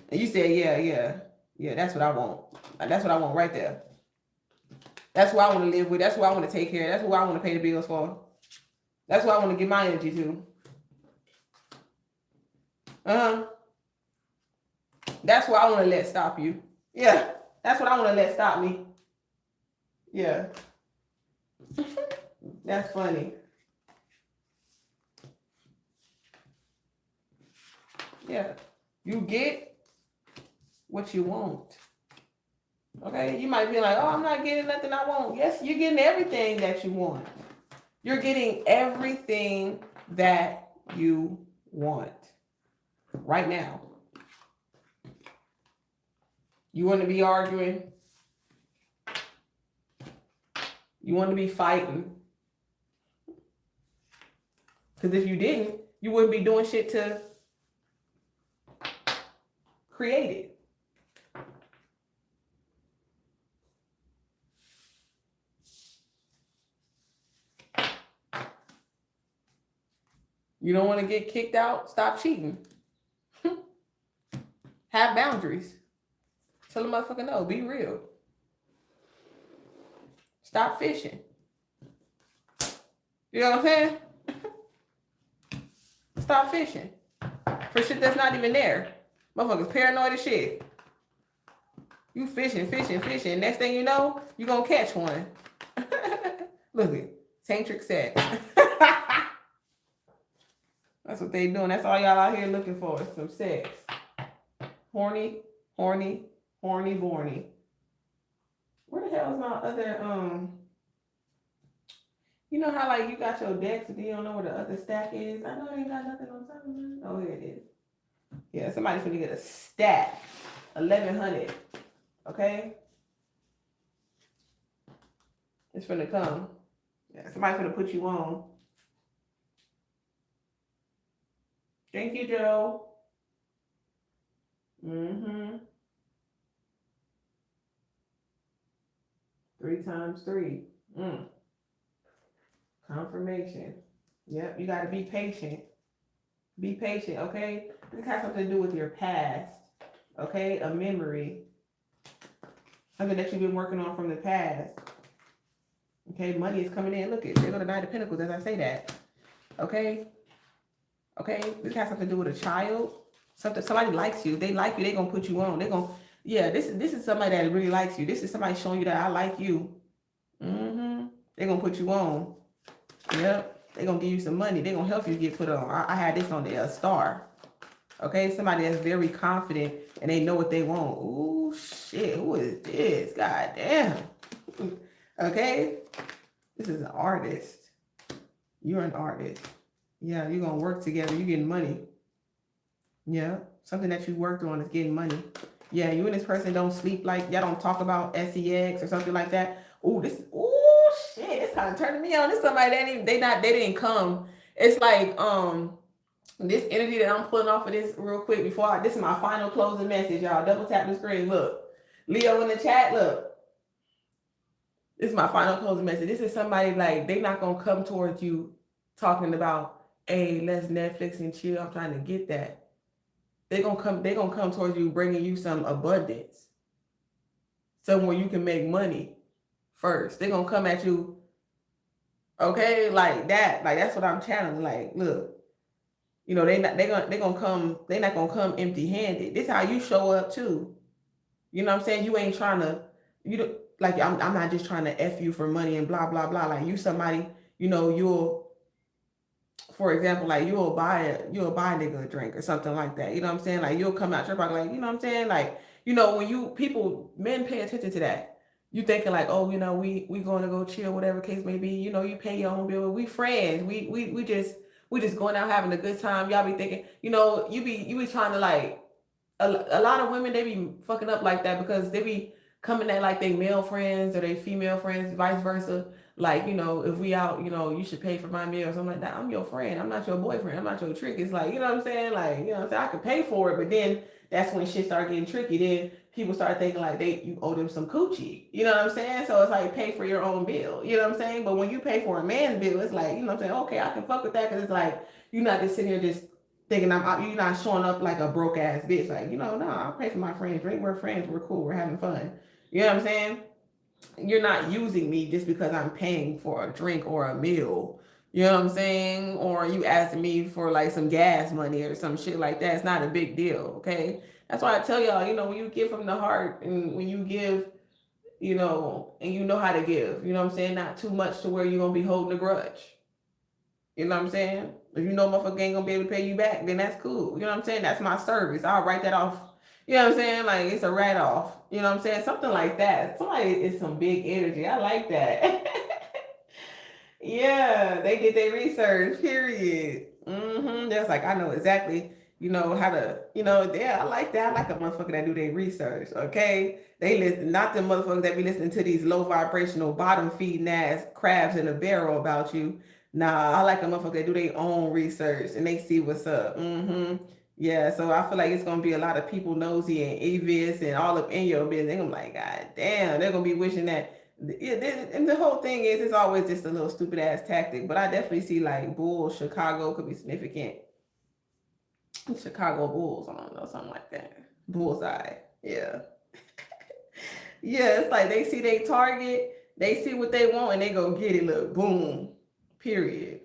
And you said, yeah, that's what I want. That's what I want right there. That's what I want to live with. That's what I want to take care of. That's what I want to pay the bills for. That's what I want to give my energy to. That's what I want to let stop you. Yeah, that's what I want to let stop me. Yeah. That's funny. Yeah. You get what you want. Okay? You might be like, oh, I'm not getting nothing I want. Yes, you're getting everything that you want. You're getting everything that you want right now. You want to be arguing? You want to be fighting? Because if you didn't, you wouldn't be doing shit to create it. You don't want to get kicked out? Stop cheating. Have boundaries. Tell a motherfucker no. Be real. Stop fishing. You know what I'm saying? Stop fishing for shit that's not even there. Motherfuckers paranoid as shit. You fishing. Next thing you know, you gonna catch one. Look at tantric sex. That's what they doing. That's all y'all out here looking for is some sex. Horny. Where the hell is my other you know how like you got your decks and you don't know where the other stack is? I know I ain't got nothing on top of it. Oh, here it is. Yeah, somebody's gonna get a stack. 1,100. Okay? It's finna come. Yeah, somebody's gonna put you on. Thank you, Joe. 3 times 3. Confirmation. Yep, you gotta be patient. Be patient, okay? This has something to do with your past, okay? A memory. Something that you've been working on from the past. Okay, money is coming in. Look, they're gonna Knight of Pentacles as I say that. Okay? Okay, this has something to do with a child. Somebody likes you. They like you, they're gonna put you on. They're gonna, yeah, this is somebody that really likes you. This is somebody showing you that I like you. They're gonna put you on. Yep. They're gonna give you some money. They're gonna help you get put on. I had this on there, a star. Okay, somebody that's very confident and they know what they want. Ooh, shit, who is this? God damn. Okay, this is an artist. You're an artist. Yeah, you're gonna work together. You're getting money. Yeah, something that you worked on is getting money. Yeah, you and this person don't sleep, like y'all don't talk about sex or something like that. Ooh, shit, it's kind of turning me on. This somebody that they didn't come. It's like this energy that I'm pulling off of this real quick before this is my final closing message, y'all. Double tap the screen. Look, Leo in the chat. Look, this is my final closing message. This is somebody like they not gonna come towards you talking about, hey, let's Netflix and chill. I'm trying to get that. They're gonna come towards you bringing you some abundance, somewhere you can make money first. They're gonna come at you, okay, like that. Like that's what I'm channeling. Like, look, you know, they're not gonna come empty-handed. This is how you show up too. You know what I'm saying? You ain't trying to, like I'm not just trying to F you for money and blah blah blah. Like you somebody, you know, for example, like you'll buy a nigga a drink or something like that. You know what I'm saying? Like you'll come out your pocket, like, you know what I'm saying? Like, you know, when men pay attention to that. You thinking like, oh, you know, we going to go chill, whatever case may be. You know, you pay your own bill. We friends. We just going out having a good time. Y'all be thinking, you know, you be trying to like a lot of women, they be fucking up like that because they be coming at like they male friends or they female friends, vice versa. Like, you know, if we out, you know, you should pay for my meal or something like that. I'm your friend. I'm not your boyfriend. I'm not your trick. It's like, you know what I'm saying? Like, you know what I'm saying? I can pay for it, but then that's when shit start getting tricky. Then people start thinking like you owe them some coochie. You know what I'm saying? So it's like pay for your own bill. You know what I'm saying? But when you pay for a man's bill, it's like, you know what I'm saying? Okay, I can fuck with that because it's like you're not just sitting here just thinking you're not showing up like a broke ass bitch. Like, no, I'll pay for my friends drink. We're friends. We're cool. We're having fun. You know what I'm saying? You're not using me just because I'm paying for a drink or a meal. You know what I'm saying? Or you asking me for like some gas money or some shit like that. It's not a big deal. Okay. That's why I tell y'all, when you give from the heart and when you give, and you know how to give, you know what I'm saying? Not too much to where you're going to be holding a grudge. You know what I'm saying? If you know motherfucker ain't gonna be able to pay you back, then that's cool. You know what I'm saying? That's my service. I'll write that off. You know what I'm saying? Like it's a write off. You know what I'm saying? Something like that. Somebody is some big energy. I like that. Yeah, they did their research, period. That's like I know exactly, how to, yeah, I like that. I like a motherfucker that do their research. Okay. They listen, not the motherfuckers that be listening to these low vibrational bottom feeding ass crabs in a barrel about you. Nah, I like a motherfucker that do their own research and they see what's up. Yeah, so I feel like it's gonna be a lot of people nosy and envious and all up in your business. I'm like, God damn, they're gonna be wishing that. Yeah, and the whole thing is, it's always just a little stupid ass tactic. But I definitely see like Bulls, Chicago could be significant. Chicago Bulls, I don't know, something like that. Bullseye, yeah. Yeah, it's like they see they target, they see what they want, and they go get it. Look, boom, period.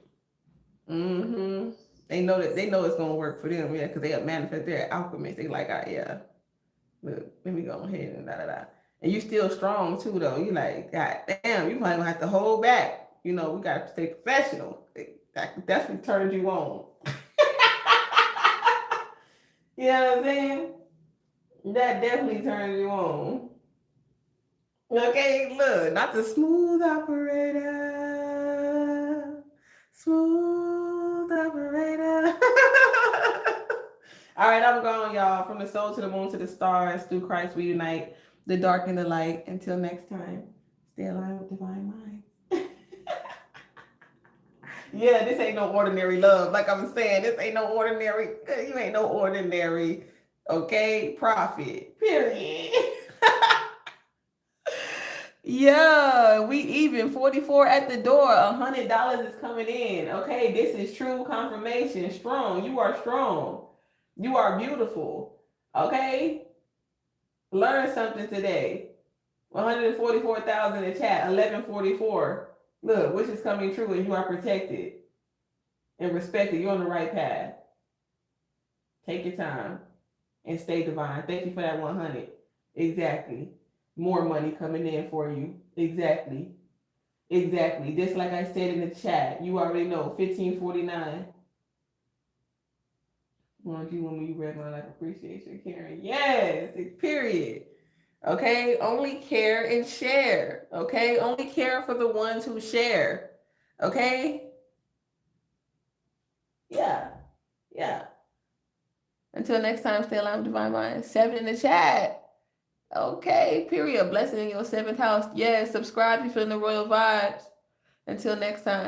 They know it's gonna work for them, yeah, because they have manifest. They're alchemists. They like, yeah. Look, let me go ahead and da da da. And you still strong too, though. You like, God damn, you might gonna have to hold back. We gotta stay professional. That definitely turns you on. You know what I'm saying? That definitely turns you on. Okay, look, not the smooth operator. Smooth operator. All right, I'm going, y'all. From the soul to the moon to the stars, through Christ we unite, the dark and the light. Until next time, stay alive with divine minds. Yeah, this ain't no ordinary love. Like I'm saying, this ain't no ordinary. You ain't no ordinary, okay, prophet. Period. Yeah, we even 44 at the door. $100 is coming in. Okay, this is true confirmation. Strong. You are strong. You are beautiful. Okay? Learn something today. 144,000 in chat. 1144. Look, which is coming true and you are protected and respected. You're on the right path. Take your time and stay divine. Thank you for that 100. Exactly. More money coming in for you. Exactly. Just like I said in the chat. You already know. 1549. Want you when you read my life, appreciation, caring. Yes, period. Okay, only care and share. Okay, only care for the ones who share. Okay. Yeah. Until next time, stay alive, divine mind. 7 in the chat. Okay, period. Blessing in your 7th house. Yes, subscribe if you're feeling the royal vibes. Until next time.